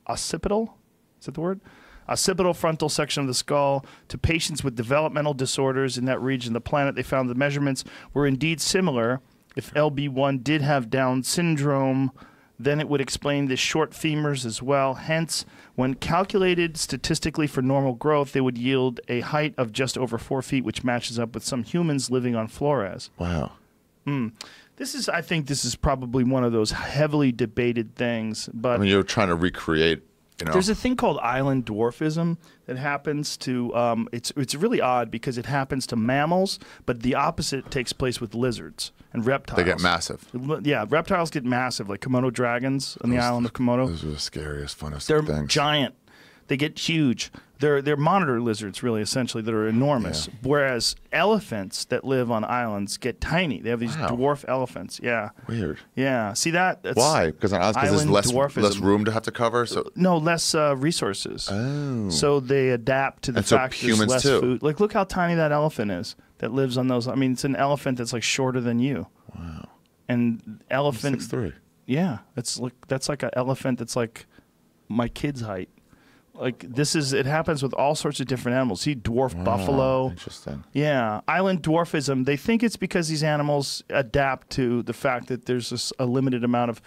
occipital. Is that the word? Occipital frontal section of the skull to patients with developmental disorders in that region of the planet. They found the measurements were indeed similar. If LB1 did have Down syndrome, then it would explain the short femurs as well. Hence, when calculated statistically for normal growth, they would yield a height of just over 4 feet, which matches up with some humans living on Flores. Wow. I think this is probably one of those heavily debated things. But I mean, you're trying to recreate You know? There's a thing called island dwarfism that happens to. It's really odd because it happens to mammals, but the opposite takes place with lizards and reptiles. They get massive. Yeah, reptiles get massive, like Komodo dragons on the island of Komodo. Those are the scariest, funnest They're things. giant. They get huge. They're monitor lizards, really, essentially, that are enormous. Yeah. Whereas elephants that live on islands get tiny. They have these dwarf elephants. Yeah. Weird. Yeah. See that? That's Why? Because on islands, there's island less dwarfism. room to have to cover. So No, less resources. Oh. So they adapt to the And so fact there's humans less too. food. Like, look how tiny that elephant is that lives on those. I mean, it's an elephant that's like shorter than you. Wow. And elephant. 6'3". Yeah, that's like an elephant that's like my kid's height. Like it happens with all sorts of different animals. See, dwarf buffalo. Interesting. Yeah, island dwarfism. They think it's because these animals adapt to the fact that there's a limited amount of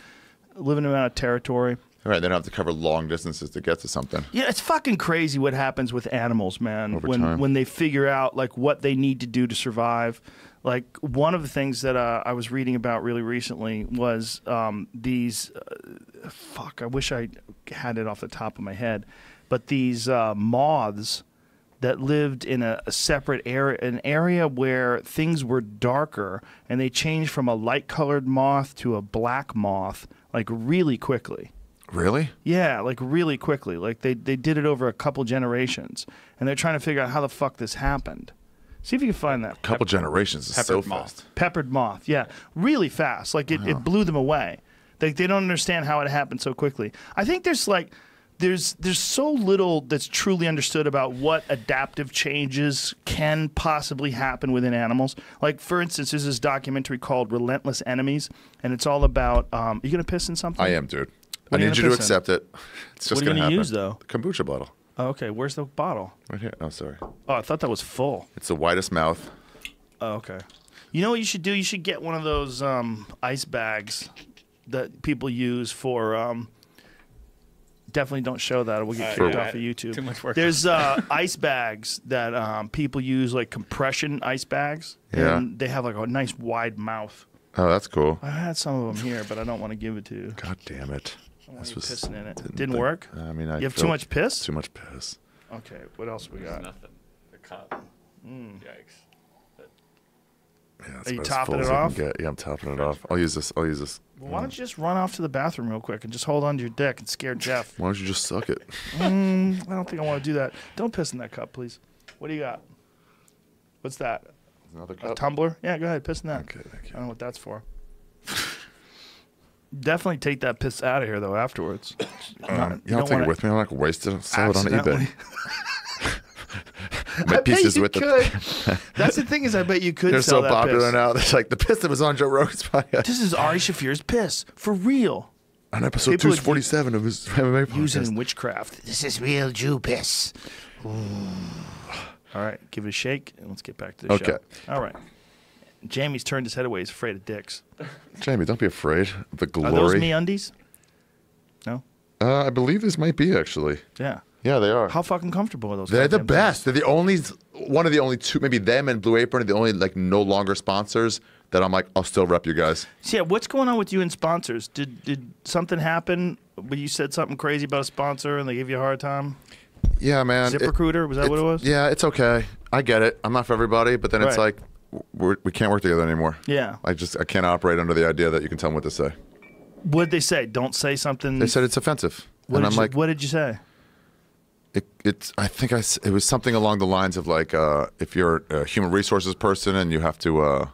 territory. Right, they don't have to cover long distances to get to something. Yeah, it's fucking crazy what happens with animals, man. Over time. When they figure out like what they need to do to survive. Like one of the things that I was reading about really recently was these. I wish I had it off the top of my head, but these moths that lived in a separate area, an area where things were darker, and they changed from a light-colored moth to a black moth like really quickly. Really? Yeah, like really quickly. Like they did it over a couple generations, and they're trying to figure out how the fuck this happened. See if you can find that. Couple generations is so fast. Peppered moth, yeah, really fast. Like it blew them away. They don't understand how it happened so quickly. I think there's so little that's truly understood about what adaptive changes can possibly happen within animals. Like, for instance, there's this documentary called Relentless Enemies, and it's all about. Are you gonna piss in something? I am, dude. What I are you need you gonna to piss in? accept it. It's just What are you gonna gonna happen. use, though? Kombucha bottle. Oh, okay, where's the bottle? Right here. Oh, sorry. Oh, I thought that was full. It's the widest mouth. Oh, okay. You know what you should do? You should get one of those ice bags that people use for. Definitely don't show that, or we'll get kicked off of YouTube. Too much work. There's ice bags that people use, like compression ice bags. Yeah. And they have like a nice wide mouth. Oh, that's cool. I had some of them here, but I don't want to give it to you. God damn it. I want you pissing in it. Didn't think- work? I mean, I You have feel too much piss? Too much piss. Okay, what else we got? Nothing. The cup. Yikes. Yeah, that's Are you about as topping full it as I can off? get. Yeah, I'm topping it off. I'll use this. Well, why don't you just run off to the bathroom real quick and just hold on to your dick and scare Jeff? Why don't you just suck it? I don't think I want to do that. Don't piss in that cup, please. What do you got? What's that? Another A cup? tumbler? Yeah, go ahead. Piss in that. Okay, thank I you. don't know what that's for. Definitely take that piss out of here, though, afterwards. Yeah, I'll take it with me. I'm not going to waste it. I'll sell it on accidentally- eBay. I My bet pieces you with could. it. That's the thing is, I bet you could They're sell so that popular piss. now. It's like the piss that was on Joe Rogan's podcast. This is Ari Shaffir's piss for real. On episode People would 247 of his MMA Use it podcast. in witchcraft. This is real Jew piss. All right, give it a shake, and let's get back to the Okay. show. All right. Jamie's turned his head away. He's afraid of dicks. Jamie, don't be afraid of the Are those glory. me undies? No. I believe this might be, actually. Yeah. Yeah, they are. How fucking comfortable are those? They're the goddamn best. They're the only, one of the only two, maybe them and Blue Apron are the only, like, no longer sponsors that I'm like, I'll still rep you guys. So, yeah, what's going on with you and sponsors? Did something happen when you said something crazy about a sponsor and they gave you a hard time? Yeah, man. ZipRecruiter, was that what it was? Yeah, it's okay. I get it. I'm not for everybody, but then it's Right. like, we can't work together anymore. Yeah. I can't operate under the idea that you can tell them what to say. What'd they say? Don't say something. They said it's offensive. What And did I'm you, like, what did you say? I think it was something along the lines of like, if you're a human resources person and you have to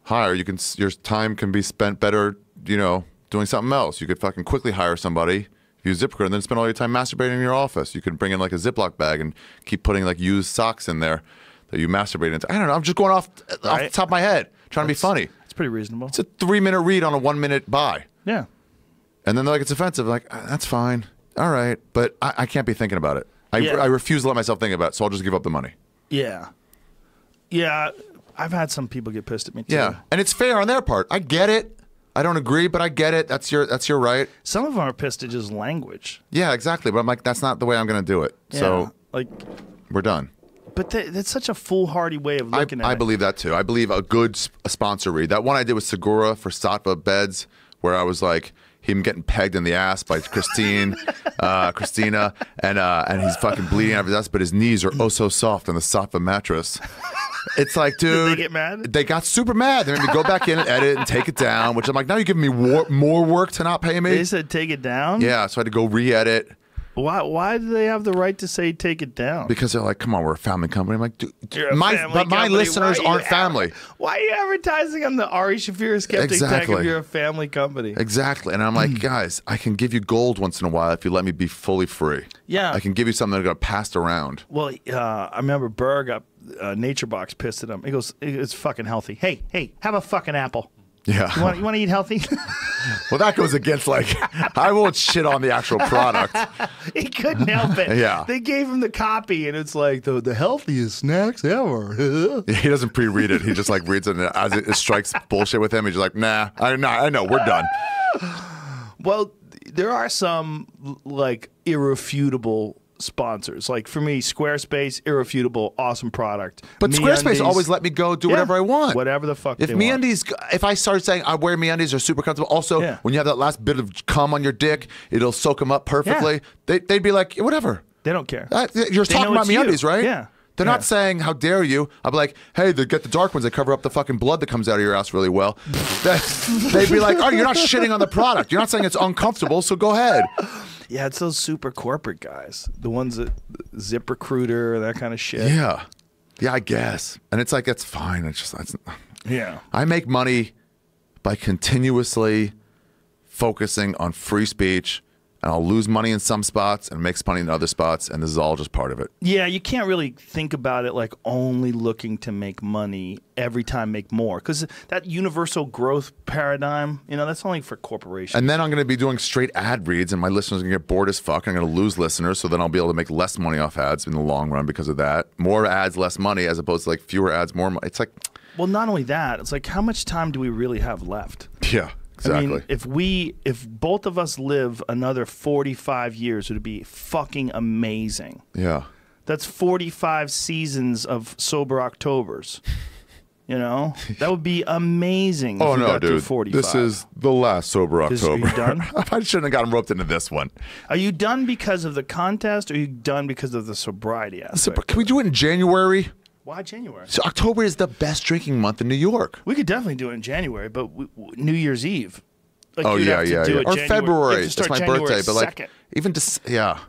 hire, your time can be spent better, doing something else. You could fucking quickly hire somebody, use ZipRecruiter, and then spend all your time masturbating in your office. You could bring in like a Ziploc bag and keep putting like used socks in there that you masturbate into. I don't know. I'm just going off the top of my head, trying to be funny. It's pretty reasonable. It's a 3-minute read on a 1-minute buy. Yeah. And then they're like, it's offensive. Like, that's fine. All right. But I can't be thinking about it. Yeah. I refuse to let myself think about it, so I'll just give up the money. Yeah. Yeah. I've had some people get pissed at me too. Yeah. And it's fair on their part. I get it. I don't agree, but I get it. That's your right. Some of them are pissed at just language. Yeah, exactly. But I'm like, that's not the way I'm going to do it. Yeah. So like, we're done. but that's such a foolhardy way of looking at it. I believe that too. I believe a good sponsor read. That one I did with Segura for Sattva beds, where I was like, him getting pegged in the ass by Christina, and he's fucking bleeding out of his ass, but his knees are oh so soft on the sofa mattress. It's like, dude. Did they get mad? They got super mad. They made me go back in and edit and take it down, which I'm like, now you're giving me more work to not pay me? They said take it down? Yeah, so I had to go re-edit. Why do they have the right to say take it down? Because they're like, come on, we're a family company. I'm like, dude, but my listeners aren't family. Why are you advertising on the Ari Shaffir Skeptic tag if you're a family company? Exactly. And I'm like, guys, I can give you gold once in a while if you let me be fully free. Yeah. I can give you something that's going to pass around. Well, I remember Berg got Nature Box pissed at him. He goes, it's fucking healthy. Hey, have a fucking apple. Yeah. You want to eat healthy? Well, that goes against, like, I won't shit on the actual product. He couldn't help it. Yeah. They gave him the copy, and it's like the healthiest snacks ever. He doesn't pre-read it. He just, like, reads it, and as it strikes bullshit with him, he's just like, nah, I know, we're done. Well, there are some, like, irrefutable sponsors. Like, for me, Squarespace, irrefutable, awesome product. But Squarespace always let me go do whatever I want. Whatever the fuck if they want. If I start saying I wear MeUndies, are super comfortable. Also, when you have that last bit of cum on your dick, it'll soak them up perfectly. Yeah. They'd be like, whatever. They don't care. You're talking about MeUndies, right? Yeah. They're not saying, how dare you. I'll be like, hey, they get the dark ones. They cover up the fucking blood that comes out of your ass really well. They'd be like, oh, you're not shitting on the product. You're not saying it's uncomfortable, so go ahead. Yeah, it's those super corporate guys. The ones that ZipRecruiter, that kind of shit. Yeah. Yeah, I guess. And it's like, it's fine. Yeah. I make money by continuously focusing on free speech, and I'll lose money in some spots and make money in other spots, and this is all just part of it. Yeah, you can't really think about it like only looking to make money every time, make more, because that universal growth paradigm, that's only for corporations. And then I'm going to be doing straight ad reads, and my listeners are going to get bored as fuck. I'm going to lose listeners, so then I'll be able to make less money off ads in the long run because of that. More ads, less money, as opposed to like fewer ads, more money. It's like, well, not only that, it's like, how much time do we really have left? Yeah. Exactly. I mean, if both of us live another 45 years, it would be fucking amazing. Yeah. That's 45 seasons of Sober Octobers. That would be amazing. Oh, if we no, got dude. To 45. This is the last Sober October. Are you done? I shouldn't have gotten roped into this one. Are you done because of the contest, or are you done because of the sobriety aspect? Can we do it in January? Why January? So October is the best drinking month in New York. We could definitely do it in January, but New Year's Eve. Like, oh, yeah. Or February. It's my January birthday. But 2nd. like, even yeah.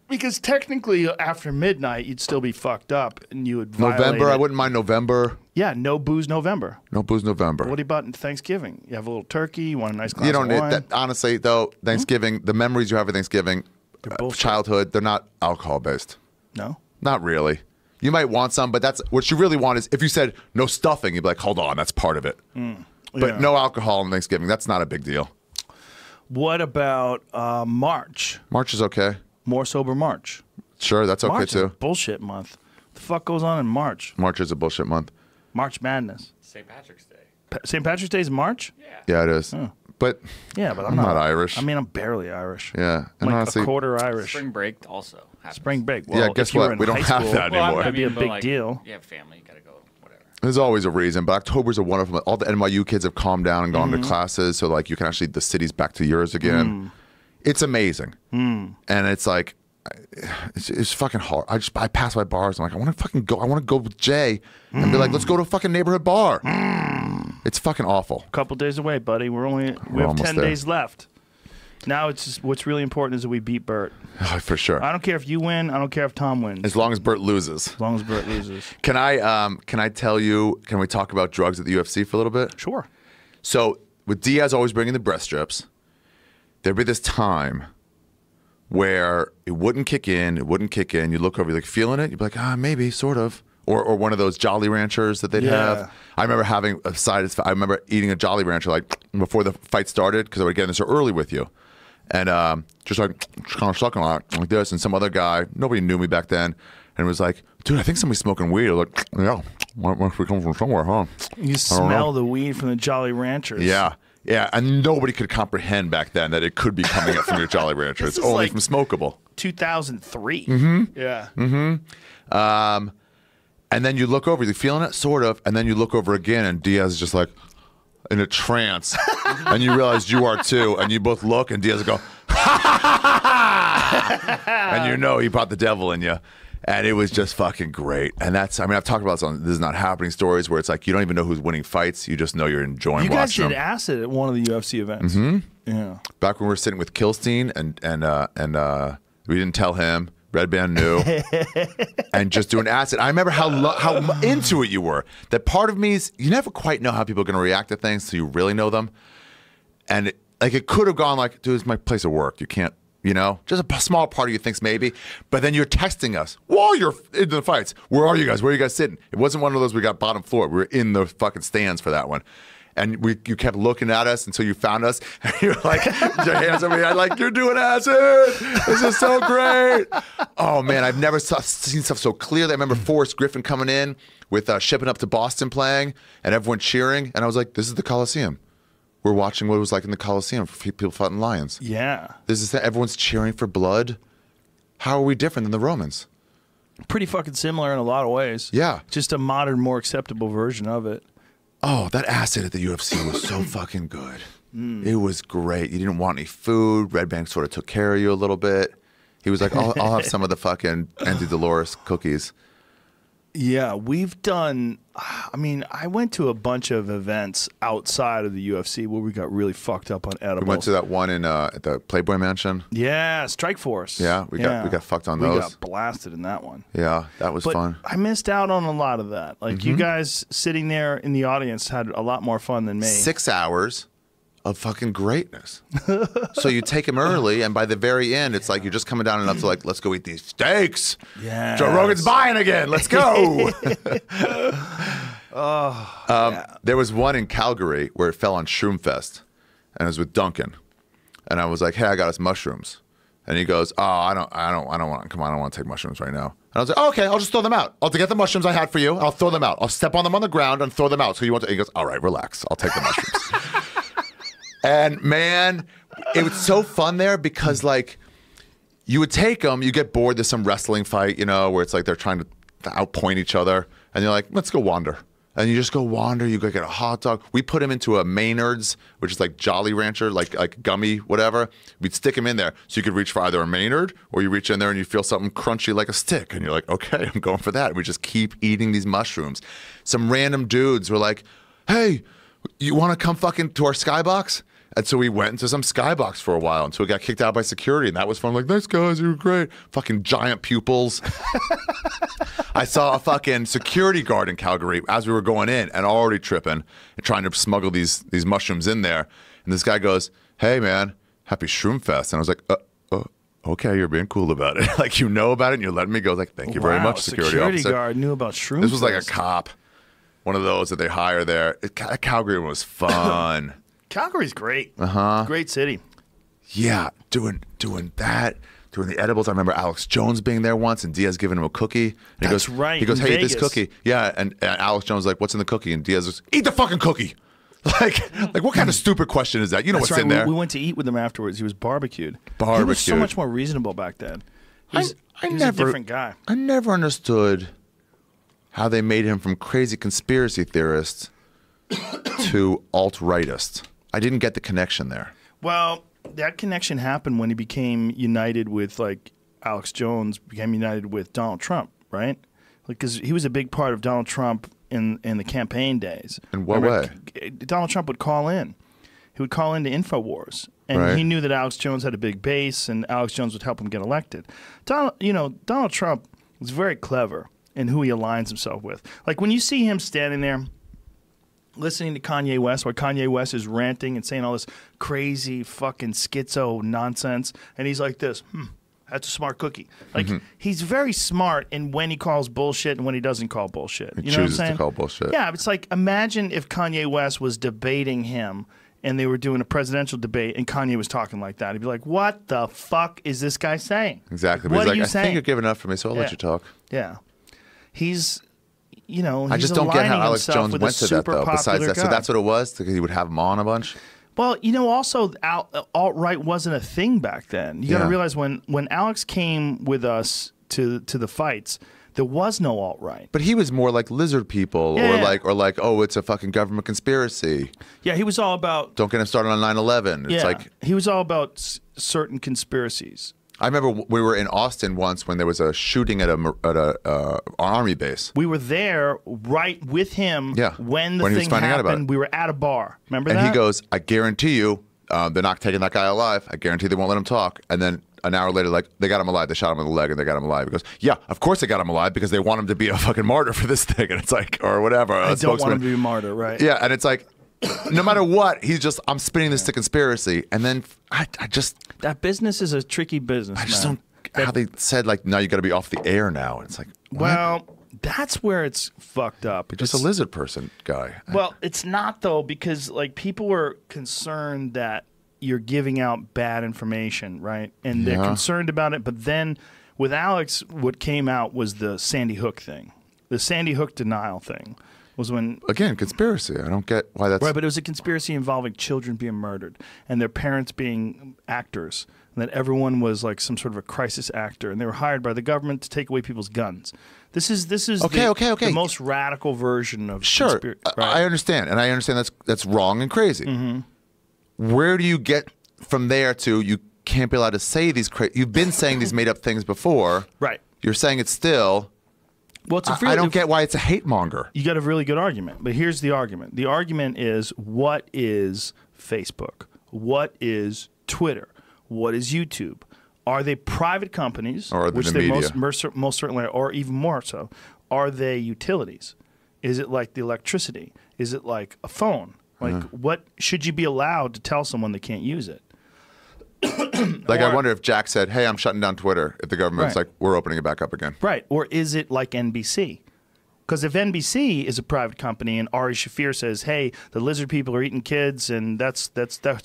Because technically, after midnight, you'd still be fucked up, and you would violate November, it. I wouldn't mind November. Yeah, no booze November. No booze November. What about Thanksgiving? You have a little turkey, you want a nice glass you don't of need wine. that. Honestly, though, Thanksgiving, the memories you have of Thanksgiving, childhood, they're not alcohol-based. No? Not really. You might want some, but that's what you really want is if you said no stuffing, you'd be like, hold on, that's part of it. But no alcohol on Thanksgiving, that's not a big deal. What about March? March is okay. More sober March. Sure, that's okay March too. Is a bullshit month. What the fuck goes on in March? March is a bullshit month. March Madness. St. Patrick's Day. St. Patrick's Day is in March? Yeah, it is. But I'm not Irish. I mean, I'm barely Irish. Yeah, I'm like honestly, a quarter Irish. Spring break also happens. Spring break. Well, yeah, guess if you were what? in We don't high have school, that anymore. That'd be a big deal. You have family, you gotta go, whatever. There's always a reason, but October's a wonderful month. All the NYU kids have calmed down and gone to classes, so like you can actually, the city's back to yours again. It's amazing. And it's like, it's fucking hard. I pass by bars. I'm like, I want to fucking go. I want to go with Jay and be like, let's go to a fucking neighborhood bar. It's fucking awful. Couple days away, buddy. We have 10 days left. Now it's just what's really important is that we beat Bert. Oh, for sure. I don't care if you win. I don't care if Tom wins. As long as Bert loses. As long as Bert loses. Can I tell you? Can we talk about drugs at the UFC for a little bit? Sure. So with Diaz always bringing the breast strips, there'd be this time where it wouldn't kick in. It wouldn't kick in. You look over, you're like feeling it. You'd be like, maybe, sort of. Or one of those Jolly Ranchers that they'd have. I remember having a side. I remember eating a Jolly Rancher like before the fight started because I would get in there so early with you, and just kind of sucking on it like this. And some other guy, nobody knew me back then, and was like, "Dude, I think somebody's smoking weed." I was like, "Yeah, must be coming from somewhere, huh?" You smell the weed from the Jolly Ranchers. Yeah. Yeah, and nobody could comprehend back then that it could be coming up from your Jolly Rancher. It's only like from smokable. 2003. Yeah. And then you look over, you're feeling it, sort of, and then you look over again, and Diaz is just like in a trance. and you realize you are too, and you both look, and Diaz will go, ha ha ha ha, and you know he brought the devil in you. And it was just fucking great. And that's, I mean, I've talked about this on This Is Not Happening stories where it's like you don't even know who's winning fights. You just know you're enjoying watching them. You guys did acid at one of the UFC events. Yeah. Back when we were sitting with Kilstein and we didn't tell him. Red Band knew. And just doing acid. I remember how into it you were. That part of me is, you never quite know how people are going to react to things until you really know them. And it could have gone like, dude, it's my place of work. You can't. You know, just a small part of you thinks maybe, but then you're texting us while you're in the fights. Where are you guys? Where are you guys sitting? It wasn't one of those we got bottom floor. We were in the fucking stands for that one. And you kept looking at us until you found us. And you're like, your hands over here, like, you're doing acid. This is so great. Oh, man, I've never seen stuff so clearly. I remember Forrest Griffin coming in with Shipping Up to Boston playing and everyone cheering. And I was like, this is the Coliseum. We're watching what it was like in the Coliseum for people fighting lions. Yeah. Everyone's cheering for blood. How are we different than the Romans? Pretty fucking similar in a lot of ways. Yeah. Just a modern, more acceptable version of it. Oh, that acid at the UFC was so fucking good. It was great. You didn't want any food. Red Bank sort of took care of you a little bit. He was like, I'll have some of the fucking Auntie Dolores cookies. Yeah, we've done, I mean, I went to a bunch of events outside of the UFC where we got really fucked up on edibles. We went to that one in at the Playboy Mansion. Yeah, Strike Force. Yeah, we got fucked on those. We got blasted in that one. Yeah, that was fun. I missed out on a lot of that. Like, you guys sitting there in the audience had a lot more fun than me. 6 hours of fucking greatness. So you take him early, and by the very end, it's like you're just coming down enough to like, let's go eat these steaks. Yeah, Joe Rogan's buying again. Let's go. There was one in Calgary where it fell on Shroomfest, and it was with Duncan, and I was like, hey, I got us mushrooms, and he goes, oh, I don't want. Come on, I don't want to take mushrooms right now. And I was like, oh, okay, I'll just throw them out. I'll get the mushrooms I had for you. I'll throw them out. I'll step on them on the ground and throw them out. So you want to? And he goes, all right, relax. I'll take the mushrooms. And man, it was so fun there because like you would take them, you get bored. There's some wrestling fight, you know, where it's like they're trying to outpoint each other, and you're like, let's go wander. And you just go wander. You go get a hot dog. We put him into a Maynard's, which is like Jolly Rancher, like gummy, whatever. We'd stick him in there so you could reach for either a Maynard or you reach in there and you feel something crunchy like a stick, and you're like, okay, I'm going for that. And we just keep eating these mushrooms. Some random dudes were like, hey, you want to come fucking to our skybox? And so we went into some skybox for a while until we got kicked out by security, and that was fun. Like, nice guys, you were great. Fucking giant pupils. I saw a fucking security guard in Calgary as we were going in and already tripping and trying to smuggle these mushrooms in there. And this guy goes, hey, man, happy Shroomfest. And I was like, okay, you're being cool about it. Like, you know about it, and you're letting me go. I was like, thank you very much, security officer. Security guard knew about Shroomfest. This was like a cop, one of those that they hire there. Calgary was fun. Calgary's great. Great city. Yeah, doing that, doing the edibles. I remember Alex Jones being there once, and Diaz giving him a cookie. And That's right. He goes, in hey, Vegas. eat this cookie. Yeah, and Alex Jones was like, what's in the cookie? And Diaz goes, eat the fucking cookie. Like what kind of stupid question is that? You know That's what's right. in there. We went to eat with him afterwards. He was barbecued. He Barbecued. was so much more reasonable back then. He was a different guy. I never understood how they made him from crazy conspiracy theorist to alt-rightist. I didn't get the connection there. Well, that connection happened when he became united with, like, Alex Jones became united with Donald Trump, right? Like, because he was a big part of Donald Trump in the campaign days. In what way? Donald Trump would call in. He would call into InfoWars. And he knew that Alex Jones had a big base, and Alex Jones would help him get elected. Donald Trump was very clever in who he aligns himself with. Like, when you see him standing there listening to Kanye West, while Kanye West is ranting and saying all this crazy fucking schizo nonsense, and he's like this, that's a smart cookie. Like, he's very smart in when he calls bullshit and when he doesn't call bullshit. He chooses to call bullshit. Yeah, it's like, imagine if Kanye West was debating him and they were doing a presidential debate and Kanye was talking like that. He'd be like, what the fuck is this guy saying? Exactly. What he's are you like, I saying? think you're giving up for me, so I'll let you talk. Yeah. He's... You know, I just don't get how Alex Jones went to that, though, besides that. Guy. So that's what it was? Because he would have him on a bunch? Well, you know, also, alt-right wasn't a thing back then. You got to realize when Alex came with us to the fights, There was no alt-right. But he was more like lizard people, Yeah. or like, oh, it's a fucking government conspiracy. Yeah, he was all about. Don't get him started on 9/11. It's like he was all about certain conspiracies. I remember we were in Austin once when there was a shooting at a army base. We were there right with him. Yeah. When When he was thing finding out about happened, it. we were at a bar. Remember And that? he goes, I guarantee you, they're not taking that guy alive. I guarantee they won't let him talk. And then an hour later, like, they got him alive. They shot him in the leg and they got him alive. He goes, yeah, of course they got him alive because they want him to be a fucking martyr for this thing. And it's like, or whatever. I don't want him to be a martyr, right? Yeah, and it's like, no matter what, he's just, I'm spinning this to conspiracy. And then I just... That business is a tricky business, I just man. don't... How they said, like, now you got to be off the air now. It's like, what? Well, that's where it's fucked up. You're just a lizard person guy. Well, it's not, though, because, like, people were concerned that you're giving out bad information, right? And they're concerned about it. But then with Alex, what came out was the Sandy Hook thing. The Sandy Hook denial thing was when... Again, conspiracy. I don't get why that's... Right, but it was a conspiracy involving children being murdered and their parents being actors, and that everyone was like some sort of a crisis actor, and they were hired by the government to take away people's guns. This is the most radical version of Sure, I understand, and I understand that's wrong and crazy. Mm-hmm. Where do you get from there to you can't be allowed to say these crazy... You've been saying these made-up things before. Right. You're saying it still... Well, it's I don't get why it's a hate monger. You got a really good argument, but here's the argument. The argument is, what is Facebook? What is Twitter? What is YouTube? Are they private companies, or which the they media? most certainly are, or even more so? Are they utilities? Is it like the electricity? Is it like a phone? Like, what should you be allowed to tell someone they can't use it? Like, I wonder if Jack said, hey, I'm shutting down Twitter, if the government's like, we're opening it back up again. Right. Or is it like NBC? Because if NBC is a private company and Ari Shaffir says, hey, the lizard people are eating kids and that's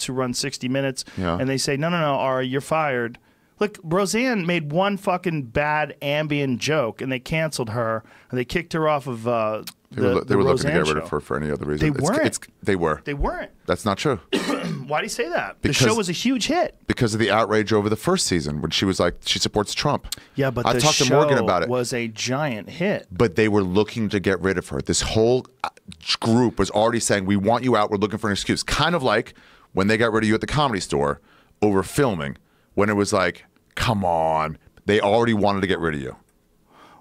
who runs 60 Minutes, and they say, no, Ari, you're fired. Look, Roseanne made one fucking bad Ambien joke and they canceled her and they kicked her off of They were looking to Roseanne get rid show. of her for any other reason. They weren't. They were. They weren't. That's not true. Why do you say that? Because- the show was a huge hit. Because of the outrage over the first season when she was like, she supports Trump. Yeah, but I the talked show to Morgan about it. Was a giant hit. But they were looking to get rid of her. This whole group was already saying, we want you out. We're looking for an excuse. Kind of like when they got rid of you at the Comedy Store over filming, when it was like, come on. They already wanted to get rid of you.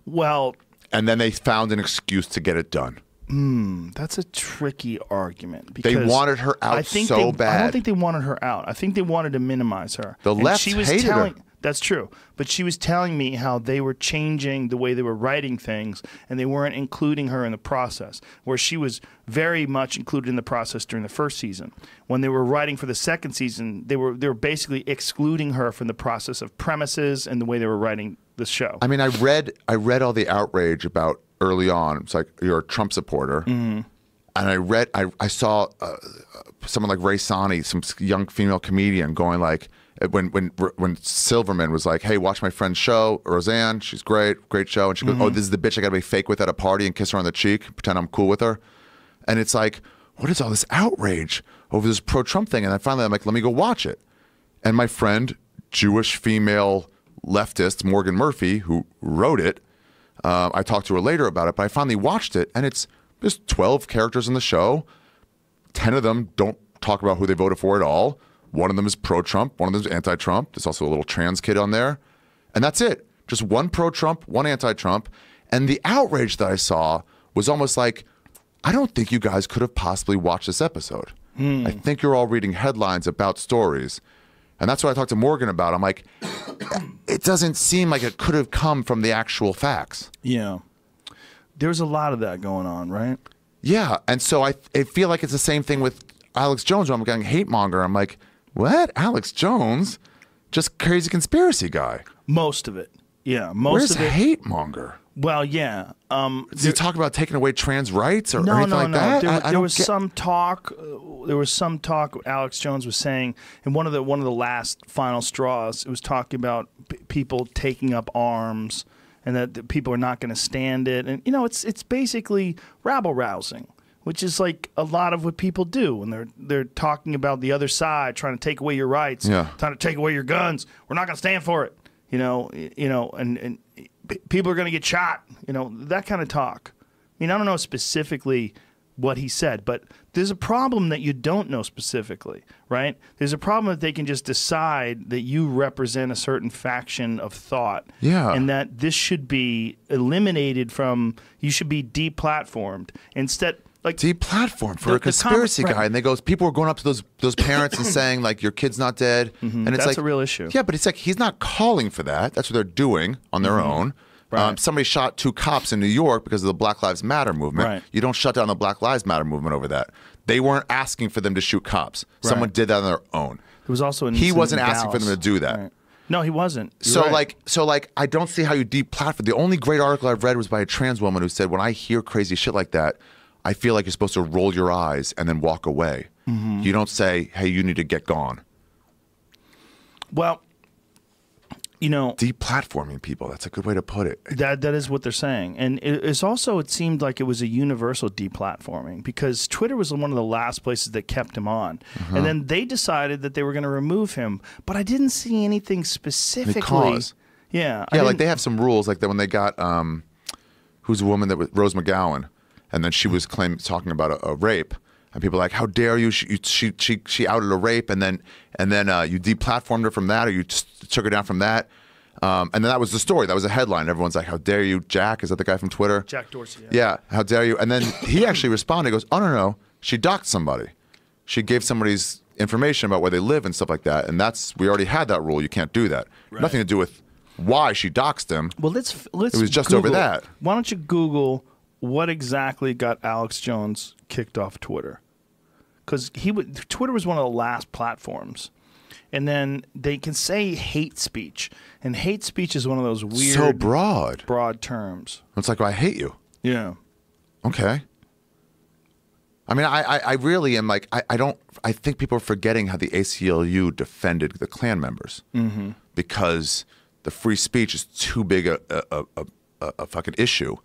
Well, and then they found an excuse to get it done. That's a tricky argument. Because they wanted her out so bad. I don't think they wanted her out. I think they wanted to minimize her. The left hated her. That's true. But she was telling me how they were changing the way they were writing things, and they weren't including her in the process, where she was very much included in the process during the first season. When they were writing for the second season, they were basically excluding her from the process of premises and the way they were writing the show. I mean, I read all the outrage about early on. It's like, you're a Trump supporter. Mm-hmm. And I saw someone like Ray Sani, some young female comedian, going like, when Silverman was like, hey, watch my friend's show, Roseanne, she's great show. And she goes, oh, this is the bitch I got to be fake with at a party and kiss her on the cheek, pretend I'm cool with her. And it's like, what is all this outrage over this pro-Trump thing? And then finally I'm like, let me go watch it. And my friend, Jewish female leftist, Morgan Murphy, who wrote it, I talked to her later about it, but I finally watched it, and there's 12 characters in the show. 10 of them don't talk about who they voted for at all. One of them is pro-Trump. One of them is anti-Trump. There's also a little trans kid on there. And that's it. Just one pro-Trump, one anti-Trump. And the outrage that I saw was almost like, I don't think you guys could have possibly watched this episode. I think you're all reading headlines about stories. And that's what I talked to Morgan about. I'm like, it doesn't seem like it could have come from the actual facts. Yeah. There's a lot of that going on, right? Yeah. And so I feel like it's the same thing with Alex Jones when I'm getting hate monger. I'm like, what? Alex Jones? Just crazy conspiracy guy. Most of it. Yeah. Where's hate monger? Well, yeah. Does he talk about taking away trans rights or anything like that? I there was some talk. There was some talk. Alex Jones was saying, in one of the last final straws, it was talking about people taking up arms, and that people are not going to stand it. And it's basically rabble rousing, which is like a lot of what people do when they're talking about the other side, trying to take away your rights, trying to take away your guns. We're not going to stand for it. And people are going to get shot, that kind of talk. I mean, I don't know specifically what he said, but there's a problem that you don't know specifically, right? There's a problem that they can just decide that you represent a certain faction of thought, and that this should be eliminated from. You should be deplatformed instead. Like deplatformed for a conspiracy guy, and they goes, people are going up to those parents and saying like, your kid's not dead, and it's that's a real issue. Yeah, but it's like he's not calling for that. That's what they're doing on their own. Right. Somebody shot 2 cops in New York because of the Black Lives Matter movement. Right. You don't shut down the Black Lives Matter movement over that. They weren't asking for them to shoot cops. Right. Someone did that on their own. There was also he wasn't asking for them to do that. Right. No, he wasn't. So I don't see how you deplatform. The only great article I've read was by a trans woman who said, when I hear crazy shit like that, I feel like you're supposed to roll your eyes and then walk away. You don't say, hey, you need to get gone. Well, deplatforming people, that's a good way to put it. That is what they're saying. And it's also, it seemed like it was a universal deplatforming because Twitter was one of the last places that kept him on. And then they decided that they were going to remove him. But I didn't see anything specifically. Yeah, like they have some rules, like that when they got, who's a woman that was Rose McGowan, and then she was talking about a rape. And people are like, how dare you? She outed a rape, and then you deplatformed her from that, or you just took her down from that. And then that was the story. That was a headline. Everyone's like, how dare you, Jack? Is that the guy from Twitter? Jack Dorsey. Yeah, how dare you? And then he actually responded. He goes, oh, no. She doxed somebody. She gave somebody's information about where they live and stuff like that. And we already had that rule. You can't do that. Right. Nothing to do with why she doxed him. Well, let's. It was just Google, over that. Why don't you Google what exactly got Alex Jones kicked off Twitter? Because Twitter was one of the last platforms. And then they can say hate speech. And hate speech is one of those weird... So broad terms. It's like, well, I hate you. Yeah. Okay. I mean, I really am like, I think people are forgetting how the ACLU defended the Klan members. Because the free speech is too big a fucking issue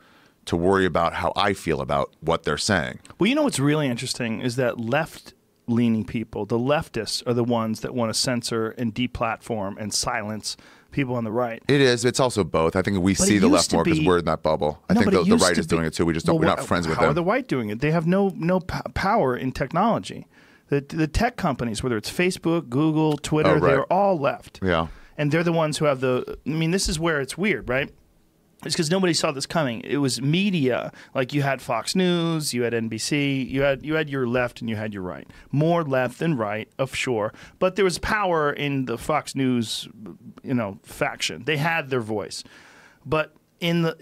to worry about how I feel about what they're saying. Well, you know what's really interesting is that left-leaning people, the leftists, are the ones that want to censor and deplatform and silence people on the right. It is. It's also both. I think we see the left more because we're in that bubble. I think the right is doing it too. We just don't. We're not friends with them. How are the right doing it? They have no power in technology. The tech companies, whether it's Facebook, Google, Twitter, they're all left. Yeah. And they're the ones who have I mean, this is where it's weird, right? It's because nobody saw this coming. It was media. Like you had Fox News, you had NBC, you had your left and you had your right. More left than right, sure. But there was power in the Fox News, faction. They had their voice. But when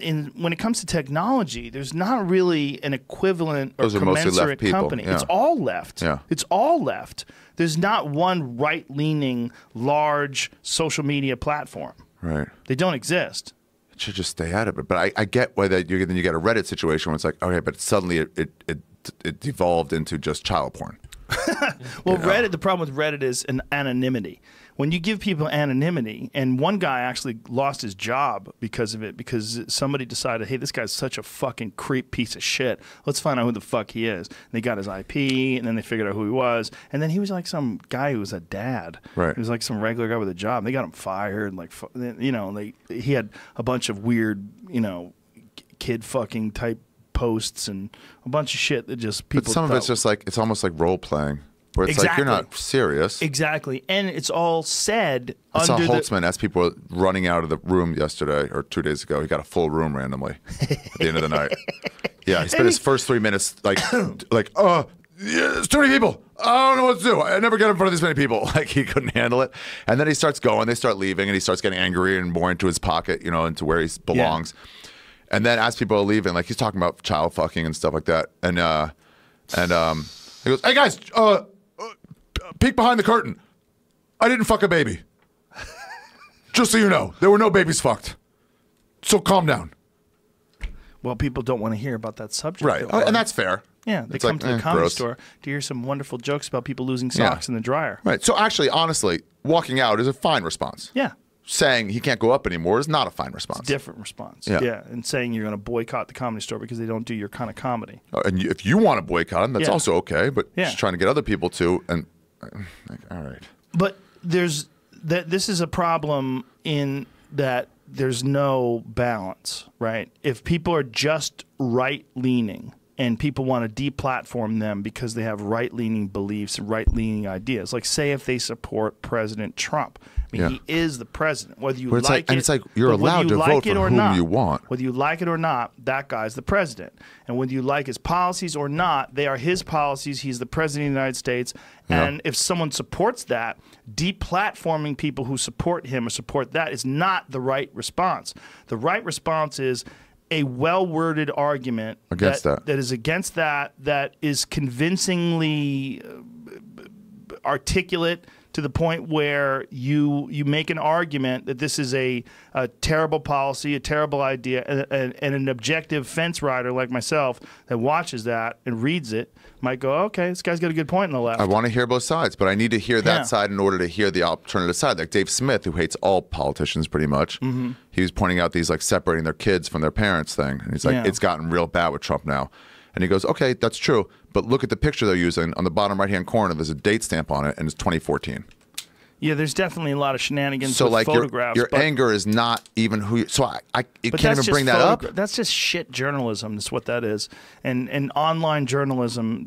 it comes to technology, there's not really an equivalent or commensurate company. Yeah. It's all left. Yeah. It's all left. There's not one right-leaning, large social media platform. Right. They don't exist. Should just stay out of it. But I get why then you get a Reddit situation where it's like, okay, but suddenly it devolved into just child porn. Well, Reddit, the problem with Reddit is an anonymity. When you give people anonymity, and one guy actually lost his job because of it, because somebody decided, hey, this guy's such a fucking creep piece of shit. Let's find out who the fuck he is. And they got his IP, and then they figured out who he was. And then he was like some guy who was a dad. Right. He was like some regular guy with a job. They got him fired. He had a bunch of weird, kid fucking type posts and a bunch of shit that just people. But some of it's just like, it's almost like role playing. Where it's like, you're not serious. Exactly. And it's all said I saw Holtzman as people were running out of the room yesterday or 2 days ago. He got a full room randomly at the end of the night. Yeah, he spent his first 3 minutes yeah, there's too many people. I don't know what to do. I never get in front of this many people. Like, he couldn't handle it. And then he starts going. They start leaving, and he starts getting angry and more into his pocket, into where he belongs. Yeah. And then as people are leaving, like, he's talking about child fucking and stuff like that. And he goes, hey, guys, peek behind the curtain. I didn't fuck a baby. Just so you know, there were no babies fucked. So calm down. Well, people don't want to hear about that subject. Right. And that's fair. Yeah, they come to the comedy store to hear some wonderful jokes about people losing socks in the dryer. Right. So actually, honestly, walking out is a fine response. Yeah. Saying he can't go up anymore is not a fine response. It's a different response. Yeah. And saying you're going to boycott the comedy store because they don't do your kind of comedy. And if you want to boycott them, that's also okay. But just trying to get other people to, and all right. But this is a problem in that there's no balance, right? If people are just right-leaning and people want to deplatform them because they have right-leaning beliefs and right-leaning ideas, like say if they support President Trump. I mean, he is the president. Whether you like it, and it's like you're allowed to vote for whom you want. Whether you like it or not, that guy's the president. And whether you like his policies or not, they are his policies. He's the president of the United States. And if someone supports that, deplatforming people who support him or support that is not the right response. The right response is a well-worded argument against that is against that is convincingly articulate to the point where you make an argument that this is a terrible policy, a terrible idea, and an objective fence rider like myself that watches that and reads it might go, okay, this guy's got a good point on the left. I want to hear both sides, but I need to hear that side in order to hear the alternative side. Like Dave Smith, who hates all politicians pretty much, he was pointing out these like separating their kids from their parents thing. And he's like, it's gotten real bad with Trump now. And he goes, okay, that's true, but look at the picture they're using. On the bottom right-hand corner, there's a date stamp on it, and it's 2014. Yeah, there's definitely a lot of shenanigans so with like photographs. Your anger is not even who you... So you can't even bring that up? That's just shit journalism. That's what that is. And online journalism...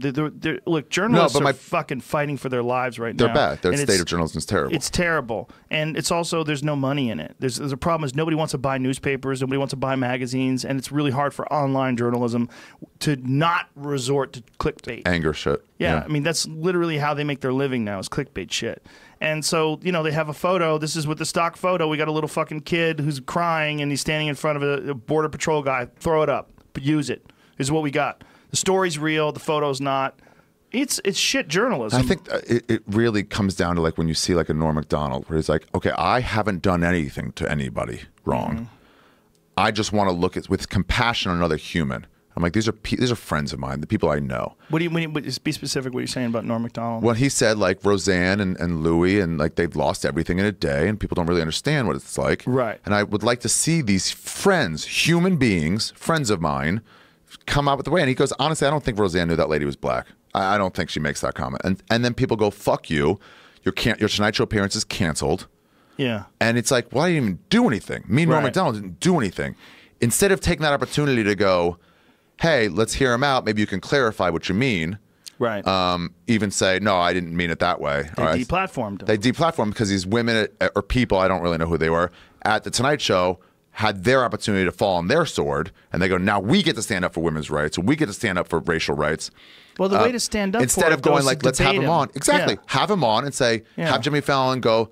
Look, journalists are fucking fighting for their lives right now. They're bad. Their state of journalism is terrible. It's terrible. And it's also... There's no money in it. There's a problem is nobody wants to buy newspapers. Nobody wants to buy magazines. And it's really hard for online journalism to not resort to clickbait. Anger shit. Yeah, I mean, that's literally how they make their living now is clickbait shit. And so, you know, they have a photo. This is with the stock photo. We got a little fucking kid who's crying and he's standing in front of a Border Patrol guy. Throw it up. Use it. This is what we got. The story's real. The photo's not. It's shit journalism. I think it really comes down to like when you see like a Norm Macdonald where he's like, okay, I haven't done anything to anybody wrong. I just want to look with compassion on another human. I'm like, these are friends of mine, the people I know. What do you be specific? What are you saying about Norm Macdonald? Well, he said like Roseanne and Louis and like they've lost everything in a day and people don't really understand what it's like. Right. And I would like to see these friends, human beings, friends of mine, come out with the way. And he goes, honestly, I don't think Roseanne knew that lady was black. I don't think she makes that comment. And then people go, fuck you. Your Tonight Show appearance is canceled. Yeah. And it's like, well, I didn't even do anything. Me and Norm Macdonald didn't do anything. Instead of taking that opportunity to go, hey, let's hear him out. Maybe you can clarify what you mean. Right. Even say, no, I didn't mean it that way. They deplatformed him. They deplatformed because these women or people, I don't really know who they were, at the Tonight Show had their opportunity to fall on their sword. And they go, now we get to stand up for women's rights. We get to stand up for racial rights. Well, the way to stand up instead for of going like, let's have him on. Exactly. Yeah. Have him on and say, have Jimmy Fallon go,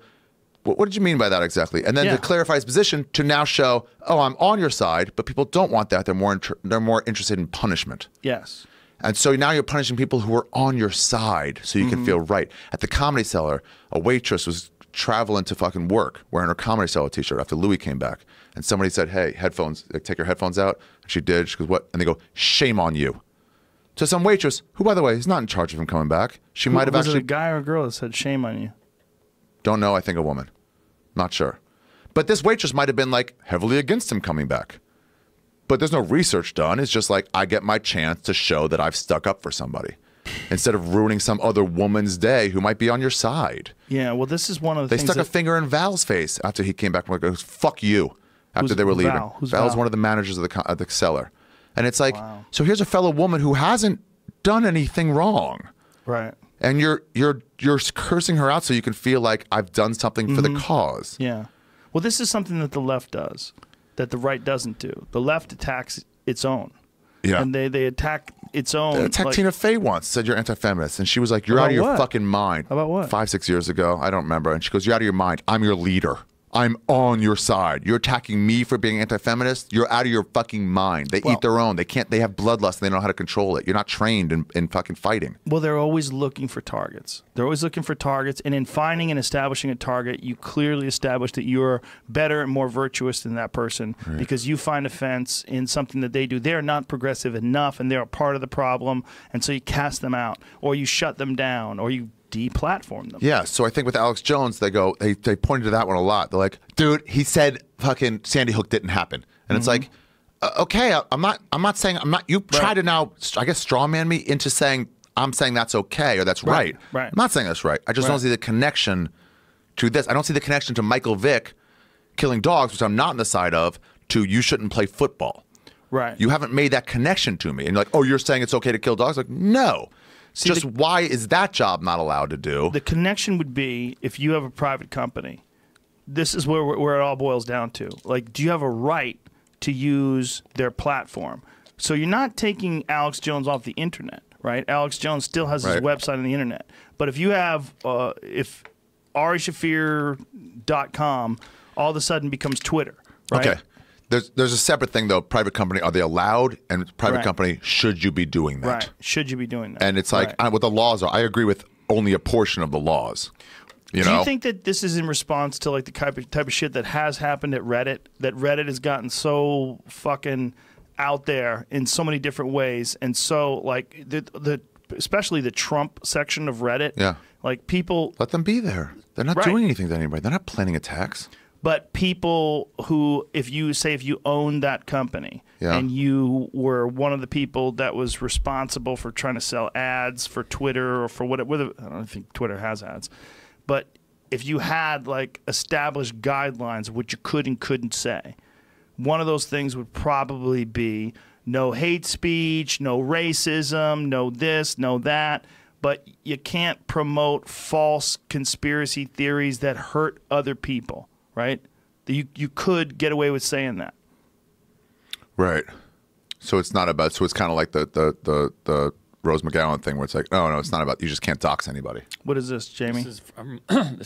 what did you mean by that exactly? And then to clarify his position to now show, oh, I'm on your side, but people don't want that. They're more interested in punishment. Yes. And so now you're punishing people who are on your side so you can feel right. At the Comedy Cellar, a waitress was traveling to fucking work wearing her Comedy Cellar t-shirt after Louis came back. And somebody said, hey, headphones, take your headphones out. And she did. She goes, what? And they go, shame on you. To some waitress, who, by the way, is not in charge of him coming back. She might have actually... Was it a guy or a girl that said shame on you? Don't know. I think a woman. Not sure. But this waitress might have been like heavily against him coming back. But there's no research done. It's just like I get my chance to show that I've stuck up for somebody instead of ruining some other woman's day who might be on your side. Yeah, well, this is one of the things they stuck a finger in Val's face after he came back from goes, fuck you, after they were leaving. Val's one of the managers of the Cellar. And it's like, so here's a fellow woman who hasn't done anything wrong. Right. And you're cursing her out so you can feel like I've done something for the cause. Yeah. Well, this is something that the left does, that the right doesn't do. The left attacks its own. Yeah. And they attack its own. They attacked Tina Fey once, said you're anti-feminist. And she was like, you're out of your fucking mind. About what? 5-6 years ago. I don't remember. And she goes, you're out of your mind. I'm your leader. I'm on your side. You're attacking me for being anti-feminist. You're out of your fucking mind. They eat their own. They have bloodlust and they don't know how to control it. You're not trained in fucking fighting. Well, they're always looking for targets. They're always looking for targets. And in finding and establishing a target, you clearly establish that you're better and more virtuous than that person because you find offense in something that they do. They're not progressive enough and they're a part of the problem. And so you cast them out or you shut them down or you deplatform them. Yeah, so I think with Alex Jones, they pointed to that one a lot. They're like, dude, he said fucking Sandy Hook didn't happen. And it's like, okay, you try to now, I guess, strawman me into saying, I'm saying that's okay or that's right. Right. I'm not saying that's right. I just don't see the connection to this. I don't see the connection to Michael Vick killing dogs, which I'm not on the side of, to you shouldn't play football. Right. You haven't made that connection to me. And you're like, oh, you're saying it's okay to kill dogs? Like, no. See, just why is that job not allowed to do? The connection would be if you have a private company. This is where it all boils down to. Like, do you have a right to use their platform? So you're not taking Alex Jones off the internet, right? Alex Jones still has his website on the internet. But if you have, if AriShaffir.com all of a sudden becomes Twitter, right? Okay. There's a separate thing, though. Private company, are they allowed? And private company, should you be doing that? Right. Should you be doing that? And it's like, what the laws are, I agree with only a portion of the laws. Do you think that this is in response to like the type of shit that has happened at Reddit? That Reddit has gotten so fucking out there in so many different ways, and so like especially the Trump section of Reddit. Yeah. Like people let them be there. They're not doing anything to anybody. They're not planning attacks. But people who, if you own that company and you were one of the people that was responsible for trying to sell ads for Twitter or for whatever, I don't think Twitter has ads, but if you had like established guidelines of what you could and couldn't say, one of those things would probably be no hate speech, no racism, no this, no that. But you can't promote false conspiracy theories that hurt other people. Right? You could get away with saying that. Right. So it's not about, so it's kind of like the Rose McGowan thing where it's like, no, it's not about, you just can't dox anybody. What is this, Jamie? This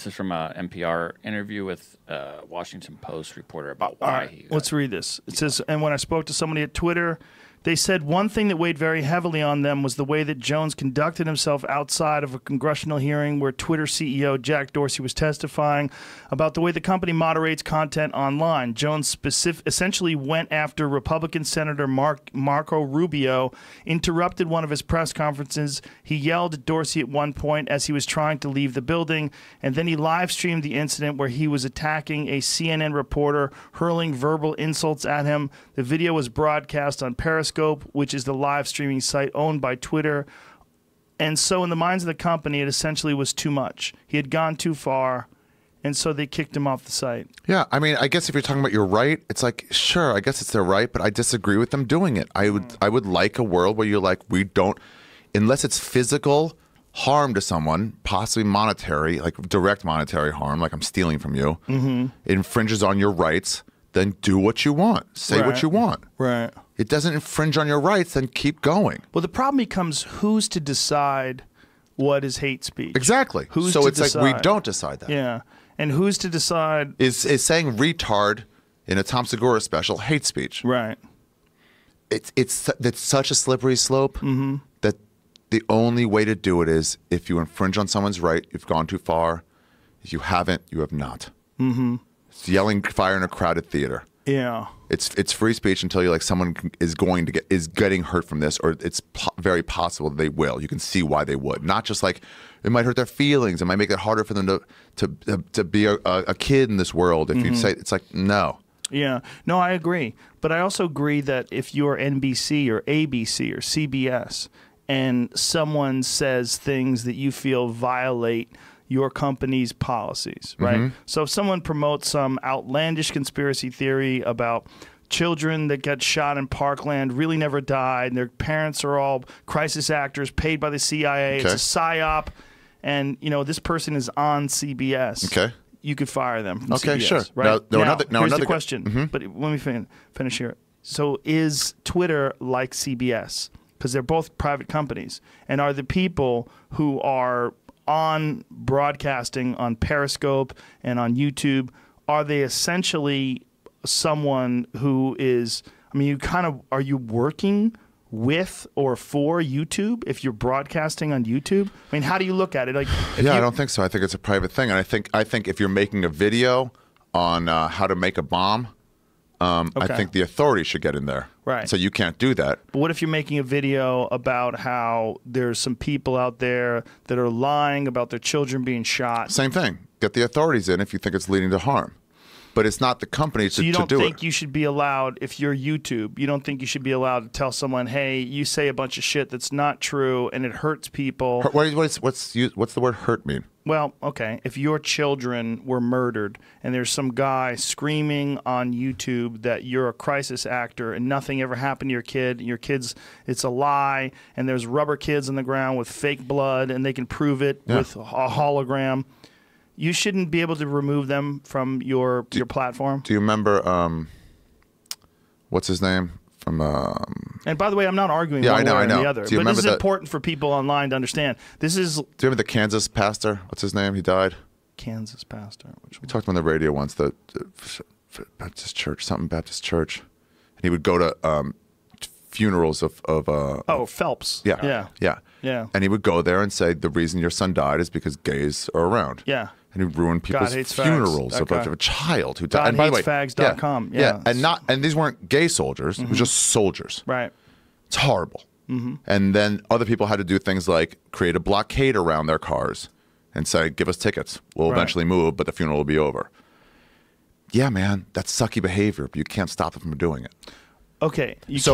is from a NPR interview with a Washington Post reporter about why he... Let's read this. It says, and when I spoke to somebody at Twitter, they said one thing that weighed very heavily on them was the way that Jones conducted himself outside of a congressional hearing where Twitter CEO Jack Dorsey was testifying about the way the company moderates content online. Jones essentially went after Republican Senator Marco Rubio, interrupted one of his press conferences. He yelled at Dorsey at one point as he was trying to leave the building, and then he live-streamed the incident where he was attacking a CNN reporter, hurling verbal insults at him. The video was broadcast on Periscope, which is the live streaming site owned by Twitter. And so in the minds of the company, it essentially was too much. He had gone too far, and so they kicked him off the site. Yeah, I mean, I guess if you're talking about your right, it's like, sure, I guess it's their right, but I disagree with them doing it. I would like a world where you're like, we don't, unless it's physical harm to someone, possibly monetary, like direct monetary harm, like I'm stealing from you, it infringes on your rights, then do what you want. Say what you want. Right. It doesn't infringe on your rights, then keep going. Well, the problem becomes who's to decide what is hate speech. Exactly. Who's so to it's decide? like we don't decide that. Yeah. And who's to decide? Is saying retard in a Tom Segura special hate speech? Right. It's such a slippery slope that the only way to do it is if you infringe on someone's right, you've gone too far. If you haven't, you have not. It's yelling fire in a crowded theater. Yeah. It's free speech until you're like someone is getting hurt from this, or it's very possible that they will. You can see why they would. Not just like it might hurt their feelings. It might make it harder for them to be a kid in this world. If you say it's like no. Yeah. No, I agree. But I also agree that if you're NBC or ABC or CBS and someone says things that you feel violate your company's policies, right? So if someone promotes some outlandish conspiracy theory about children that get shot in Parkland really never died, and their parents are all crisis actors paid by the CIA, it's a psyop, and this person is on CBS. You could fire them from CBS, sure. Right? Now, here's the question, but let me finish here. So is Twitter like CBS? Because they're both private companies, and are the people who are on broadcasting on Periscope and on YouTube, are they essentially someone who is, I mean, are you working with or for YouTube if you're broadcasting on YouTube? I mean, how do you look at it? Like, I don't think so. I think it's a private thing. And I think if you're making a video on how to make a bomb, I think the authorities should get in there. Right. So you can't do that. But what if you're making a video about how there's some people out there that are lying about their children being shot? Same thing. Get the authorities in if you think it's leading to harm. But it's not the company to do it. So you don't think you should be allowed, if you're YouTube, you don't think you should be allowed to tell someone, hey, you say a bunch of shit that's not true and it hurts people. What's the word hurt mean? Well, okay, if your children were murdered and there's some guy screaming on YouTube that you're a crisis actor and nothing ever happened to your kid's, it's a lie, and there's rubber kids on the ground with fake blood and they can prove it with a hologram, you shouldn't be able to remove them from your platform? Do you remember, what's his name? And by the way, I'm not arguing one way or the other, but this is important for people online to understand. This is. Do you remember the Kansas pastor? What's his name? He died. Kansas pastor. Which one? We talked on the radio once. The Baptist church, something Baptist church, and he would go to funerals of. Phelps. Yeah. And he would go there and say, "The reason your son died is because gays are around." Yeah. And he ruined people's funerals of a child who died. And by the way, fags.com. And these weren't gay soldiers; it was just soldiers. Right. It's horrible. And then other people had to do things like create a blockade around their cars and say, "Give us tickets. We'll eventually move, but the funeral will be over." Yeah, man, that's sucky behavior, but you can't stop them from doing it. Okay, so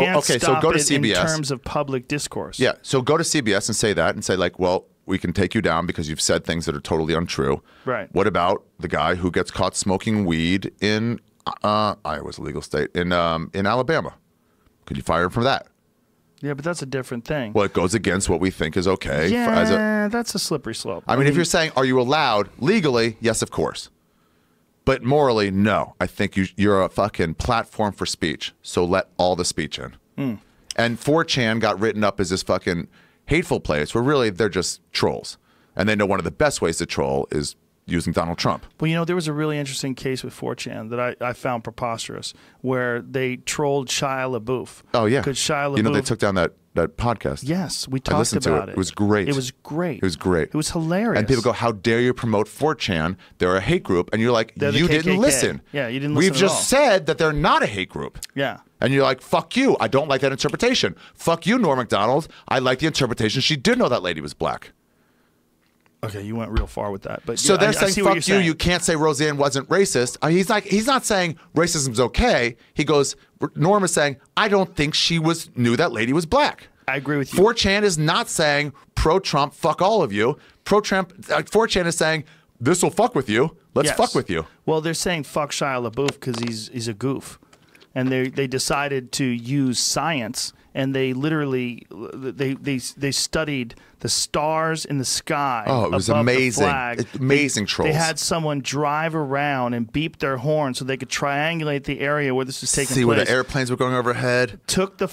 go to CBS in terms of public discourse. Yeah, so go to CBS and say that, and say like, well, we can take you down because you've said things that are totally untrue. Right. What about the guy who gets caught smoking weed in Iowa's a legal state in Alabama? Could you fire him for that? Yeah, but that's a different thing. Well, it goes against what we think is okay. Yeah, that's a slippery slope. I mean, if you're saying, are you allowed legally? Yes, of course. But morally, no. I think you're a fucking platform for speech, so let all the speech in. And 4chan got written up as this fucking hateful place where really they're just trolls. And they know one of the best ways to troll is using Donald Trump. Well, you know, there was a really interesting case with 4chan that I found preposterous where they trolled Shia LaBeouf. Oh, yeah. Because Shia LaBeouf... You know, they took down that podcast. Yes, we talked about it. It was great. It was great. It was great. It was hilarious. And people go, how dare you promote 4chan? They're a hate group. And you're like, you didn't listen. Yeah, you didn't listen We've just said that they're not a hate group. Yeah. And you're like, fuck you. I don't like that interpretation. Fuck you, Norm Macdonald. I like the interpretation. She did know that lady was black. Okay, you went real far with that. But so they're saying, fuck you, you can't say Roseanne wasn't racist. He's not saying racism's okay. He goes, Norm is saying, I don't think she knew that lady was black. I agree with you. 4chan is not saying pro-Trump, fuck all of you. Pro-Trump, 4chan is saying, this will fuck with you. Let's fuck with you. Well, they're saying fuck Shia LaBeouf because he's a goof. And they decided to use science, and they literally they studied the stars in the sky. Oh, it was above amazing! The flag. Amazing trolls. They had someone drive around and beep their horn so they could triangulate the area where this was taking place. See where the airplanes were going overhead. Took the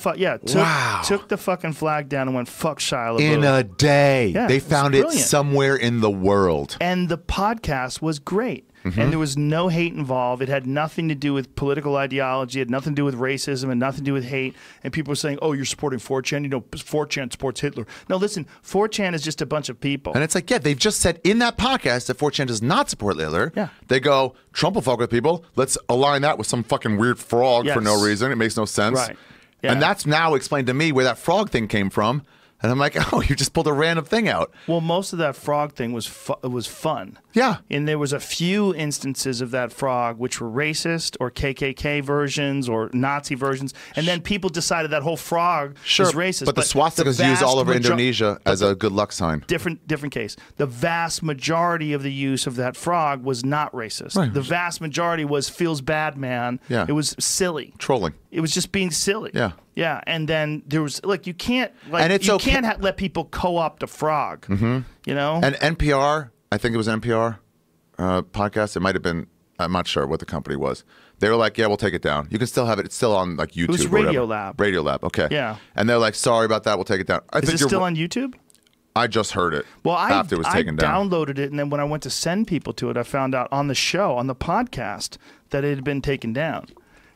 took the fucking flag down and went fuck Shia LaBeouf in a day. Yeah, they found it somewhere in the world, and the podcast was great. And there was no hate involved. It had nothing to do with political ideology. It had nothing to do with racism and nothing to do with hate. And people were saying, oh, you're supporting 4chan. You know, 4chan supports Hitler. No, listen, 4chan is just a bunch of people. And it's like, yeah, they've just said in that podcast that 4chan does not support Hitler. Yeah. They go, Trump will fuck with people. Let's align that with some fucking weird frog for no reason. It makes no sense. Right. Yeah. And that's now explained to me where that frog thing came from. And I'm like, oh, you just pulled a random thing out. Well, most of that frog thing was fun. Yeah. And there was a few instances of that frog which were racist or KKK versions or Nazi versions. And then people decided that whole frog was racist. But the swastika is used all over Indonesia as a good luck sign. Different case. The vast majority of the use of that frog was not racist. Right. The vast majority was feels bad, man. Yeah. It was silly. Trolling. It was just being silly. Yeah. Yeah, and then there was you can't can't let people co-opt a frog. You know. And NPR, I think it was NPR podcast. It might have been. I'm not sure what the company was. They were like, yeah, we'll take it down. You can still have it. It's still on like YouTube. It was Radio Lab. Radio Lab. Okay. Yeah. And they're like, sorry about that. We'll take it down. Is it still on YouTube? I just heard it. Well, after it was taken down. Downloaded it, and then when I went to send people to it, I found out on the show, on the podcast, that it had been taken down.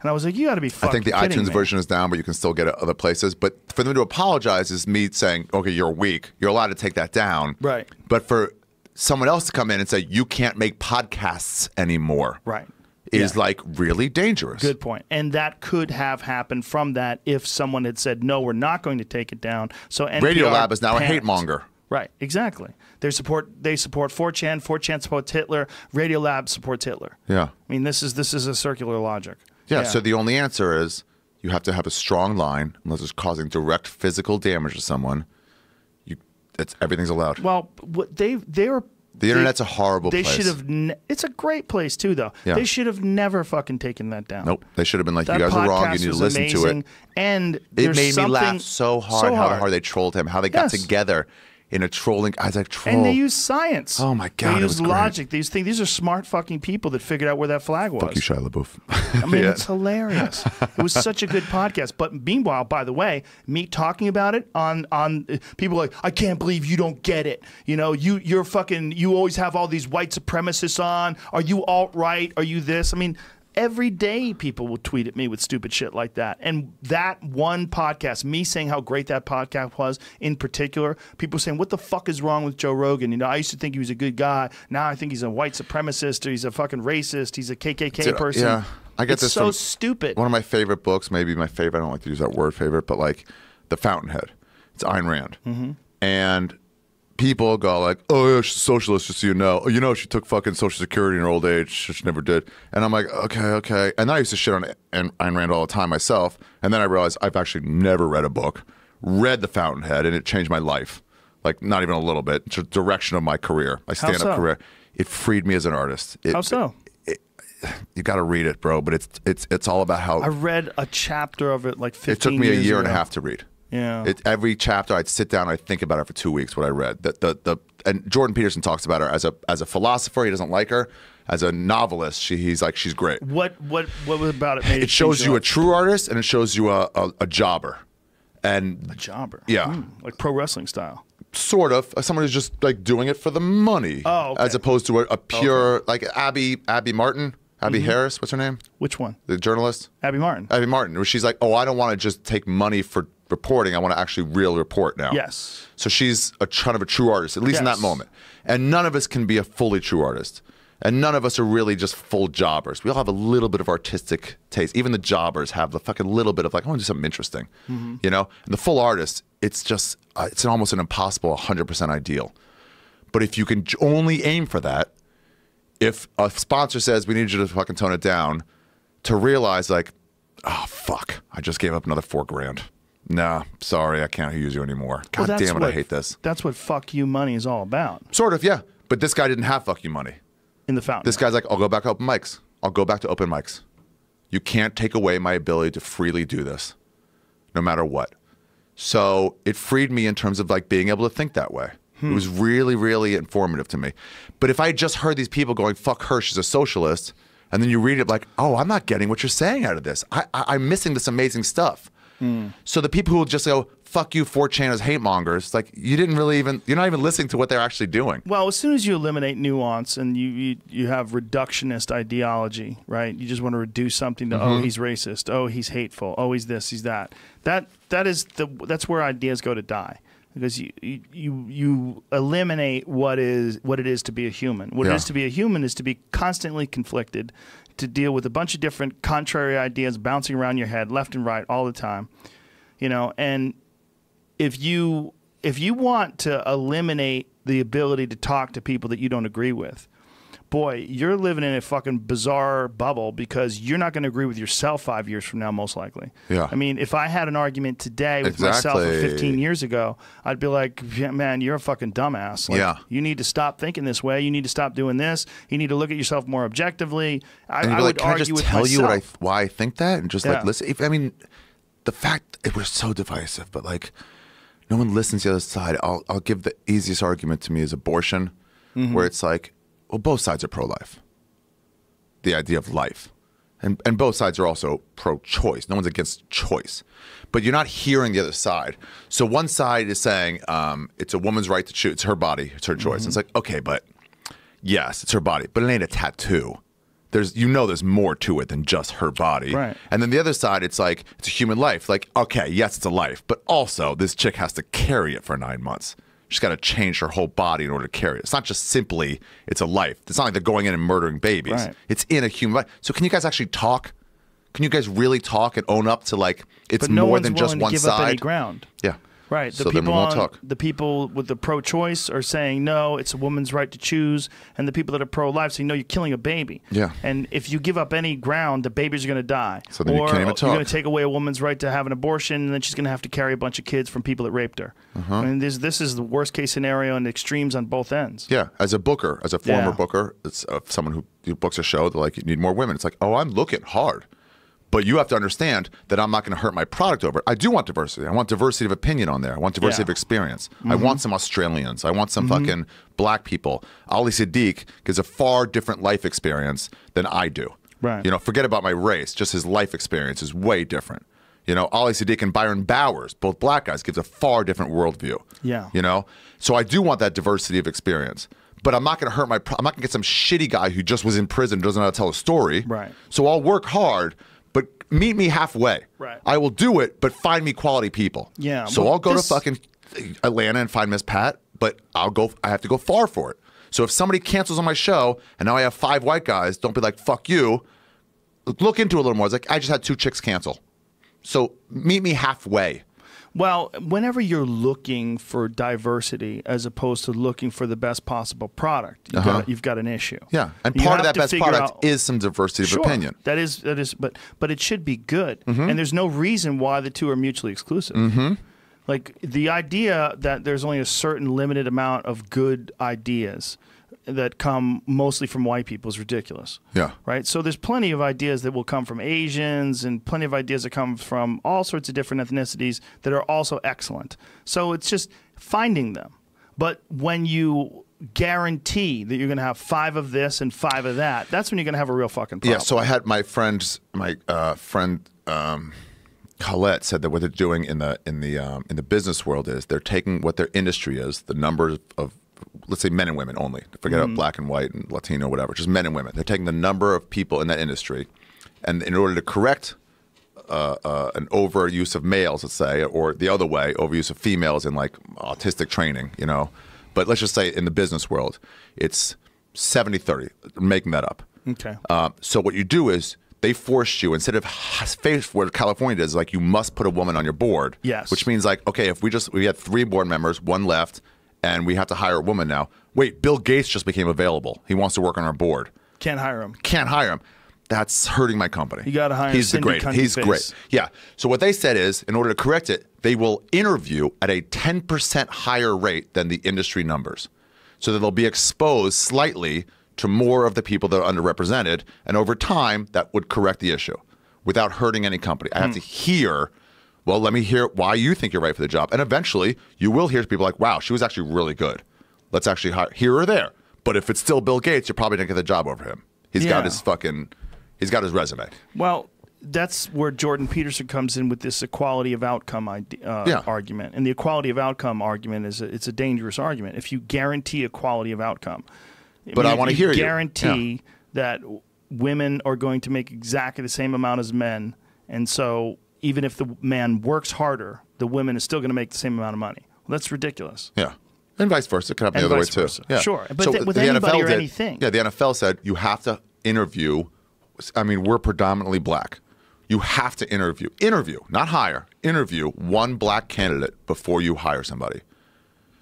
And I was like, you got to be fucking kidding me. I think the iTunes version is down, but you can still get it other places. But for them to apologize is me saying, okay, you're weak. You're allowed to take that down. Right. But for someone else to come in and say, you can't make podcasts anymore. Right. Is like really dangerous. Good point. And that could have happened from that if someone had said, no, we're not going to take it down. So NPR Radio Lab is now panicked. a hate monger. Right, exactly. They support 4chan. 4chan supports Hitler. Radio Lab supports Hitler. Yeah. I mean, this is a circular logic. Yeah, so the only answer is you have to have a strong line unless it's causing direct physical damage to someone. Everything's allowed. Well, they're The internet's a horrible they place. Should have. It's a great place too, though. Yeah. They should have never fucking taken that down. Nope. They should have been like, that you guys are wrong. You podcast need to was listen to amazing, it. And It made me laugh so hard how hard they trolled him, how they got together in a trolling. I was like, troll. And they use science. Oh my God. They use logic. These are smart fucking people that figured out where that flag was. Fuck you, Shia LaBeouf. I mean, it's hilarious. It was such a good podcast. But meanwhile, by the way, me talking about it on people are like, I can't believe you don't get it. You know, you're fucking. You always have all these white supremacists on. Are you alt-right? Are you this? I mean, every day people will tweet at me with stupid shit like that. And that one podcast, me saying how great that podcast was in particular, people saying, what the fuck is wrong with Joe Rogan? You know, I used to think he was a good guy. Now I think he's a white supremacist, or he's a fucking racist. He's a KKK person. Yeah, I get it's this so from stupid. One of my favorite books, maybe my favorite, I don't like to use that word favorite, but like The Fountainhead. It's Ayn Rand. And people go like, oh yeah, she's a socialist, just so you know. Oh, you know, she took fucking Social Security in her old age. She never did. And I'm like, okay. And then I used to shit on Ayn Rand all the time myself. And then I realized I've actually never read a book, read The Fountainhead, and it changed my life. Like, not even a little bit. It's the direction of my career, my stand-up career. It freed me as an artist. How so? You got to read it, bro. But it's all about how... I read a chapter of it like 15 years ago. It took me a year and a half to read. Yeah. Every chapter, I'd sit down, I'd think about it for 2 weeks, what I read. And Jordan Peterson talks about her as a philosopher. He doesn't like her. As a novelist, he's like, she's great. What was about it? It shows you a true artist, and it shows you a jobber. And a jobber. Yeah. Like pro wrestling style. Sort of. Someone who's just like doing it for the money. Oh, okay. As opposed to a pure, like Abby Martin. Abby Harris, what's her name? Which one? The journalist? Abby Martin. Abby Martin, where she's like, oh, I don't want to just take money for reporting. I want to actually real report now. Yes. So she's a kind of a true artist, at least in that moment. And none of us can be a fully true artist. And none of us are really just full jobbers. We all have a little bit of artistic taste. Even the jobbers have the fucking little bit of like, I want to do something interesting. You know? And the full artist, it's just, it's almost an impossible 100% ideal. But if you can only aim for that, if a sponsor says, we need you to fucking tone it down, to realize like, oh, fuck, I just gave up another $4,000. Nah, sorry, I can't use you anymore. God damn it, I hate this. That's what fuck you money is all about. Sort of, yeah. But this guy didn't have fuck you money. In the fountain. This guy's like, I'll go back to open mics. I'll go back to open mics. You can't take away my ability to freely do this, no matter what. So it freed me in terms of like being able to think that way. It was really, really informative to me. But if I had just heard these people going, fuck her, she's a socialist, and then you read it like, oh, I'm not getting what you're saying out of this. I'm missing this amazing stuff. So the people who will just go, fuck you, 4chan as hate mongers, like you didn't really even, you're not even listening to what they're actually doing. Well, as soon as you eliminate nuance and you have reductionist ideology, right? You just want to reduce something to, oh, he's racist, oh, he's hateful, oh, he's this, he's that. That's where ideas go to die. Because you eliminate what it is to be a human. What it is to be a human is to be constantly conflicted, to deal with a bunch of different contrary ideas bouncing around your head, left and right, all the time. You know, and if you want to eliminate the ability to talk to people that you don't agree with, boy, you're living in a fucking bizarre bubble because you're not going to agree with yourself 5 years from now, most likely. Yeah. I mean, if I had an argument today with myself 15 years ago, I'd be like, yeah, man, you're a fucking dumbass. Like, you need to stop thinking this way. You need to stop doing this. You need to look at yourself more objectively. I would can argue with myself. Can I just tell you why I think that? And just like, listen, I mean, the fact it was so divisive, but like, no one listens to the other side. I'll give the easiest argument to me is abortion, where it's like, well, both sides are pro-life. The idea of life. And both sides are also pro-choice. No one's against choice. But you're not hearing the other side. So one side is saying it's a woman's right to choose. It's her body. It's her choice. And it's like, okay, but yes, it's her body. But it ain't a tattoo. There's more to it than just her body. Right. And then the other side, it's like, it's a human life. Like, okay, yes, it's a life. But also, this chick has to carry it for 9 months. She's got to change her whole body in order to carry it. It's not just simply, it's a life. It's not like they're going in and murdering babies. Right. It's in a human life. So can you guys actually talk? Can you guys really talk and own up to like, it's but no more one's than just willing one to give side? up any ground. Yeah. Right. So then we won't talk. The people with the pro-choice are saying, no, it's a woman's right to choose. And the people that are pro-life say, no, you're killing a baby. Yeah. And if you give up any ground, the babies are going to die. So then you can't even talk. You're going to take away a woman's right to have an abortion, and then she's going to have to carry a bunch of kids from people that raped her. I mean, this is the worst-case scenario and extremes on both ends. Yeah. As a booker, as a former booker, it's someone who books a show, they're like, you need more women. It's like, oh, I'm looking hard. But you have to understand that I'm not going to hurt my product over it. I do want diversity. I want diversity of opinion on there. I want diversity of experience. I want some Australians. I want some fucking black people. Ali Siddiq gives a far different life experience than I do. Right. You know, forget about my race. Just his life experience is way different. You know, Ali Siddiq and Byron Bowers, both black guys, gives a far different worldview. Yeah. You know? So I do want that diversity of experience. But I'm not going to hurt I'm not going to get some shitty guy who just was in prison and doesn't know how to tell a story. Right. So I'll work hard, but meet me halfway. Right. I will do it, but find me quality people. Yeah. So well, I'll go to fucking Atlanta and find Miss Pat, but I have to go far for it. So if somebody cancels on my show and now I have 5 white guys, don't be like, fuck you. Look into it a little more. It's like, I just had 2 chicks cancel. So meet me halfway. Well, whenever you're looking for diversity as opposed to looking for the best possible product, you've got an issue. Yeah, and You part of have that to best figure product out- is some diversity of opinion. That is, but it should be good, and there's no reason why the two are mutually exclusive. Like the idea that there's only a certain limited amount of good ideas that come mostly from white people is ridiculous. Yeah. Right? So there's plenty of ideas that will come from Asians and plenty of ideas that come from all sorts of different ethnicities that are also excellent. So it's just finding them. But when you guarantee that you're going to have 5 of this and 5 of that, that's when you're going to have a real fucking problem. Yeah, so I had my friend Colette said that what they're doing in the business world is they're taking what their industry is, the numbers of, let's say, men and women only. Forget about black and white and Latino, whatever. Just men and women. They're taking the number of people in that industry, and in order to correct an overuse of males, let's say, or the other way, overuse of females in like autistic training, you know. But let's just say in the business world, it's 70-30. I'm making that up. Okay. So what you do is they forced you, instead of what California does, like you must put a woman on your board. Yes. Which means like, okay, if we had 3 board members, 1 left, and we have to hire a woman now. Wait, Bill Gates just became available. He wants to work on our board. Can't hire him. Can't hire him. That's hurting my company. You got to hire He's Cindy the great. Cunty He's Face. great. Yeah. So what they said is, in order to correct it, they will interview at a 10% higher rate than the industry numbers, so that they'll be exposed slightly to more of the people that are underrepresented, and over time that would correct the issue without hurting any company. I have to hear. Well, let me hear why you think you're right for the job. And eventually, you will hear people like, wow, she was actually really good. Let's actually hire here or there. But if it's still Bill Gates, you're probably going to get the job over him. He's got his resume. Well, that's where Jordan Peterson comes in with this equality of outcome argument. And the equality of outcome argument it's a dangerous argument. If you guarantee equality of outcome. But I want to hear you. Guarantee that women are going to make exactly the same amount as men. And so even if the man works harder, the women is still going to make the same amount of money. Well, that's ridiculous. Yeah. And vice versa. It could happen the other way, too. Versa. Yeah. Sure. But so with the anybody NFL or anything. Yeah, the NFL said you have to interview. I mean, we're predominantly black. You have to interview, not hire, interview 1 black candidate before you hire somebody.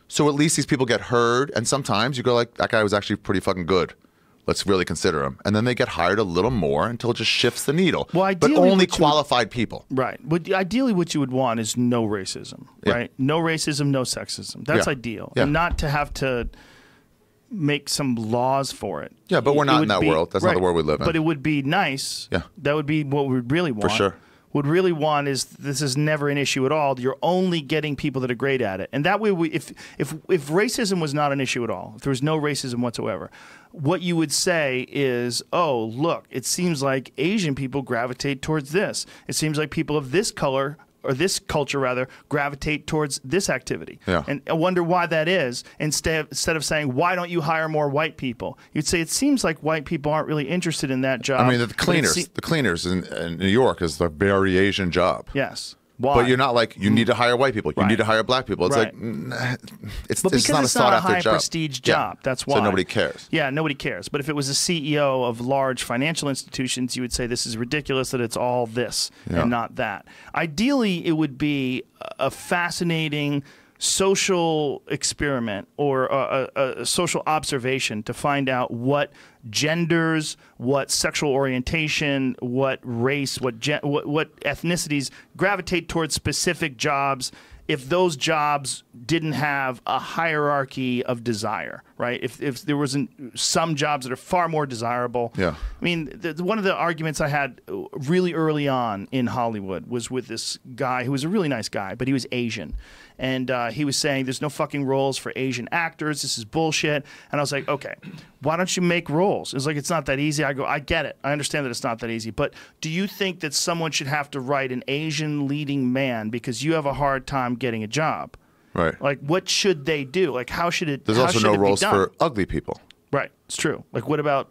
So at least these people get heard, and sometimes you go like, that guy was actually pretty fucking good. Let's really consider him. And then they get hired a little more until it just shifts the needle. Well, but only qualified people. Right. Ideally, what you would want is no racism, right? No racism, no sexism. That's ideal. Yeah. And not to have to make some laws for it. Yeah, but we're not in that world. That's not the world we live in. But it would be nice. Yeah. That would be what we'd really want. For sure. What we really want is this is never an issue at all. You're only getting people that are great at it. And that way, if racism was not an issue at all, if there was no racism whatsoever, what you would say is, oh, look, it seems like Asian people gravitate towards this. It seems like people of this color, or this culture rather, gravitate towards this activity. Yeah. And I wonder why that is, instead of saying, why don't you hire more white people? You'd say, it seems like white people aren't really interested in that job. I mean, the cleaners in New York is a very Asian job. Yes. Why? But you're not like, you need to hire white people. You Right. need to hire black people. It's Right. like, nah, it's But not because a it's not a sought-after job. high-prestige job, that's why. So nobody cares. Yeah, nobody cares. But if it was a CEO of large financial institutions, you would say this is ridiculous that it's all this and not that. Ideally, it would be a fascinating social experiment or a social observation to find out what genders, what sexual orientation, what race, what ethnicities gravitate towards specific jobs if those jobs didn't have a hierarchy of desire, right? If there wasn't some jobs that are far more desirable. Yeah. I mean, one of the arguments I had really early on in Hollywood was with this guy who was a really nice guy, but he was Asian. And he was saying there's no fucking roles for Asian actors. This is bullshit. And I was like, okay, why don't you make roles? It's like, it's not that easy. I go, I get it. I understand that it's not that easy. But do you think that someone should have to write an Asian leading man because you have a hard time getting a job? Right. Like, what should they do? Like, how should it? There's how also should no it be roles done? for ugly people. Right. It's true. Like, what about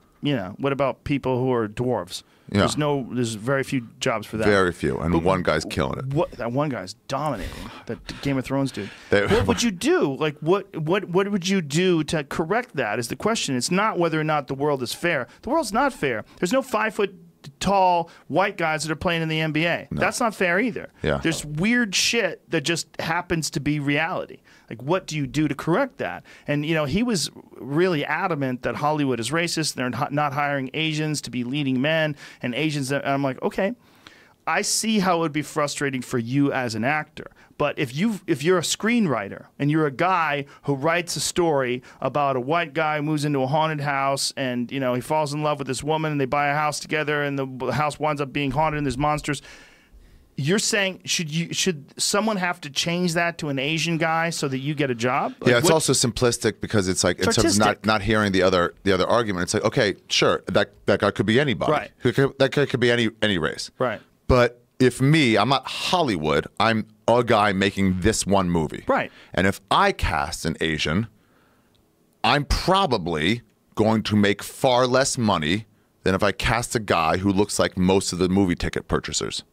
people who are dwarves? Yeah. There's very few jobs for that. Very few. And one guy's killing it. That one guy's dominating. That Game of Thrones dude. They- What would you do? Like, what would you do to correct that? Is the question. It's not whether or not the world is fair. The world's not fair. There's no 5 foot tall white guys that are playing in the NBA. That's not fair either. Yeah. There's weird shit that just happens to be reality. Like, what do you do to correct that? And, he was really adamant that Hollywood is racist. They're not hiring Asians to be leading men and Asians. And I'm like, okay, I see how it would be frustrating for you as an actor. But if you're a screenwriter and you're a guy who writes a story about a white guy who moves into a haunted house and, he falls in love with this woman and they buy a house together and the house winds up being haunted and there's monsters. You're saying should someone have to change that to an Asian guy so that you get a job? Like, yeah, it's also simplistic because it's like, in terms of not hearing the other argument, it's like, okay, sure, that guy could be anybody. Right. That guy could be any race. Right. But if I'm not Hollywood, I'm a guy making this one movie. Right. And if I cast an Asian, I'm probably going to make far less money than if I cast a guy who looks like most of the movie ticket purchasers,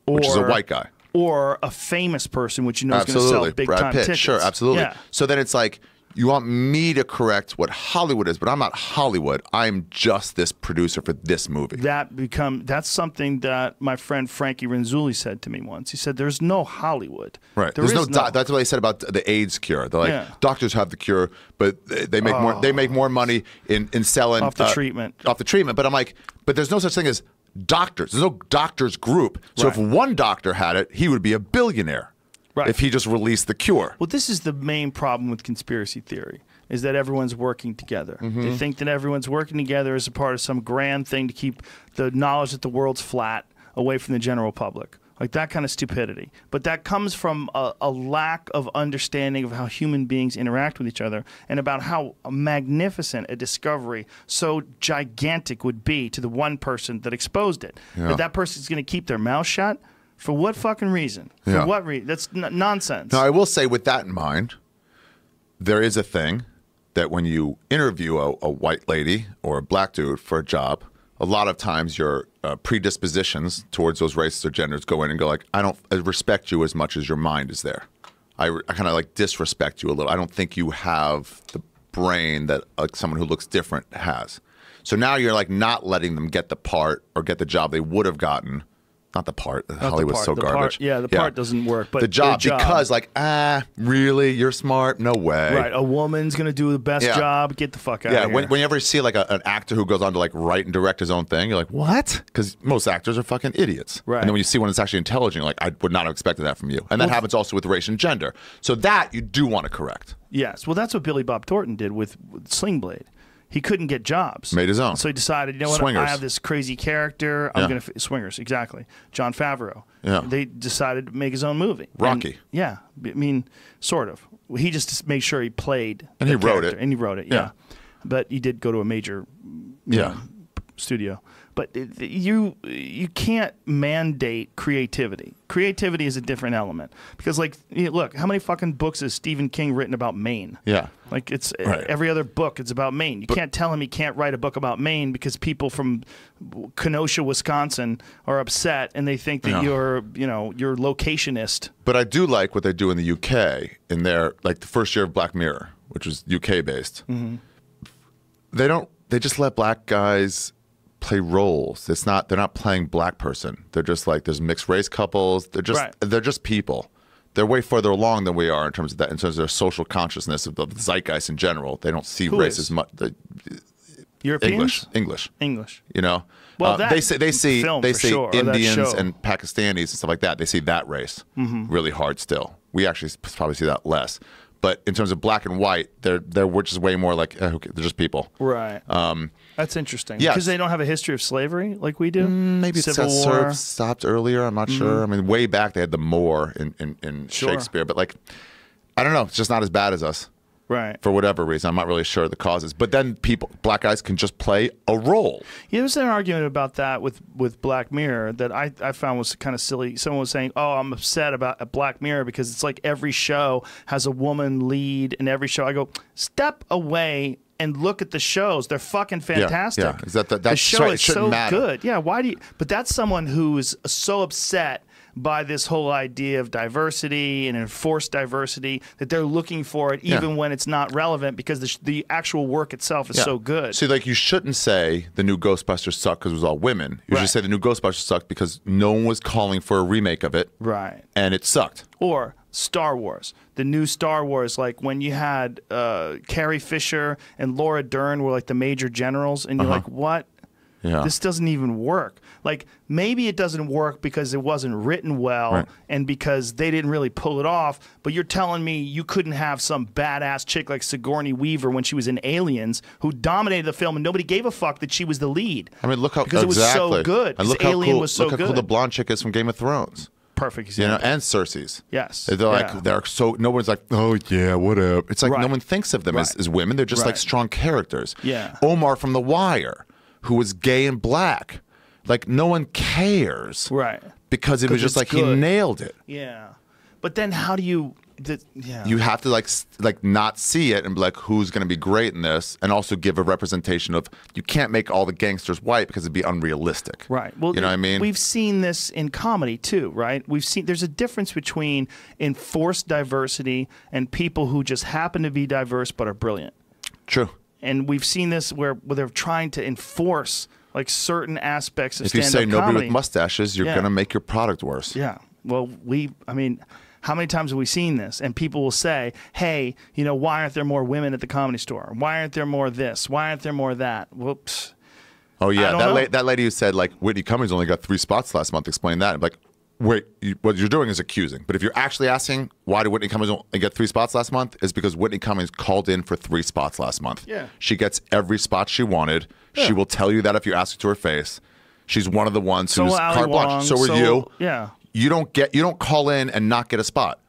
which is a white guy. Or a famous person, which is going to sell big Brad time Pitt. tickets. Sure, absolutely. Yeah. So then it's like, you want me to correct what Hollywood is, but I'm not Hollywood. I'm just this producer for this movie. That's something that my friend Frankie Renzulli said to me once. He said, "There's no Hollywood." Right. There's no. That's what they said about the AIDS cure. They're like, doctors have the cure, but they make more. They make more money in selling off the treatment. Off the treatment. But I'm like, but there's no such thing as doctors. There's no doctors group. So if one doctor had it, he would be a billionaire. Right. If he just released the cure. Well, this is the main problem with conspiracy theory, is that everyone's working together. They think that everyone's working together as a part of some grand thing to keep the knowledge that the world's flat away from the general public. Like that kind of stupidity. But that comes from a lack of understanding of how human beings interact with each other and about how magnificent a discovery so gigantic would be to the one person that exposed it. Yeah. That person's going to keep their mouth shut. For what fucking reason? For what reason? That's nonsense. Now, I will say, with that in mind, there is a thing that when you interview a white lady or a black dude for a job, a lot of times your predispositions towards those races or genders go in and go like, I respect you as much as your mind is there. I kind of like disrespect you a little. I don't think you have the brain that someone who looks different has. So now you're like not letting them get the part or get the job they would have gotten. Not the part. Hollywood's so garbage. The part doesn't work. But the job, because like, really? You're smart? No way. Right. A woman's going to do the best job. Get the fuck out of here. Yeah. Whenever you see like an actor who goes on to like write and direct his own thing, you're like, what? Because most actors are fucking idiots. Right. And then when you see one that's actually intelligent, you're like, I would not have expected that from you. And that happens also with race and gender. So that you do want to correct. Yes. Well, that's what Billy Bob Thornton did with Sling Blade. He couldn't get jobs. Made his own. So he decided, you know what? Swingers. I have this crazy character. I'm going to Swingers, exactly. John Favreau. Yeah. They decided to make his own movie. Rocky. I mean, sort of. He just made sure he played. And he wrote it. And he wrote it. Yeah. But he did go to a major studio. But you can't mandate creativity. Creativity is a different element because, like, look, how many fucking books has Stephen King written about Maine? Yeah, like it's every other book. It's about Maine. You can't tell him he can't write a book about Maine because people from Kenosha, Wisconsin, are upset and they think that you're locationist. But I do like what they do in the UK in their like the first year of Black Mirror, which was UK based. Mm-hmm. They just let black guys play roles. They're not playing black person. They're just like there's mixed race couples. They're just people. They're way further along than we are in terms of that, in terms of their social consciousness of the zeitgeist in general. They don't see race as much. Europeans? English. You know, well, they see sure, Indians and Pakistanis and stuff like that. They see that race really hard still. We actually probably see that less. But in terms of black and white, we're just way more like they're just people. Right. That's interesting. Yeah, because they don't have a history of slavery like we do. Maybe Civil War stopped earlier. I'm not sure. I mean, way back they had the Moor in Shakespeare, but like, I don't know. It's just not as bad as us. Right. For whatever reason, I'm not really sure the causes. But then black guys can just play a role. Yeah, there was an argument about that with Black Mirror that I found was kind of silly. Someone was saying, "Oh, I'm upset about Black Mirror because it's like every show has a woman lead in every show." I go, step away and look at the shows. They're fucking fantastic. Yeah. Is that the show right. is so good. Yeah. Why do you? But that's someone who's so upset by this whole idea of diversity and enforced diversity that they're looking for it even when it's not relevant because the actual work itself is so good. See, like you shouldn't say the new Ghostbusters sucked because it was all women. You should say the new Ghostbusters sucked because no one was calling for a remake of it. Right. And it sucked. Or Star Wars. The new Star Wars, like when you had Carrie Fisher and Laura Dern were like the major generals and you're like, what? Yeah. This doesn't even work. Like, maybe it doesn't work because it wasn't written well and because they didn't really pull it off, but you're telling me you couldn't have some badass chick like Sigourney Weaver when she was in Aliens who dominated the film and nobody gave a fuck that she was the lead. I mean, look how because it was so good. And look Alien how was so look how cool the blonde chick is from Game of Thrones. Perfect example. You know, and Cersei's. Yes. They're like, they're so, no one's like, oh yeah, whatever. It's like no one thinks of them as women. They're just like strong characters. Yeah. Omar from The Wire, who was gay and black. Like, no one cares. Right. Because it was just like, good. he nailed it. Yeah. But then how do you, you have to like not see it and be like, who's going to be great in this? And also give a representation of, you can't make all the gangsters white because it'd be unrealistic. Right. Well, you know what I mean? We've seen this in comedy too, right? There's a difference between enforced diversity and people who just happen to be diverse but are brilliant. True. And we've seen this where they're trying to enforce like certain aspects of stand-up comedy. If you say nobody with mustaches, you're going to make your product worse. Yeah. Well, I mean, how many times have we seen this? And people will say, hey, you know, why aren't there more women at the Comedy Store? Why aren't there more this? Why aren't there more that? Whoops. Oh, yeah. That lady who said, like, Whitney Cummings only got 3 spots last month, explain that. I'm like, wait, what you're doing is accusing. But if you're actually asking why did Whitney Cummings only get 3 spots last month, is because Whitney Cummings called in for 3 spots last month. Yeah. She gets every spot she wanted. Yeah. She will tell you that if you ask it to her face. She's one of the ones who's carte blanche. So are you. Yeah. You don't call in and not get a spot.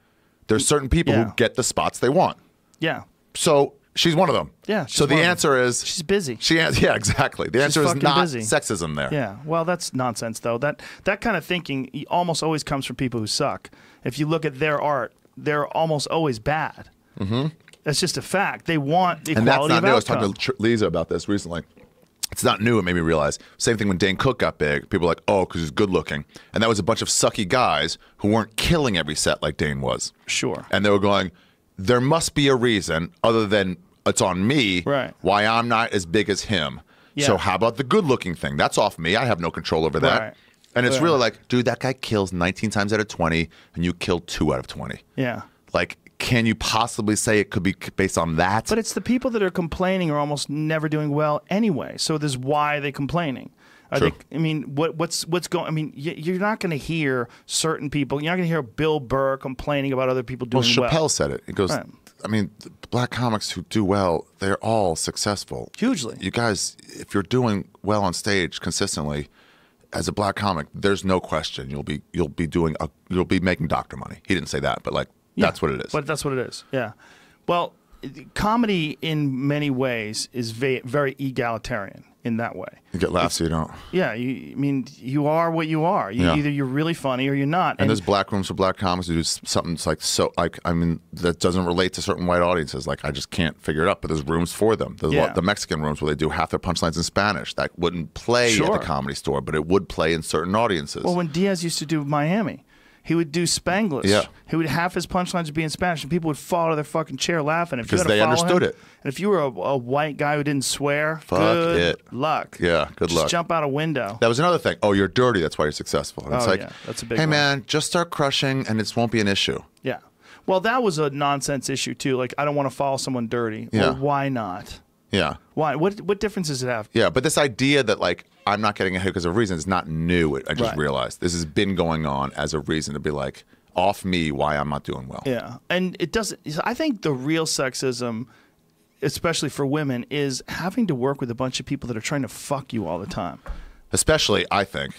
There's certain people who get the spots they want. Yeah. So she's one of them. Yeah. So the answer is she's busy. Yeah, exactly. The answer is not busy. Sexism there. Yeah. Well, that's nonsense though. That kind of thinking almost always comes from people who suck. If you look at their art, they're almost always bad. Mm-hmm. That's just a fact. They want equality of outcome. And that's not new. I was talking to Lisa about this recently. It's not new. It made me realize. Same thing when Dane Cook got big. People were like, oh, because he's good looking. And that was a bunch of sucky guys who weren't killing every set like Dane was. Sure. And they were going, there must be a reason other than it's on me why I'm not as big as him. Yeah. So how about the good looking thing? That's off me. I have no control over that. Right. And it's really like, dude, that guy kills 19 times out of 20 and you killed 2 out of 20. Yeah. Like, can you possibly say it could be based on that? But it's the people that are complaining are almost never doing well anyway. So this is why they're complaining. True. I mean, what's going? I mean, you're not going to hear certain people. You're not going to hear Bill Burr complaining about other people doing well. Chappelle said it. He goes, I mean, the black comics who do well, they're all successful. Hugely. You guys, if you're doing well on stage consistently, as a black comic, there's no question you'll be making doctor money. He didn't say that, but like. That's what it is. But that's what it is. Yeah. Well, comedy in many ways is very egalitarian in that way. You get laughs, so you don't. Yeah, I mean, you are what you are. Either you're really funny or you're not. And there's black rooms for black comics who do something that's like I mean, that doesn't relate to certain white audiences. Like, I just can't figure it out. But there's rooms for them. There's the Mexican rooms where they do half their punchlines in Spanish. That wouldn't play at the Comedy Store, but it would play in certain audiences. Well, when Diaz used to do Miami, he would do Spanglish. Yeah. He would half his punchlines would be in Spanish, and people would fall to their fucking chair laughing. Because they understood it. And if you were a white guy who didn't swear, good luck. Yeah, good luck. Just jump out a window. That was another thing. Oh, you're dirty. That's why you're successful. And it's like, yeah, that's a big hey, one. man, just start crushing, and it won't be an issue. Yeah. Well, that was a nonsense issue, too. Like, I don't want to follow someone dirty. Yeah. Well, why not? Yeah. Why? What difference does it have? Yeah, but this idea that, like, I'm not getting a hit because of a reason is not new. I just realized this has been going on as a reason to be like, off me why I'm not doing well. Yeah, and it doesn't. I think the real sexism, especially for women, is having to work with a bunch of people that are trying to fuck you all the time. Especially, I think,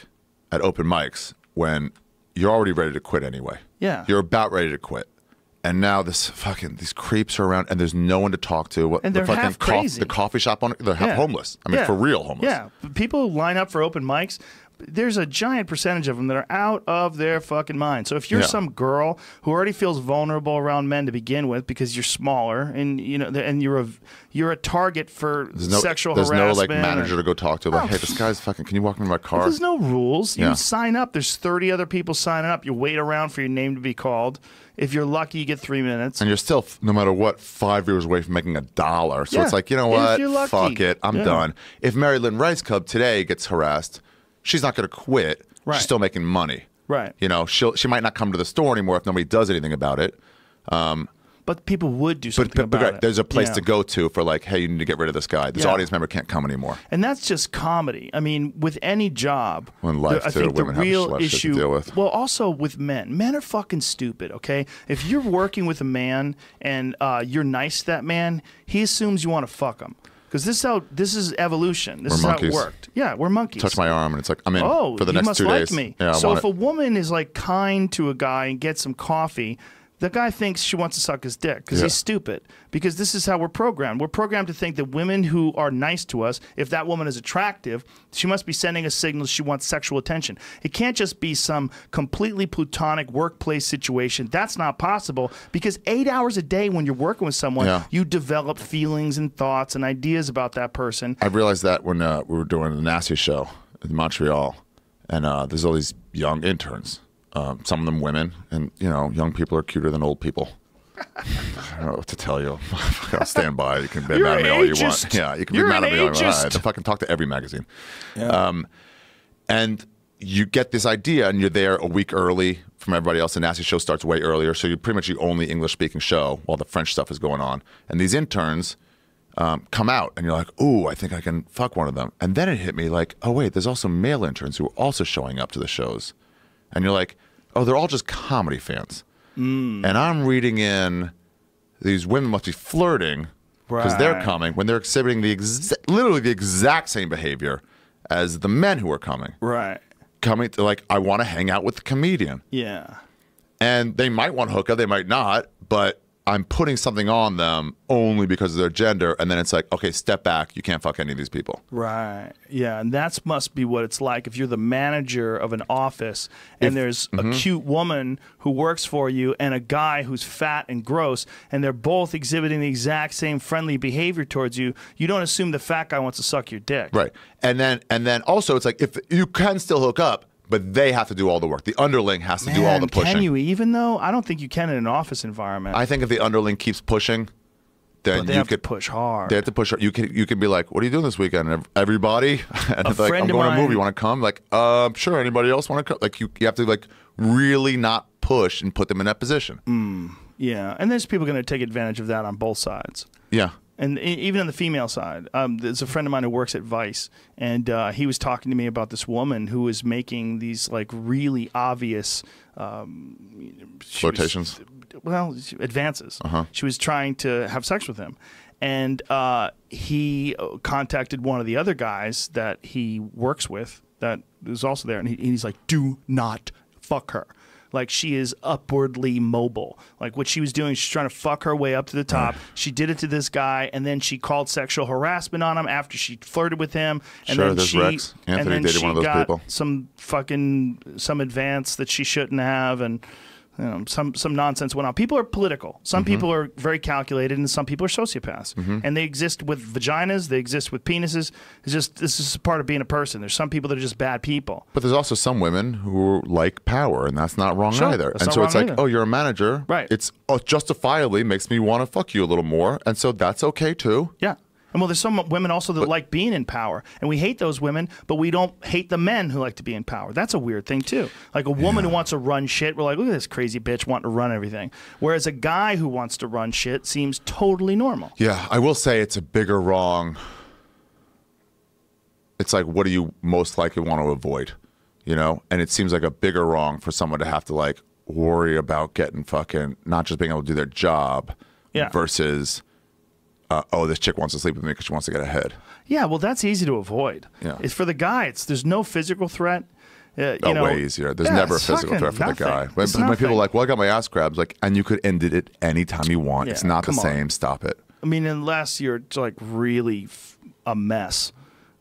at open mics when you're already ready to quit anyway. Yeah, you're about ready to quit, and now these creeps are around, and there's no one to talk to. And they're half crazy. The coffee shop owner, they're half homeless. I mean, for real homeless. Yeah, people who line up for open mics. There's a giant percentage of them that are out of their fucking mind. So if you're some girl who already feels vulnerable around men to begin with because you're smaller and and you're a target for sexual harassment. There's no like manager to go talk to. Like, hey, this guy's fucking. Can you walk me to my car? There's no rules. You sign up. There's 30 other people signing up. You wait around for your name to be called. If you're lucky, you get 3 minutes. And you're still, no matter what, 5 years away from making $1. So it's like, you know what? Fuck it. I'm done. If Mary Lynn Rice Cub today gets harassed, she's not going to quit. Right. She's still making money. Right. You know, she might not come to the store anymore if nobody does anything about it. But people would do something about it. There's a place to go to for like, hey, you need to get rid of this guy. This audience member can't come anymore. And that's just comedy. I mean, with any job, in life, I think the real issue, to deal with. Well, also with men are fucking stupid. Okay, if you're working with a man and you're nice to that man, he assumes you want to fuck him. Because this is evolution. This is how it worked. Yeah, we're monkeys. Touch my arm and it's like, I'm in for the next 2 days. You must like me. Yeah, so if a woman is like kind to a guy and gets some coffee, the guy thinks she wants to suck his dick because he's stupid. Because this is how we're programmed. We're programmed to think that women who are nice to us, if that woman is attractive, she must be sending a signal she wants sexual attention. It can't just be some completely plutonic workplace situation. That's not possible because 8 hours a day when you're working with someone, you develop feelings and thoughts and ideas about that person. I realized that when we were doing the Nasty Show in Montreal, and there's all these young interns. Some of them women, and you know, young people are cuter than old people. I don't know what to tell you. I'll stand by. You can be mad at me all you want. Yeah, you can be mad at me all you want. I fucking talk to every magazine. Yeah. And you get this idea, and you're there a week early from everybody else. The Nasty Show starts way earlier, so you're pretty much the only English-speaking show while the French stuff is going on. And these interns come out, and you're like, ooh, I think I can fuck one of them. And then it hit me like, oh wait, there's also male interns who are also showing up to the shows. And you're like, oh, they're all just comedy fans. And I'm reading in these women must be flirting because they're coming when they're exhibiting literally the exact same behavior as the men who are coming. Right. Coming to like, I want to hang out with the comedian. Yeah. And they might want hookup, they might not, but I'm putting something on them only because of their gender, and then it's like, okay, step back. You can't fuck any of these people. Right. Yeah, and that must be what it's like if you're the manager of an office and there's a cute woman who works for you and a guy who's fat and gross, and they're both exhibiting the exact same friendly behavior towards you. You don't assume the fat guy wants to suck your dick. Right. And then also it's like, if you can still hook up, but they have to do all the work. The underling has to do all the pushing. Can you even though? I don't think you can in an office environment. I think if the underling keeps pushing, then they have to push hard. They have to push hard. You can be like, what are you doing this weekend? Everybody? And it's like, I'm going to a movie. You want to come? Like, sure. Anybody else want to come? Like, you have to like really not push and put them in that position. Yeah. And there's people going to take advantage of that on both sides. Yeah. And even on the female side, there's a friend of mine who works at Vice, and he was talking to me about this woman who was making these like really obvious flirtations. Advances. She was trying to have sex with him, and he contacted one of the other guys that he works with that was also there, and he's like, "Do not fuck her." like she is upwardly mobile. Like what she was doing, she's trying to fuck her way up to the top. She did it to this guy, and then she called sexual harassment on him after she flirted with him. And sure, then there's Rex. Anthony dated one of those people. Some advance that she shouldn't have, and you know, some nonsense went on. People are political. Some people are very calculated, and some people are sociopaths. And they exist with vaginas. They exist with penises. This is part of being a person. There's some people that are just bad people. But there's also some women who like power, and that's not wrong either. And so it's like, oh, you're a manager. Right. It's justifiably makes me want to fuck you a little more, and so that's okay too. Yeah. And well, there's some women also that like being in power, and we hate those women, but we don't hate the men who like to be in power. That's a weird thing too. Like a woman who wants to run shit, we're like, look at this crazy bitch wanting to run everything. Whereas a guy who wants to run shit seems totally normal. Yeah, I will say it's a bigger wrong. It's like, what do you most likely want to avoid? You know? And it seems like a bigger wrong for someone to have to like worry about getting fucking, not just being able to do their job versus... oh, this chick wants to sleep with me because she wants to get ahead. Yeah, well, that's easy to avoid. Yeah. It's for the guy. There's no physical threat. Way easier. There's never a physical threat for the guy. When people are like, well, I got my ass grabbed, like, and you could end it anytime you want. It's not the same. Stop it. I mean, unless you're like really a mess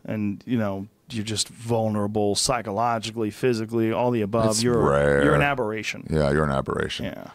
and, you know, you're just vulnerable psychologically, physically, all the above. You're an aberration. Yeah, you're an aberration. Yeah.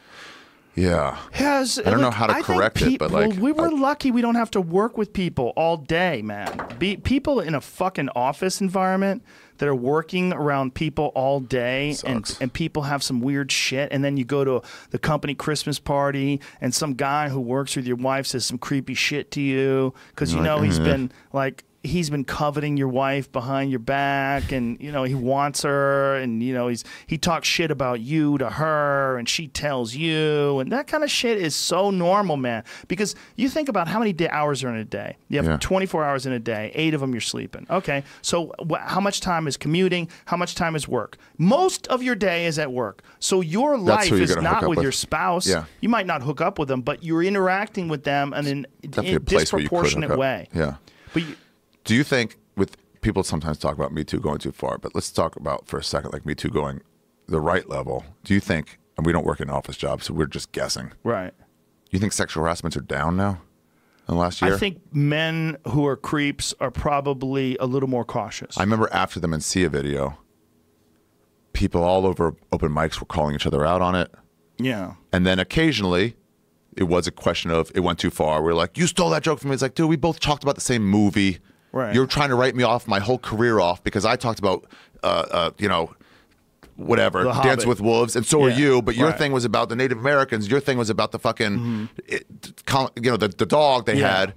Yeah. I don't know how to correct it, but like... we were lucky we don't have to work with people all day, man. People in a fucking office environment that are working around people all day and people have some weird shit, and then you go to the company Christmas party and some guy who works with your wife says some creepy shit to you because, you know, he's been like... He's been coveting your wife behind your back, and you know he wants her, and you know he talks shit about you to her, and she tells you, and that kind of shit is so normal, man. Because you think about how many hours are in a day. You have 24 hours in a day. 8 of them you're sleeping. Okay, so how much time is commuting? How much time is work? Most of your day is at work. So your life is not with your spouse. Yeah. You might not hook up with them, but you're interacting with them in a disproportionate way. Yeah. But do you think, with people sometimes talk about Me Too going too far, but let's talk about for a second, like Me Too going the right level. Do you think, and we don't work in office jobs, so we're just guessing. Right. You think sexual harassments are down now in the last year? I think men who are creeps are probably a little more cautious. I remember after the Mencia video, people all over open mics were calling each other out on it. Yeah. And then occasionally... it was a question of it went too far. We're like, you stole that joke from me. It's like, dude, we both talked about the same movie. Right. You're trying to write me off my whole career off because I talked about, you know, whatever, Dance with Wolves, and so are you. But your thing was about the Native Americans. Your thing was about the fucking, you know, the dog they had.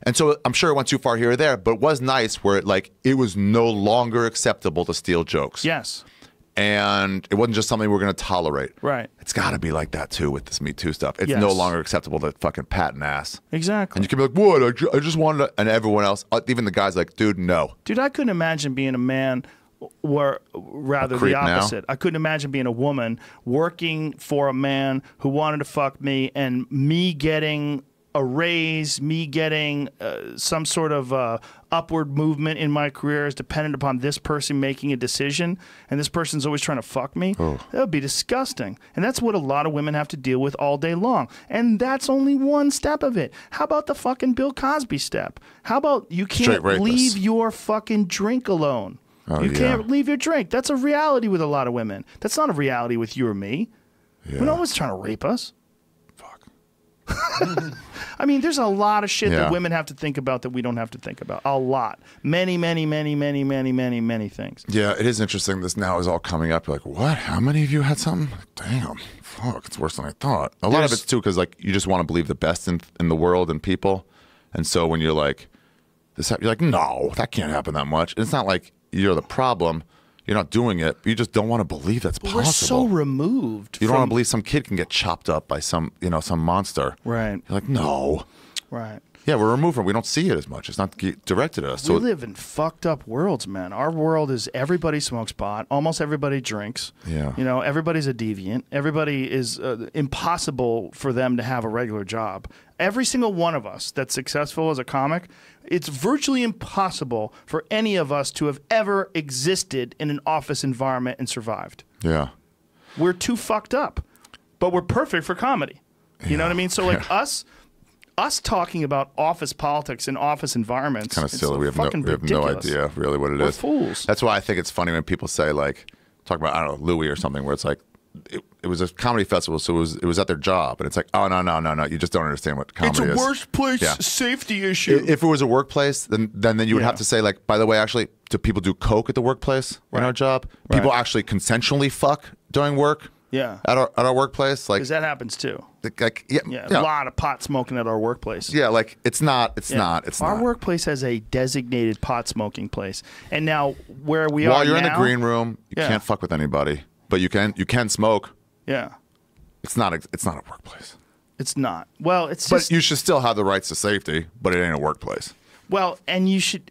And so I'm sure it went too far here or there, but it was nice where it was no longer acceptable to steal jokes. Yes. And it wasn't just something we're going to tolerate. Right. It's got to be like that, too, with this Me Too stuff. It's no longer acceptable to fucking pat an ass. Exactly. And you can be like, what? I just wanted to... And everyone else, even the guys like, dude, no. Dude, I couldn't imagine being a man, or rather the opposite. I couldn't imagine being a woman working for a man who wanted to fuck me and me getting a raise, me getting some sort of upward movement in my career is dependent upon this person making a decision, and this person's always trying to fuck me. That would be disgusting. And that's what a lot of women have to deal with all day long. And that's only one step of it. How about the fucking Bill Cosby step? How about you can't leave your fucking drink alone? You can't leave your drink. That's a reality with a lot of women. That's not a reality with you or me. We're not always trying to rape us. I mean, there's a lot of shit that women have to think about that we don't have to think about. A lot. Many, many, many, many, many, many, many things. Yeah, it is interesting. This now is all coming up. You're like, what? How many of you had something? Damn. Fuck, it's worse than I thought. A lot of it's, too, because like you just want to believe the best in the world and people. And so when you're like, you're like, no, that can't happen that much. And it's not like you're the problem. You're not doing it. But you just don't want to believe that's possible. We're so removed. You don't want to believe some kid can get chopped up by some monster. Right. You're like, no. Right. Yeah, we're removed from it. We don't see it as much. It's not directed at us. We live in fucked up worlds, man. Our world is everybody smokes pot. Almost everybody drinks. Yeah. You know, everybody's a deviant. Everybody is impossible for them to have a regular job. Every single one of us that's successful as a comic, it's virtually impossible for any of us to have ever existed in an office environment and survived. Yeah. we're too fucked up, but we're perfect for comedy. You know what I mean? So like us talking about office politics and office environments, kind of silly. We have no idea really what it we're is. Fools. That's why I think it's funny when people say like, talk about, I don't know, Louis or something, where it's like, it was a comedy festival, so it was at their job, and it's like, oh no, you just don't understand what comedy is. It's a workplace safety issue. If it was a workplace, then you would have to say like, by the way, actually, do people do coke at the workplace in our job? People actually consensually fuck during work. Yeah, at our workplace, like, because that happens too. Like, a lot of pot smoking at our workplace. Yeah, like it's not. Our workplace has a designated pot smoking place, and now where we are while you're now, in the green room, you can't fuck with anybody, but you can smoke. Yeah, it's not a workplace. It's not. Well, but you should still have the rights to safety, but it ain't a workplace. Well, and you should.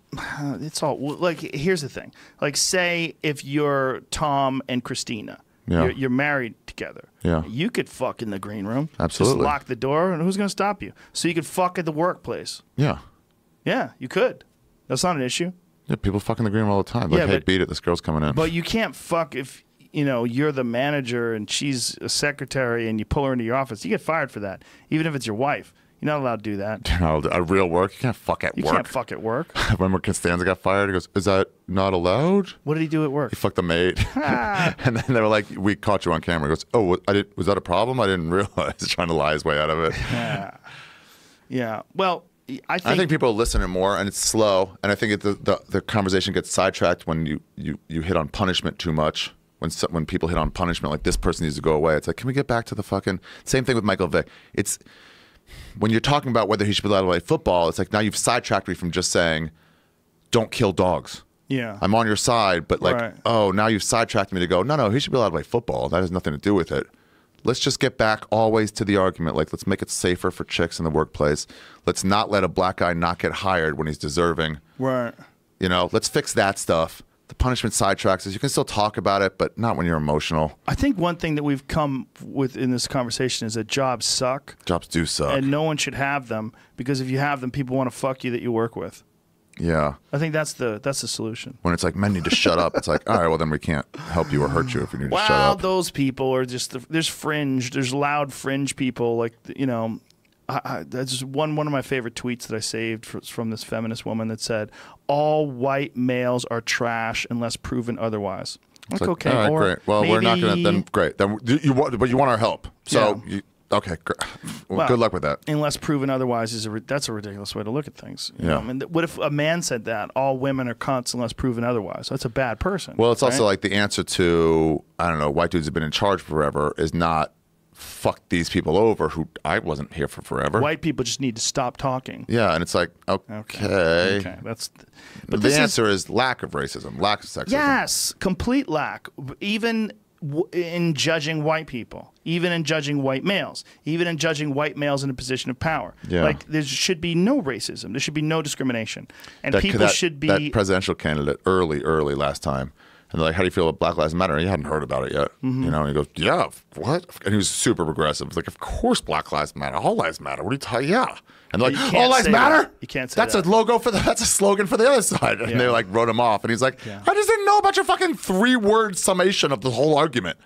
It's all like. Here's the thing. Like, say if you're Tom and Christina. Yeah. You're married together. Yeah. You could fuck in the green room. Absolutely. Just lock the door, and who's going to stop you? So you could fuck at the workplace. Yeah. Yeah, you could. That's not an issue. Yeah, people fuck in the green room all the time. Like, hey, beat it. This girl's coming in. But you can't fuck if, you're the manager and she's a secretary and you pull her into your office. You get fired for that, even if it's your wife. You're not allowed to do that. At real work, you can't fuck at work. You can't fuck at work. Remember Costanza got fired? He goes, is that not allowed? What did he do at work? He fucked the maid. And then they were like, we caught you on camera. He goes, oh, was that a problem? I didn't realize. He's trying to lie his way out of it. Yeah. Well, I think people are listening more, and it's slow. And I think the conversation gets sidetracked when you hit on punishment too much. When people hit on punishment, like this person needs to go away. It's like, can we get back to the fucking... Same thing with Michael Vick. It's... When you're talking about whether he should be allowed to play football, it's like now you've sidetracked me from just saying, don't kill dogs. Yeah. I'm on your side, but like, oh, now you've sidetracked me to go, no, he should be allowed to play football. That has nothing to do with it. Let's just get back always to the argument. Like, let's make it safer for chicks in the workplace. Let's not let a black guy not get hired when he's deserving. Right. Let's fix that stuff. The punishment sidetracks is you can still talk about it, but not when you're emotional. I think one thing that we've come with in this conversation is that jobs suck. Jobs do suck. And no one should have them, because if you have them, people want to fuck you that you work with. Yeah. I think that's the solution. When it's like, men need to shut up, it's like, all right, well, then we can't help you or hurt you if you need to shut up. Well, those people are just, there's loud fringe people, like, that's just one of my favorite tweets that I saved from this feminist woman that said, all white males are trash unless proven otherwise. Like, okay, all right, or great. Well, we're not going to, then great. Then but you want our help. So, okay, great. Well, good luck with that. Unless proven otherwise that's a ridiculous way to look at things. Yeah. I mean, what if a man said that, all women are cunts unless proven otherwise? That's a bad person. Well, it's also like the answer to, I don't know, white dudes have been in charge forever is not, fuck these people over who I wasn't here for forever. White people just need to stop talking. Yeah, and it's like, okay. But the answer is lack of racism, lack of sexism. Yes, complete lack. Even in judging white people, even in judging white males, even in judging white males in a position of power. Yeah. Like, there should be no racism. There should be no discrimination. And people should be... That presidential candidate early last time, and they're like, how do you feel about Black Lives Matter? And he hadn't heard about it yet. Mm-hmm. And he goes, yeah, what? And he was super progressive. It's like, of course Black Lives Matter. All lives matter. What are you talking? Yeah. And they're like, all lives matter? You can't say that's that. That's a slogan for the other side. And they like wrote him off. And he's like, I just didn't know about your fucking 3-word summation of the whole argument.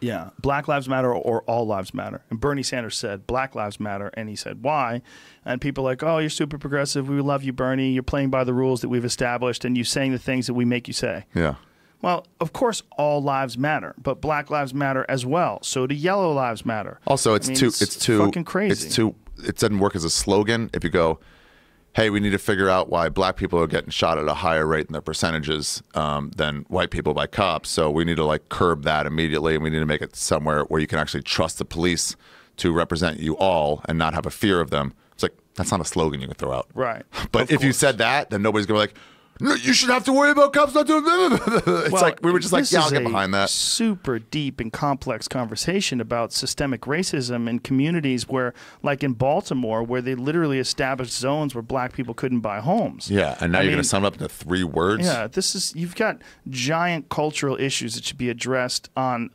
Yeah. Black Lives Matter or all lives matter. And Bernie Sanders said Black Lives Matter. And he said, why? And people are like, oh, you're super progressive. We love you, Bernie. You're playing by the rules that we've established. And you're saying the things that we make you say. Yeah. Well, of course, all lives matter, but Black lives matter as well. So do yellow lives matter. Also, it's too fucking crazy. It doesn't work as a slogan. If you go, hey, we need to figure out why black people are getting shot at a higher rate in their percentages than white people by cops. So we need to like curb that immediately, and we need to make it somewhere where you can actually trust the police to represent you all and not have a fear of them. It's like, that's not a slogan you can throw out. Right. But if you said that, then nobody's going to be like, no, you should have to worry about cops not doing It's like, we were just like, yeah, I'll get behind that. Super deep and complex conversation about systemic racism in communities where, like in Baltimore, where they literally established zones where black people couldn't buy homes. Yeah, and now you're going to sum it up into 3 words? Yeah, you've got giant cultural issues that should be addressed on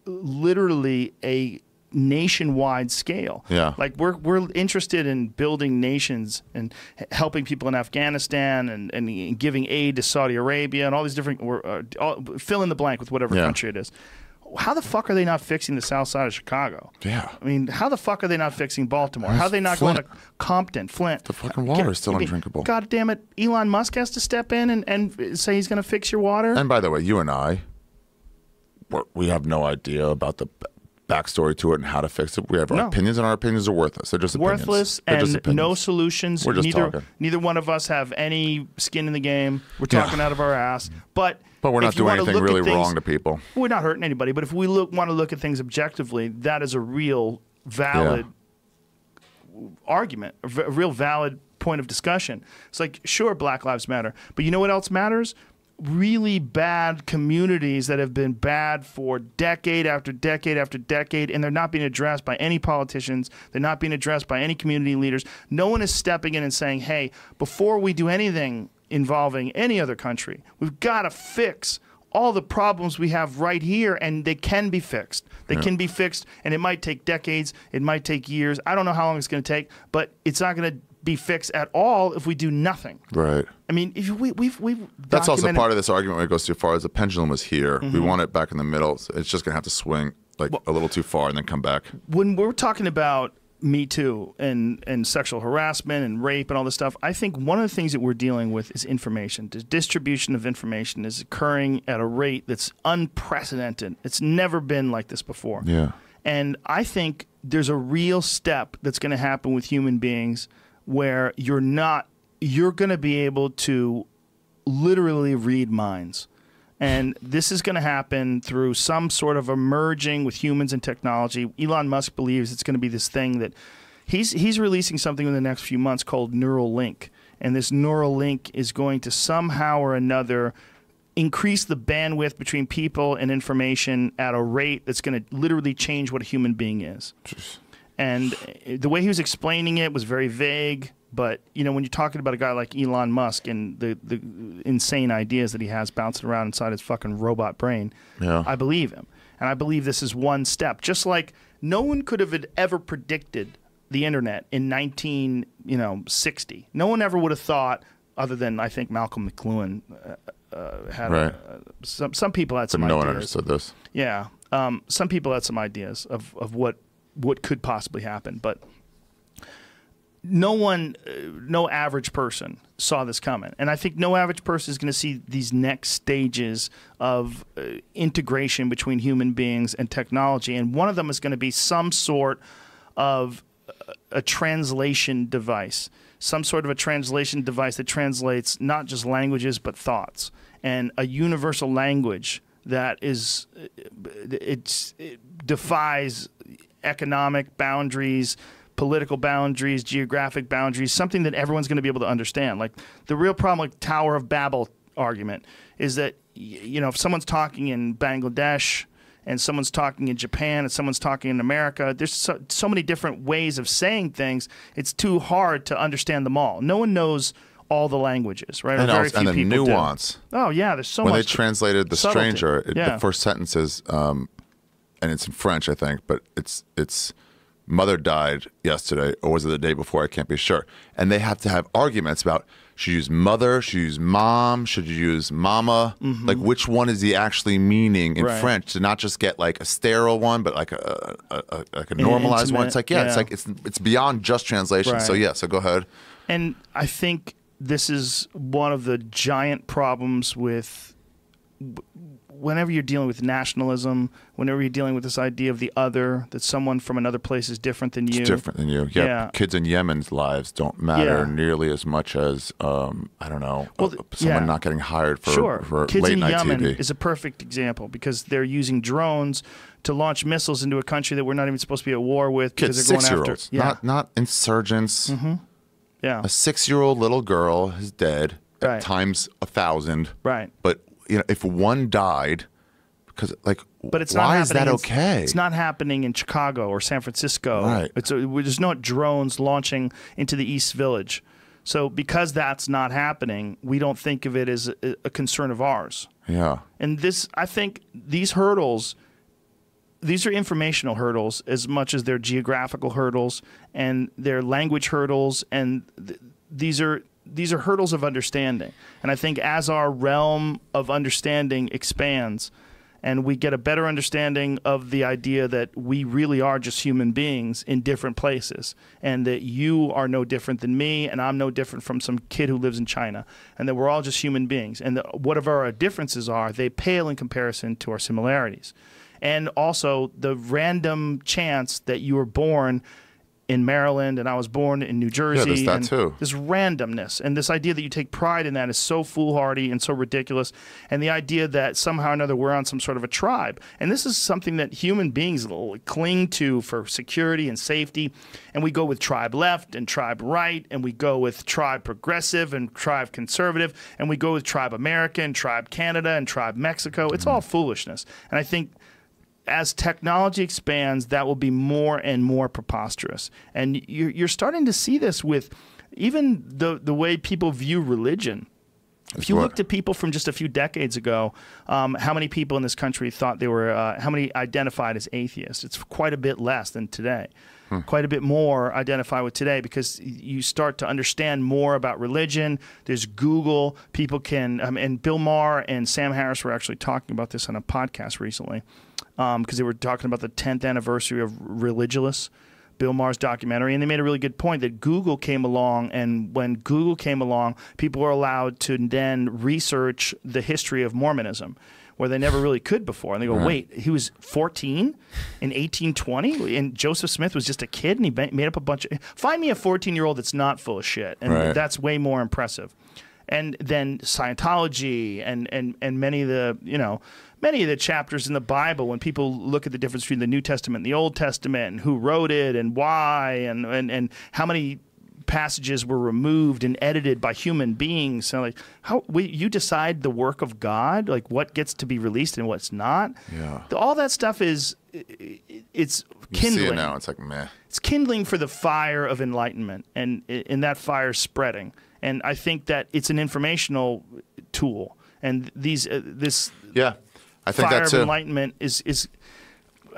literally a nationwide scale. Yeah. Like we're interested in building nations and helping people in Afghanistan and giving aid to Saudi Arabia and all these different fill in the blank with whatever country it is. how the fuck are they not fixing the south side of Chicago? Yeah. I mean, how the fuck are they not fixing Baltimore? How are they not going to Compton, Flint? The fucking water is still undrinkable. God damn it. Elon Musk has to step in and say he's going to fix your water? And by the way, you and I, we have no idea about the backstory to it and how to fix it. We have our opinions, and our opinions are worthless. They're just opinions. Worthless They're just and opinions. no solutions. We're just talking. Neither one of us have any skin in the game. We're talking out of our ass. But we're not doing anything really wrong to people. We're not hurting anybody. But if we want to look at things objectively, that is a real valid argument, a real valid point of discussion. It's like, sure, Black Lives Matter. But you know what else matters? Really bad communities that have been bad for decade after decade after decade, and they're not being addressed by any politicians. They're not being addressed by any community leaders. No one is stepping in and saying, hey, before we do anything involving any other country, we've got to fix all the problems we have right here, and they can be fixed. They can be fixed, and it might take decades. It might take years. I don't know how long it's going to take, but it's not going to be fixed at all if we do nothing. Right. I mean, if we've that's also part of this argument when it goes too far. As the pendulum was here, we want it back in the middle. So it's just gonna have to swing like a little too far and then come back. When we're talking about Me Too and sexual harassment and rape and all this stuff, I think one of the things that we're dealing with is information. The distribution of information is occurring at a rate that's unprecedented. It's never been like this before. Yeah. And I think there's a real step that's going to happen with human beings where you're going to be able to literally read minds. And this is going to happen through some sort of a merging with humans and technology. Elon Musk believes it's going to be this thing that he's releasing something in the next few months called Neuralink. And this Neuralink is going to somehow or another increase the bandwidth between people and information at a rate that's going to literally change what a human being is. Jeez. And the way he was explaining it was very vague. But, you know, when you're talking about a guy like Elon Musk and the insane ideas that he has bouncing around inside his fucking robot brain, I believe him. And I believe this is one step. Just like no one could have ever predicted the internet in 1960. No one ever would have thought, other than I think Malcolm McLuhan had some people had some ideas. No one understood this. Yeah. Some people had some ideas of what could possibly happen, but no average person saw this coming. And I think no average person is going to see these next stages of integration between human beings and technology. And one of them is going to be some sort of a translation device, some sort of a translation device that translates not just languages but thoughts, and a universal language that is it defies economic boundaries, political boundaries, geographic boundaries, something that everyone's going to be able to understand. Like the real problem with Tower of Babel argument is that, you know, if someone's talking in Bangladesh and someone's talking in Japan and someone's talking in America, there's so many different ways of saying things, it's too hard to understand them all. No one knows all the languages, right? And, very few and the people nuance. do. Oh, yeah, there's so when much. When they translated The subtlety. Stranger, the first sentence is, and it's in French, I think, but it's mother died yesterday, or was it the day before? I can't be sure. And they have to have arguments about, should you use mother, should you use mom, should you use mama? Like, which one is he actually meaning in French? To not just get like a sterile one, but like a normalized one. It's like, it's beyond just translation. Right. So so go ahead. And I think this is one of the giant problems with whenever you're dealing with nationalism, whenever you're dealing with this idea of the other, that someone from another place is different than you. It's different than you. Yeah. Kids in Yemen's lives don't matter nearly as much as, I don't know, someone not getting hired for Kids late night in Yemen TV. is a perfect example because they're using drones to launch missiles into a country that we're not even supposed to be at war with. Kids, because they're going after, not insurgents. Yeah. A 6-year-old little girl is dead times 1,000. Right. But you know, if one died, because like, but it's why not is that okay? It's not happening in Chicago or San Francisco. Right. There's no drones launching into the East Village. So because that's not happening, we don't think of it as a concern of ours. Yeah. And I think these hurdles, these are informational hurdles as much as they're geographical hurdles and they're language hurdles, and these are hurdles of understanding. And I think as our realm of understanding expands and we get a better understanding of the idea that we really are just human beings in different places, and that you are no different than me, and I'm no different from some kid who lives in China, and that we're all just human beings, and that whatever our differences are, they pale in comparison to our similarities. And also the random chance that you were born in Maryland and I was born in New Jersey. Yeah, there's that and too. This randomness and this idea that you take pride in that is so foolhardy and so ridiculous. And the idea that somehow or another we're on some sort of a tribe. And this is something that human beings cling to for security and safety. And we go with tribe left and tribe right, and we go with tribe progressive and tribe conservative, and we go with tribe America and tribe Canada and tribe Mexico. It's all foolishness. And I think as technology expands, that will be more and more preposterous. And you're starting to see this with even the way people view religion. If you looked at people from just a few decades ago, how many people in this country thought they were, how many identified as atheists? It's quite a bit less than today. Quite a bit more identify with today, because you start to understand more about religion. There's Google. People can, and Bill Maher and Sam Harris were actually talking about this on a podcast recently, because they were talking about the 10th anniversary of Religulous, Bill Maher's documentary, and they made a really good point that Google came along, and when Google came along, people were allowed to then research the history of Mormonism, where they never really could before. And they go, wait, he was 14 in 1820, and Joseph Smith was just a kid, and he made up a bunch of... Find me a 14-year-old that's not full of shit, and that's way more impressive. And then Scientology and many of the, many of the chapters in the Bible, when people look at the difference between the New Testament and the Old Testament, and who wrote it and why, and how many passages were removed and edited by human beings. So like, you decide the work of God, like what gets to be released and what's not. Yeah. All that stuff is, it's kindling. You see it now, it's like, meh. It's kindling for the fire of enlightenment, and that fire is spreading. And I think that it's an informational tool. And this I think fire that's of enlightenment is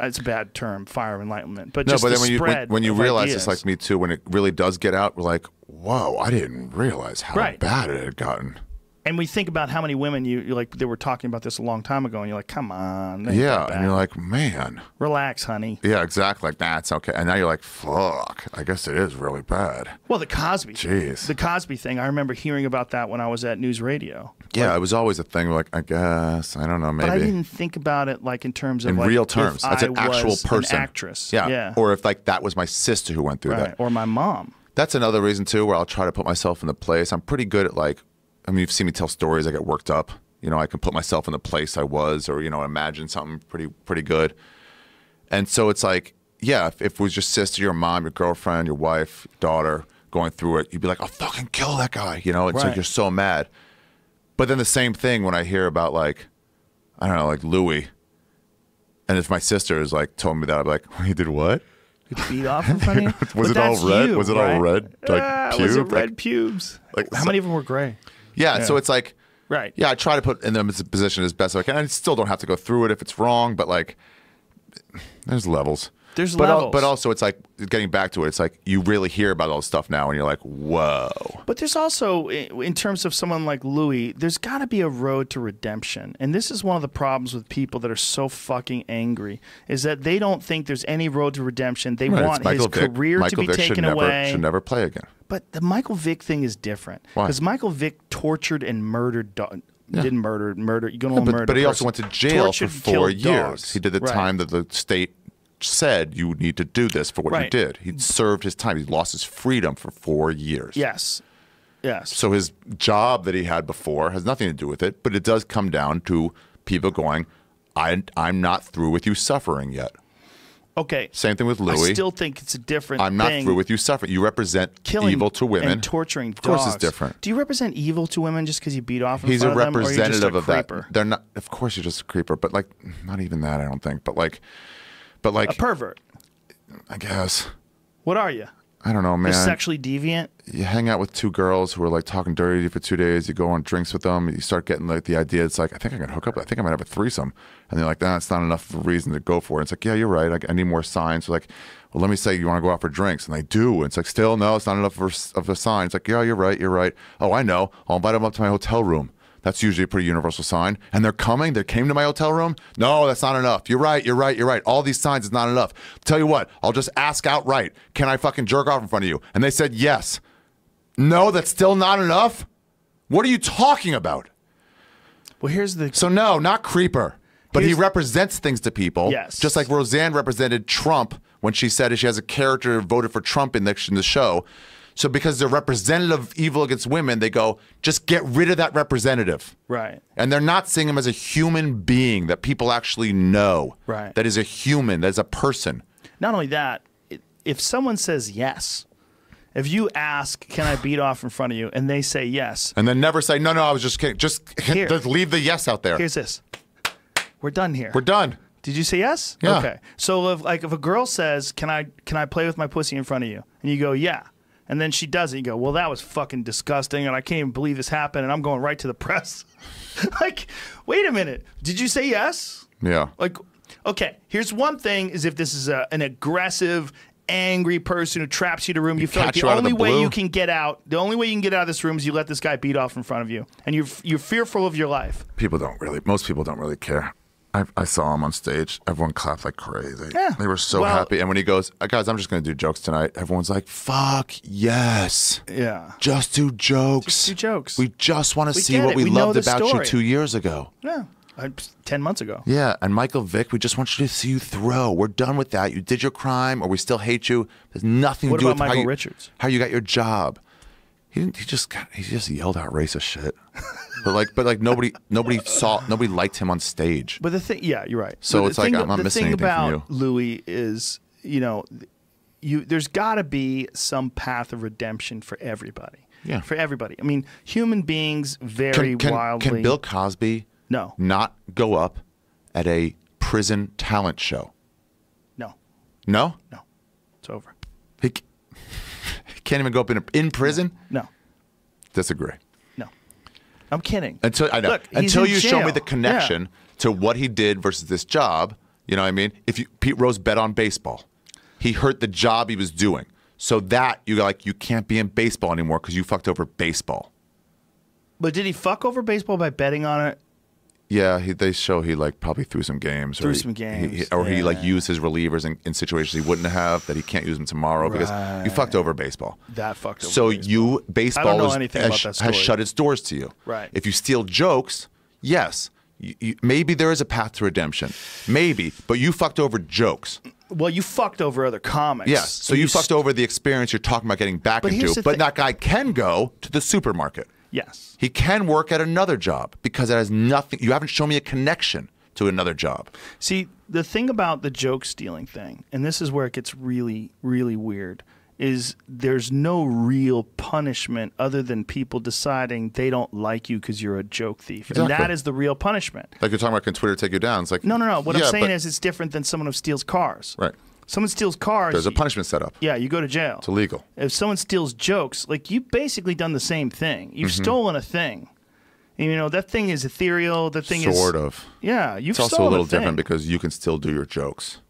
it's a bad term, fire of enlightenment. But just but the then spread when you of realize ideas. it's like me too, when it really does get out, we're like, whoa, I didn't realize how bad it had gotten. And we think about how many women you like. They were talking about this a long time ago, and you're like, "Come on, yeah." And you're like, "Man, relax, honey." Yeah, exactly. Like that's okay. And now you're like, "Fuck, I guess it is really bad." Well, the Cosby, jeez, the Cosby thing. I remember hearing about that when I was at News Radio. Yeah, it was always a thing. Like, I guess I don't know, maybe. But I didn't think about it like in terms of real terms. That's an actual person, an actress. Yeah, or if like that was my sister who went through that, or my mom. That's another reason too, where I'll try to put myself in the place. I'm pretty good at like. I mean, you've seen me tell stories. I get worked up. I can put myself in the place I was, or imagine something pretty good. And so it's like, yeah, if it was your sister, your mom, your girlfriend, your wife, daughter going through it, you'd be like, "I'll fucking kill that guy." It's like you're so mad. But then the same thing when I hear about like, I don't know, like Louis, and if my sister is like told me that, I'd be like, "He did what? Beat off in front of you?" Was it all red? Was it all red? Like pubes? Was it red pubes? Like how many of them were gray? Yeah, so it's like, yeah, I try to put in them as a position as best as I can. I still don't have to go through it if it's wrong, but like, there's levels. There's levels. But also, it's like, getting back to it, it's like, you really hear about all this stuff now, and you're like, whoa. But there's also, in terms of someone like Louis, there's got to be a road to redemption. And this is one of the problems with people that are so fucking angry, is that they don't think there's any road to redemption. They want his career to be taken away. Should never play again. But the Michael Vick thing is different. Because Michael Vick tortured and murdered dogs. Didn't murder. You don't murder. But he also went to jail for 4 years. Dogs. He did the time that the state said you need to do this for what you did. He served his time. He lost his freedom for 4 years. Yes. So his job that he had before has nothing to do with it, but it does come down to people going, I'm not through with you suffering yet. Okay. Same thing with Louis. I still think it's a different I'm not through with you suffering. You represent evil to women. And torturing dogs. Of course it's different. Do you represent evil to women just because you beat off in He's front a of them, representative or are you just a of creeper? that. They're not. Of course you're just a creeper, but like, not even that, I don't think. But like a pervert. I guess. What are you? I don't know, man. You're sexually deviant? You hang out with two girls who are like talking dirty to you for 2 days. You go on drinks with them. You start getting like the idea. It's like, I think I can hook up. I think I might have a threesome. And they're like, nah, it's not enough of a reason to go for it. It's like, yeah, you're right. I need more signs. So like, well, let me say you want to go out for drinks. And they do. And it's like, still, no, it's not enough of a sign. It's like, yeah, you're right. You're right. Oh, I know. I'll invite them up to my hotel room. That's usually a pretty universal sign. And they're coming. They came to my hotel room. No, that's not enough. You're right. You're right. You're right. All these signs is not enough. Tell you what, I'll just ask outright. Can I fucking jerk off in front of you? And they said yes. No, that's still not enough? What are you talking about? Well, here's the... So no, not creeper. But he represents things to people. Yes. Just like Roseanne represented Trump when she said she has a character who voted for Trump in the show. So because they're representative of evil against women, they go, just get rid of that representative. Right. And they're not seeing him as a human being that people actually know. Right. That is a human, that is a person. Not only that, if someone says yes, if you ask, can I beat off in front of you, and they say yes. And then never say, no, I was just kidding. Just leave the yes out there. Here's this. We're done here. We're done. Did you say yes? Yeah. Okay. So if a girl says, can I play with my pussy in front of you? And you go, yeah. And then she does it. You go, well, that was fucking disgusting, and I can't even believe this happened, and I'm going right to the press. Like, wait a minute. Did you say yes? Yeah. Like, okay, here's one thing is if this is an aggressive, angry person who traps you in a room, you feel like the only way you can get out, of this room is you let this guy beat off in front of you, and you're fearful of your life. Most people don't really care. I saw him on stage. Everyone clapped like crazy. Yeah. They were so happy. And when he goes, guys, I'm just going to do jokes tonight, everyone's like, fuck, yes. Yeah. Just do jokes. Just do jokes. We just want to see what we loved about you 2 years ago. Yeah. 10 months ago. Yeah. And Michael Vick, we just want you to see you throw. We're done with that. You did your crime, or we still hate you. There's nothing to do with Michael Richards? How you got your job. He just yelled out racist shit. But nobody liked him on stage. But the thing, yeah, you're right. So it's like I'm not missing anything from you. The thing about Louis is, there's got to be some path of redemption for everybody. Yeah, for everybody. I mean, human beings vary wildly. Can Bill Cosby not go up at a prison talent show? No. No. No. It's over. He can't even go up in prison. No. Disagree. I'm kidding. Until you show me the connection to what he did versus this job, you know what I mean? Pete Rose bet on baseball. He hurt the job he was doing. So that you can't be in baseball anymore because you fucked over baseball. But did he fuck over baseball by betting on it? Yeah, they show he probably threw some games. He used his relievers in situations he wouldn't have, that he can't use them tomorrow because you fucked over baseball. That fucked over baseball. Baseball has shut its doors to you. Right. If you steal jokes, yes, maybe there is a path to redemption. Maybe, but you fucked over jokes. Well, you fucked over other comics. Yes, so you fucked over the experience you're talking about getting back into. But that guy can go to the supermarket. Yes. He can work at another job because it has nothing. You haven't shown me a connection to another job. See, the thing about the joke stealing thing, and this is where it gets really, really weird, is there's no real punishment other than people deciding they don't like you because you're a joke thief. Exactly. And that is the real punishment. Like you're talking about, can Twitter take you down? It's like, no. What I'm saying is it's different than someone who steals cars. Right. Someone steals cars. There's a punishment set up. Yeah, you go to jail. It's illegal. If someone steals jokes, you've basically done the same thing. You've stolen a thing. And, that thing is ethereal. The thing is sort of. Yeah, you've stolen a thing. It's also a little different because you can still do your jokes.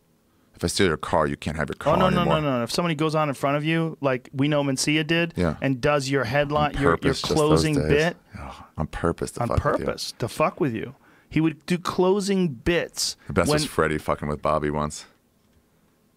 If I steal your car, you can't have your car anymore. No. If somebody goes on in front of you, like we know Mencia did, and does your headline, your closing bit. On purpose to fuck with you. He would do closing bits. The best was Freddie fucking with Bobby once.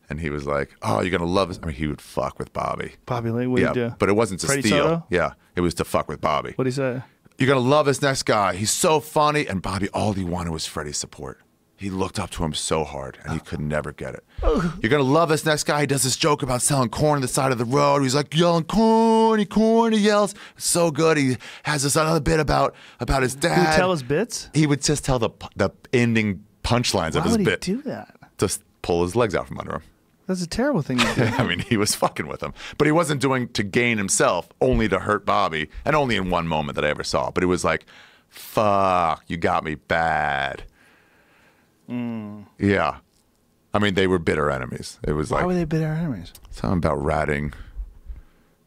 And he was like, "Oh, you're gonna love this." I mean, he would fuck with Bobby. Bobby Lee, what did he do? But it wasn't to Freddie steal. Soto? Yeah, it was to fuck with Bobby. What did he say? You're gonna love this next guy. He's so funny. And Bobby, all he wanted was Freddie's support. He looked up to him so hard, and he could never get it. You're gonna love this next guy. He does this joke about selling corn on the side of the road. He's like yelling corn. He yells. It's so good. He has this other bit about his dad. He would tell his bits. He would just tell the ending punchlines of his bit. Why would he do that? Just pull his legs out from under him. That's a terrible thing to do. I mean, he was fucking with him. But he wasn't doing to gain himself, only to hurt Bobby, and only in one moment that I ever saw. But it was like, fuck, you got me bad. Yeah. I mean, they were bitter enemies. It was Why were they bitter enemies? Something about ratting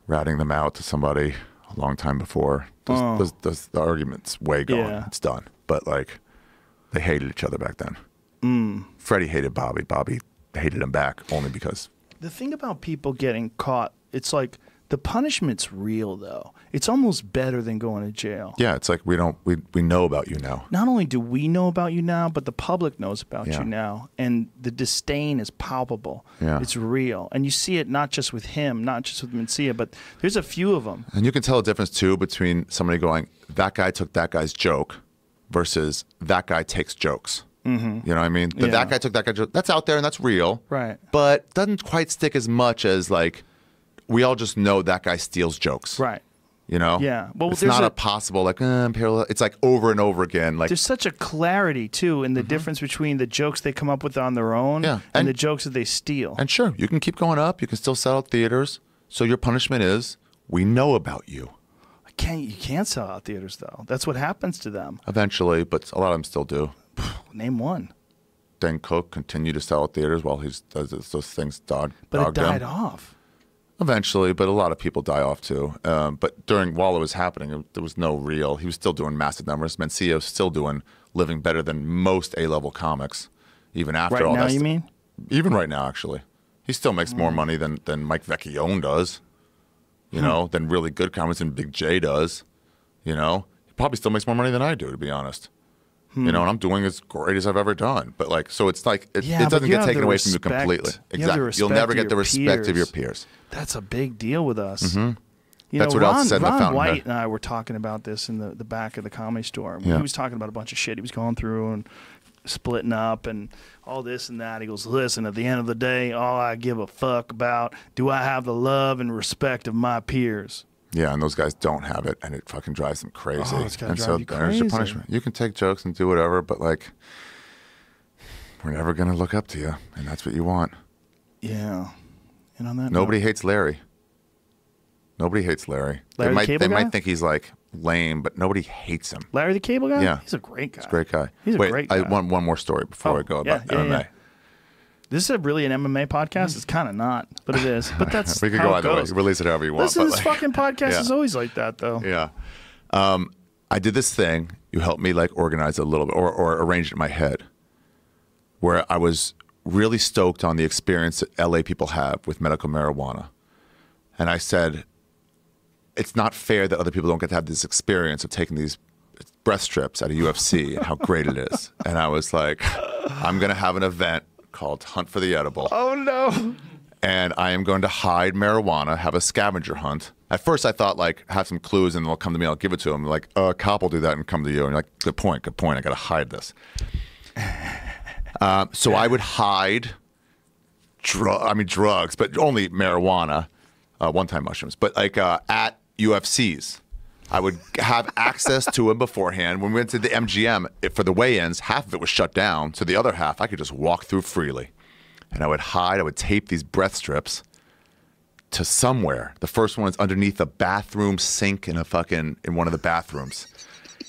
them out to somebody a long time before. The argument's way gone. Yeah. It's done. But, they hated each other back then. Freddie hated Bobby. Bobby hated him back only because. The thing about people getting caught, it's like The punishment's real, though. It's almost better than going to jail. Yeah, it's like we know about you now. Not only do we know about you now, but the public knows about Yeah. you now. And the disdain is palpable. Yeah. It's real. And you see it not just with him, not just with Mencia, but there's a few of them. And you can tell a difference, too, between somebody going, that guy took that guy's joke versus that guy takes jokes. Mm-hmm. You know what I mean? Yeah. That guy took that guy's joke. That's out there and that's real. Right. But doesn't quite stick as much as, like, we all just know that guy steals jokes. Right. You know? Yeah. Well, it's there's not a- a possible, like, parallel. It's like over and over again. Like, There's such a clarity, too, in the difference between the jokes they come up with on their own Yeah. and the jokes that they steal. and sure, you can keep going up. You can still sell out theaters. So your punishment is, we know about you. You can't sell out theaters, though. That's what happens to them. Eventually, but a lot of them still do. Name one. Dan Cook continued to sell out theaters while he does those things But it dogged him. died off. Eventually, but a lot of people die off too. But while it was happening, there was no real. He was still doing massive numbers. Mencia was still living better than most A-level comics, even after Right all now, that. you mean? Even right now, actually, he still makes more money than Mike Vecchione does. You know, than really good comics and Big J does. You know, he probably still makes more money than I do, to be honest. You know, and I'm doing as great as I've ever done. But like, so it's like it Yeah, doesn't but you get have taken the away from you respect- completely. you have the Exactly, you'll respect never of get the your respect of your peers. peers. That's a big deal with us. Mm-hmm. You That's know, what else Ron, said in the Ron fountain White head. and I were talking about this in the back of the comedy store. Yeah. He was talking about a bunch of shit he was going through and splitting up and all this and that. He goes, listen, at the end of the day, all I give a fuck about, do I have the love and respect of my peers? Yeah, and those guys don't have it, and it fucking drives them crazy. Oh, it's gotta and drive so you there's your crazy. punishment. You can take jokes and do whatever, but like, we're never gonna look up to you, and that's what you want. Yeah. And on that Nobody note, hates Larry. Nobody hates Larry. Larry the Cable they Guy? might think he's like lame, but nobody hates him. Larry the Cable Guy? Yeah. He's a great guy. He's a great guy. He's a Wait, great I guy. want one more story before I go about MMA. yeah. This is really an MMA podcast? It's kind of not, but it is. But that's We could how go it either way. goes. Release it however you want. Listen, but this like- fucking podcast Yeah. is always like that, though. Yeah. I did this thing. You helped me like organize it a little bit or arrange it in my head where I was really stoked on the experience that LA people have with medical marijuana. And I said, it's not fair that other people don't get to have this experience of taking these breath strips at a UFC and how great it is. And I was like, I'm going to have an event called Hunt for the Edible. Oh, no. And I am going to hide marijuana, have a scavenger hunt. At first, I thought, like, have some clues and they'll come to me, I'll give it to them. Like, a cop will do that and come to you. And you're like, good point. I got to hide this. So I would hide drugs, but only marijuana, one-time mushrooms. But, like, at UFCs, I would have access to them beforehand. When we went to the MGM, for the weigh-ins, half of it was shut down. So the other half, I could just walk through freely. And I would hide. I would tape these breath strips to somewhere. The first one is underneath a bathroom sink in one of the bathrooms.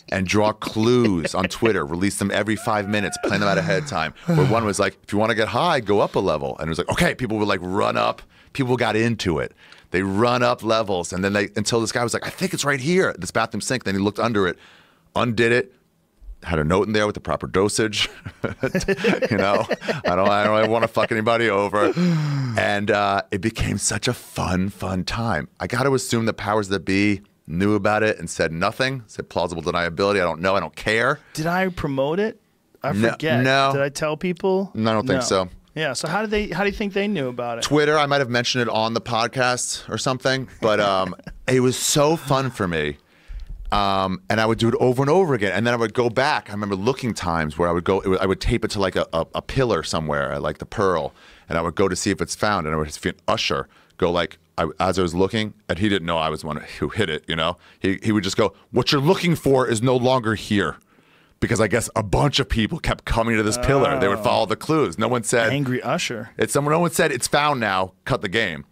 And draw clues on Twitter, release them every 5 minutes, plan them out ahead of time. Where one was like, if you want to get high, go up a level. And it was like, okay, people would like run up. People got into it. They run up levels. And then until this guy was like, I think it's right here, this bathroom sink. Then he looked under it, undid it, had a note in there with the proper dosage. You know, I don't want to fuck anybody over. And it became such a fun time. I got to assume the powers that be knew about it and said nothing, said plausible deniability. I don't know. I don't care. Did I promote it? I No- forget. no. Did I tell people? No, I don't think so. Yeah. So how do you think they knew about it? Twitter, I might have mentioned it on the podcast or something, but it was so fun for me. And I would do it over and over again. And then I would go back. I remember looking times where I would tape it to like a pillar somewhere, like the Pearl, and I would go to see if it's found. And I would see an usher go like, as I was looking, and he didn't know I was the one who hit it, you know? He would just go, what you're looking for is no longer here. Because I guess a bunch of people kept coming to this pillar. They would follow the clues. No one said, Angry usher. no one said, it's found now, cut the game.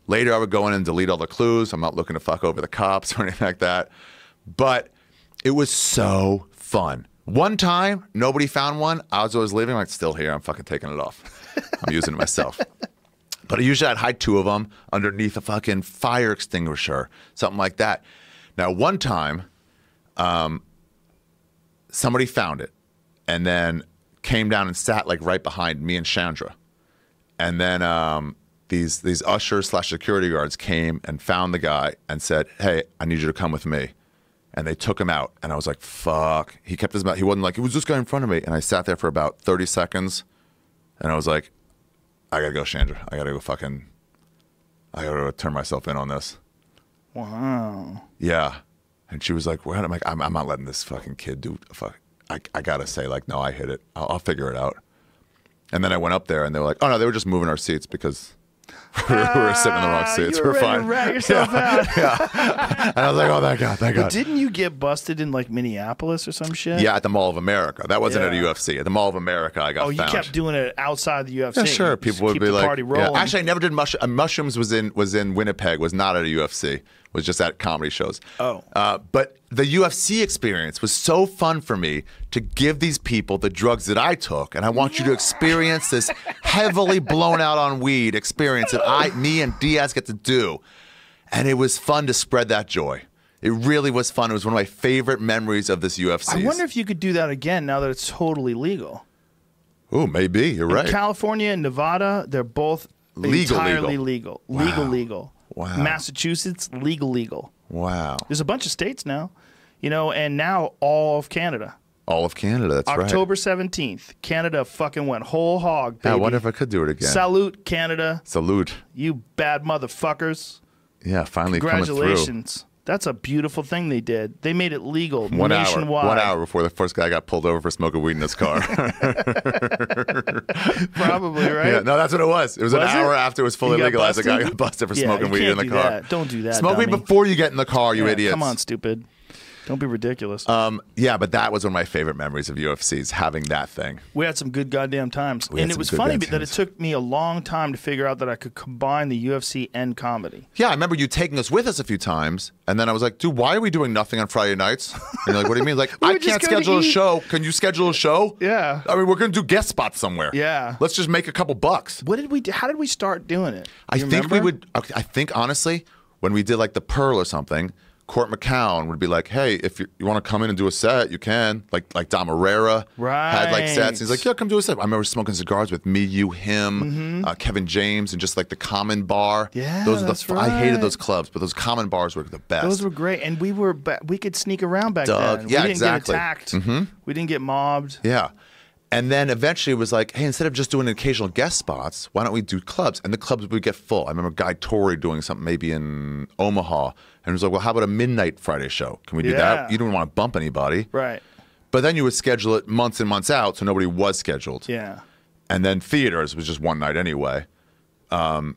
Later, I would go in and delete all the clues. I'm not looking to fuck over the cops or anything like that. But it was so fun. One time, nobody found one. As I was leaving, I'm like, still here. I'm fucking taking it off. I'm using it myself. But usually I'd hide two of them underneath a fucking fire extinguisher, something like that. Now, one time, somebody found it and then came down and sat like right behind me and Chandra. And then these ushers / security guards came and found the guy and said, "Hey, I need you to come with me." And they took him out, and I was like, "Fuck!" He kept his mouth. He wasn't like, "It was this guy in front of me." And I sat there for about 30 seconds, and I was like, "I gotta go, Chandra. I gotta go turn myself in on this." Wow. Yeah. And she was like, "What?" I'm like, I'm not letting this fucking kid do fuck. I gotta say, like, no, I hit it. I'll figure it out." And then I went up there, and they were like, "Oh no, they were just moving our seats because we were sitting in the wrong seats. You were We're ready fine." to rat yourself out. Yeah. And I was like, "Oh, thank God, thank But God." didn't you get busted in like Minneapolis or some shit? Yeah, at the Mall of America. That wasn't at a Yeah. UFC. At the Mall of America, I got Oh, you found. kept doing it outside the UFC. Yeah, sure. Just People would keep be the like, party rolling. Actually, I never did mushrooms. Was in Winnipeg. Was not at a UFC. Was just at comedy shows. Oh. But the UFC experience was so fun for me to give these people the drugs that I took, and I want you to experience this heavily blown out on weed experience that me and Diaz get to do, and it was fun to spread that joy. It really was fun. It was one of my favorite memories of this UFC. I wonder if you could do that again now that it's totally legal. Oh, maybe you're right. In California and Nevada, they're both entirely legal. Legal. Wow. Massachusetts, legal. Wow. There's a bunch of states now, and now all of Canada. All of Canada, that's right. October 17th, Canada fucking went whole hog, baby. Yeah, I wonder if I could do it again. Salute, Canada. Salute. You bad motherfuckers. Yeah, finally coming through. Congratulations. That's a beautiful thing they did. They made it legal 1 nationwide. 1 hour before the first guy got pulled over for smoking weed in his car. Probably, right? Yeah, no, that's what it was. It was an hour after it was fully You got legalized. The guy busted? got busted for Yeah, smoking you weed can't in the do car. that. Don't do that, Smoke weed dummy. before you get in the car, you Yeah, idiots. Come on, stupid. Don't be ridiculous. Yeah, but that was one of my favorite memories of UFCs, having that thing. We had some good goddamn times. We had And it some was good funny goddamn that it times. took me a long time to figure out that I could combine the UFC and comedy. Yeah, I remember you taking us with us a few times, and then I was like, "Dude, why are we doing nothing on Friday nights?" And you're like, "What do you mean?" Like, We I were just can't gonna schedule a eat. show. Can you schedule a show? Yeah. I mean, we're going to do guest spots somewhere. Yeah. Let's just make a couple bucks. What did we do? How did we start doing it? I You think we remember? would. I think honestly, when we did like the Pearl or something, Court McCown would be like, "Hey, if you want to come in and do a set, you can." Like Dom Herrera had like sets. He's like, "Yeah, come do a set." I remember smoking cigars with me, you, him, Kevin James, and just like the Common Bar. Yeah, those are that's I hated right. those clubs, but those Common Bars were the best. Those were great, and we could sneak around back Doug, then. yeah, we didn't exactly. get attacked. We didn't get mobbed. Yeah. And then eventually it was like, hey, instead of just doing occasional guest spots, why don't we do clubs? And the clubs would get full. I remember Guy Torrey doing something maybe in Omaha. And it was like, well, how about a midnight Friday show? Can we do Yeah. that? You didn't want to bump anybody. Right. But then you would schedule it months and months out, so nobody was scheduled. Yeah. And then theaters was just one night anyway. And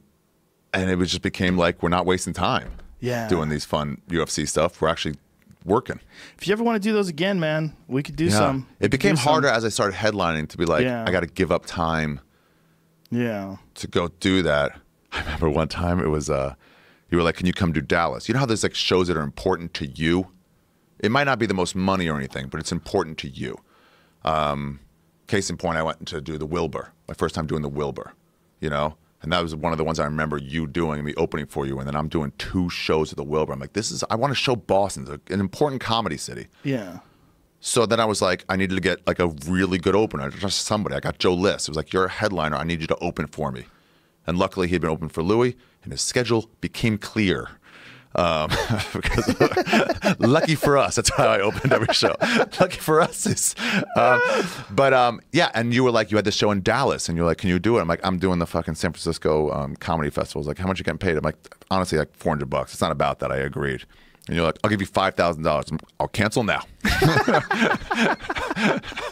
it just became like, we're not wasting time doing these fun UFC stuff. We're actually working. If you ever want to do those again, man, we could do some. It became harder as I started headlining to be like, I got to give up time Yeah. to go do that. I remember one time it was, you were like, can you come to Dallas? You know how there's like shows that are important to you? It might not be the most money or anything, but it's important to you. Case in point, I went to do the Wilbur, my first time doing the Wilbur, And that was one of the ones I remember you doing, me opening for you. And then I'm doing 2 shows at the Wilbur. I'm like, I want to show Boston, an important comedy city. Yeah. So then I was like, I needed to get like a really good opener, just somebody. I got Joe Liss. It was like, you're a headliner. I need you to open for me. And luckily he'd been open for Louis, and his schedule became clear. Because lucky for us, that's how I opened every show. Lucky for us is, yeah. And you were like, you had this show in Dallas, and you're like, can you do it? I'm like, I'm doing the fucking San Francisco comedy festival. Like, how much you getting paid? I'm like, honestly, like $400. It's not about that. I agreed. And you're like, I'll give you $5,000. I'll cancel now.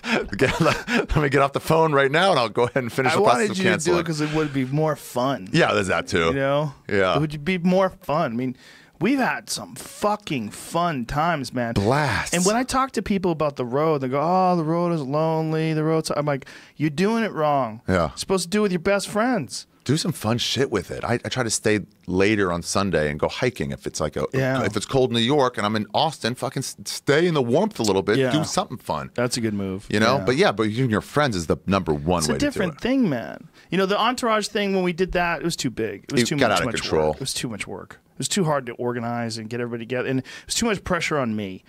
Let me get off the phone right now, and I'll go ahead and finish the process of wanted you to do canceling. it because it would be more fun. Yeah, there's that too. Yeah. It would be more fun. I mean, we've had some fucking fun times, man. Blasts. And when I talk to people about the road, they go, oh, the road is lonely. I'm like, you're doing it wrong. Yeah. You're supposed to do it with your best friends. Do some fun shit with it. I try to stay later on Sunday and go hiking if it's like if it's cold in New York and I'm in Austin, fucking stay in the warmth a little bit. Yeah. Do something fun. That's a good move. Yeah. But you and your friends is the number one It's way a to do different it. thing, man. The Entourage thing, when we did that, it was too big. It was too got much out of control. work. It was too much work. It was too hard to organize and get everybody together. And it was too much pressure on me.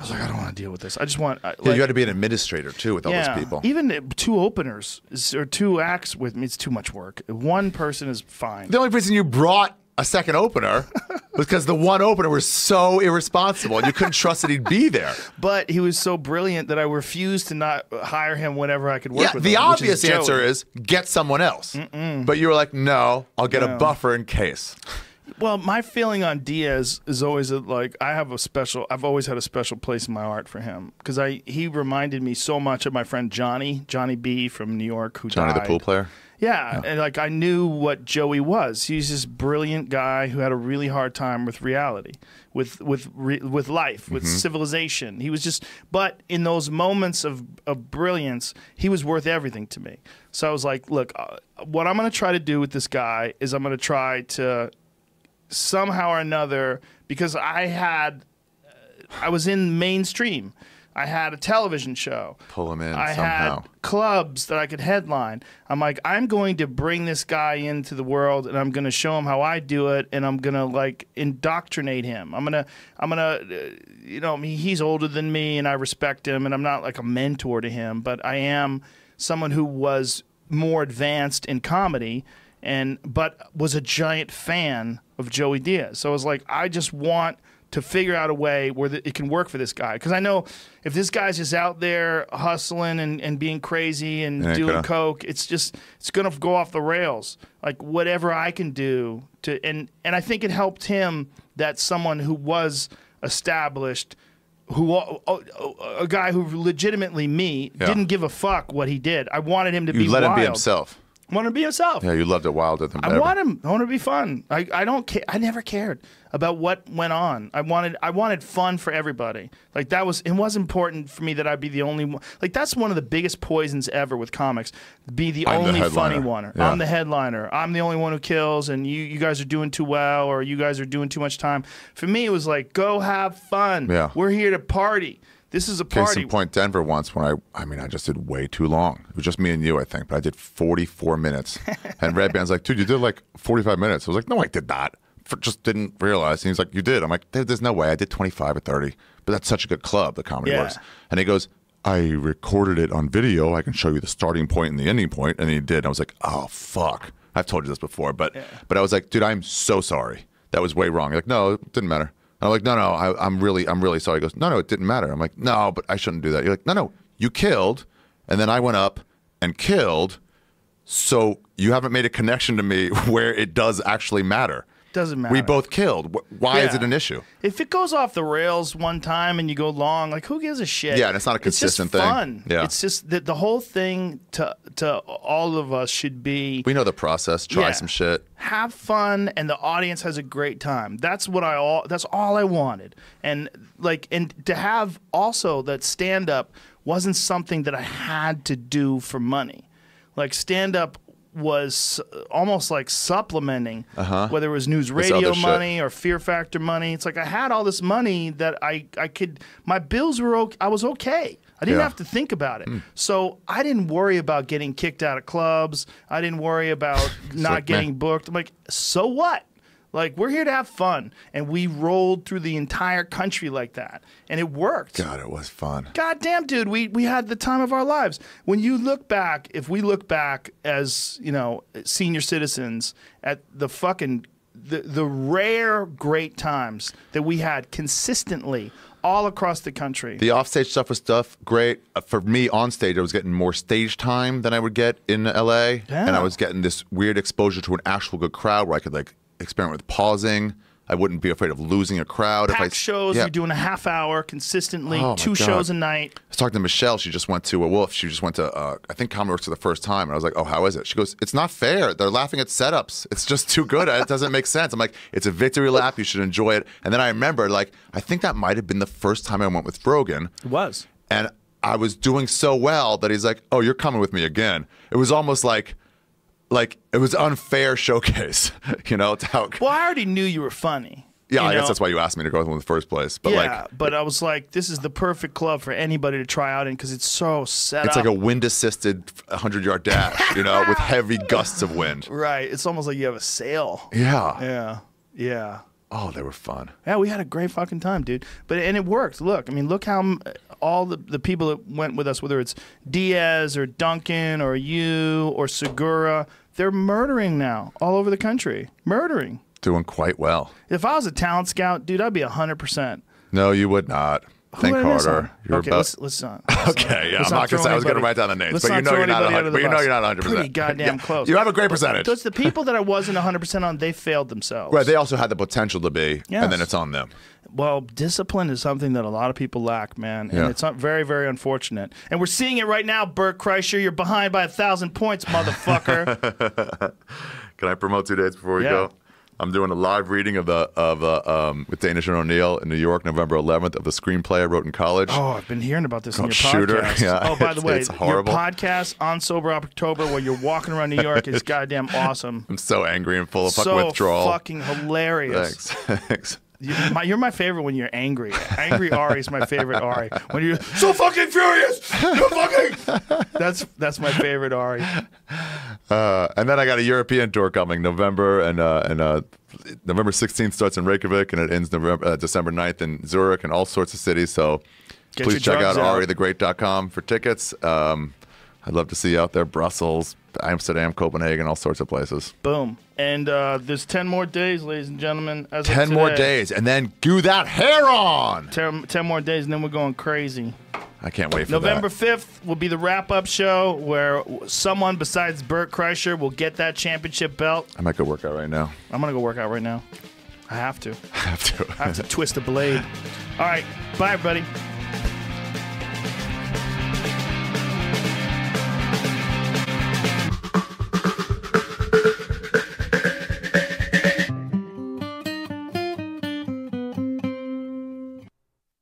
I was like, I don't want to deal with this. I just want. You got to be an administrator too with all those people. Even 2 openers or 2 acts with me, it's too much work. 1 person is fine. The only reason you brought a second opener was because the one opener was so irresponsible and you couldn't trust that he'd be there. But he was so brilliant that I refused to not hire him whenever I could work with him. The obvious answer is get someone else. But you were like, no, I'll get a buffer in case. Well, my feeling on Diaz is always like I've always had a special place in my heart for him because he reminded me so much of my friend Johnny B from New York who Johnny died. the pool player? Yeah, and like I knew what Joey was. He's this brilliant guy who had a really hard time with reality, with life, with civilization. He was just, but in those moments of brilliance, he was worth everything to me. So I was like, look, what I'm going to try to do with this guy is I'm going to try to somehow or another, because I was in mainstream. I had a television show. Pull him in I somehow. had clubs that I could headline. I'm like, I'm going to bring this guy into the world, and I'm going to show him how I do it, and I'm going to like indoctrinate him. I'm gonna, you know, he's older than me, and I respect him, and I'm not like a mentor to him, but I am someone who was more advanced in comedy, but was a giant fan of Joey Diaz. So I was like, I just want to figure out a way where it can work for this guy. Because I know if this guy's just out there hustling and being crazy and doing coke, it's going to go off the rails. Like whatever I can do to, and I think it helped him that someone who was established, a guy who legitimately didn't give a fuck what he did. I wanted him to be wild. You let him be himself. Want to be himself. Yeah, you loved it wilder than ever. I want to be fun. I don't care. I never cared about what went on. I wanted fun for everybody. Like it was important for me that I'd be the only one. Like that's one of the biggest poisons ever with comics. Be the only funny one. Yeah. I'm the headliner. I'm the only one who kills, and you guys are doing too well, or you guys are doing too much time. For me, it was like, go have fun. Yeah. We're here to party. This is a party. Case in point, Denver once when I just did way too long. It was just me and you, I think, but I did 44 minutes. And Red Band's like, dude, you did like 45 minutes. I was like, no, I did not. Just didn't realize. And he's like, you did. I'm like, there's no way. I did 25 or 30. But that's such a good club, the Comedy Works. And he goes, I recorded it on video. I can show you the starting point and the ending point. And he did. And I was like, oh, fuck. I've told you this before. But I was like, dude, I'm so sorry. That was way wrong. You're like, no, it didn't matter. I'm like, no, I'm really sorry. He goes, no, it didn't matter. I'm like, no, but I shouldn't do that. You're like, no, you killed, and then I went up and killed, so you haven't made a connection to me where it does actually matter. Doesn't matter. We both killed. Why is it an issue? If it goes off the rails one time and you go long, like who gives a shit? Yeah, and it's not a consistent it's just thing. Fun. Yeah. It's just that the whole thing to all of us should be. We know the process. Try some shit. Have fun, and the audience has a great time. That's that's all I wanted, and to have also that stand up wasn't something that I had to do for money. Like stand up was almost like supplementing whether it was news radio money or Fear Factor money. It's like I had all this money that I could, my bills were okay. I was okay. I didn't have to think about it. So I didn't worry about getting kicked out of clubs. I didn't worry about not getting booked. I'm like, so what? Like, we're here to have fun. And we rolled through the entire country like that. And it worked. God, it was fun. God damn, dude, we had the time of our lives. When you look back, if we look back as, you know, senior citizens at the fucking, the rare great times that we had consistently all across the country. The offstage stuff was great. For me, on stage, I was getting more stage time than I would get in LA. Yeah. And I was getting this weird exposure to an actual good crowd where I could, like, experiment with pausing. I wouldn't be afraid of losing a crowd. Packed shows, you're doing a half hour consistently, 2 shows a night. I was talking to Michelle. She just went to Wolf. She just went to, I think, Comedy Works for the first time. And I was like, oh, how is it? She goes, it's not fair. They're laughing at setups. It's just too good. It doesn't make sense. I'm like, it's a victory lap. You should enjoy it. And then I remember, like, I think that might have been the first time I went with Rogan. It was. And I was doing so well that he's like, oh, you're coming with me again. It was almost like it was unfair showcase, you know? Well, I already knew you were funny. Yeah, I guess that's why you asked me to go with him in the first place. But but I was like, this is the perfect club for anybody to try out in because it's so set up. It's like a wind-assisted 100-yard dash, you know, with heavy gusts of wind. Right. It's almost like you have a sail. Yeah. Yeah. Oh, they were fun. Yeah, we had a great fucking time, dude. And it worked. Look, I mean, look how all the people that went with us, whether it's Diaz or Duncan or you or Segura, they're murdering now all over the country. Murdering. Doing quite well. If I was a talent scout, dude, I'd be 100%. No, you would not. Think harder. Okay, let's not. Okay, yeah, I'm not gonna say I was gonna write down the names, but you know you're not 100%. Pretty goddamn close. You have a great percentage. So it's the people that I wasn't 100% on. They failed themselves. Right. They also had the potential to be, and then it's on them. Well, discipline is something that a lot of people lack, man, and it's very, very unfortunate. And we're seeing it right now, Bert Kreischer. You're behind by 1,000 points, motherfucker. Can I promote 2 days before we go? I'm doing a live reading of with Danish and O'Neill in New York, November 11th, of the screenplay I wrote in college. Oh, I've been hearing about this in your Shooter. podcast. Yeah, oh, by the way, it's horrible. Your podcast on Sober October, where you're walking around New York, is goddamn awesome. I'm so angry and full of So withdrawal. fucking hilarious. Thanks. You're my favorite when you're angry. Angry Ari's my favorite Ari. When you're so fucking furious, you're fucking. That's my favorite Ari. And then I got a European tour coming November, and November 16th starts in Reykjavik, and it ends December 9th in Zurich and all sorts of cities. So please check out arithegreat.com for tickets. I'd love to see you out there. Brussels, Amsterdam, Copenhagen, all sorts of places. Boom. And there's 10 more days, ladies and gentlemen. 10 more days, and then glue that hair on. 10 more days, and then we're going crazy. I can't wait for November 5th will be the wrap-up show where someone besides Bert Kreischer will get that championship belt. I might go work out right now. I'm going to go work out right now. I have to. I have to. I have to twist a blade. All right. Bye, everybody.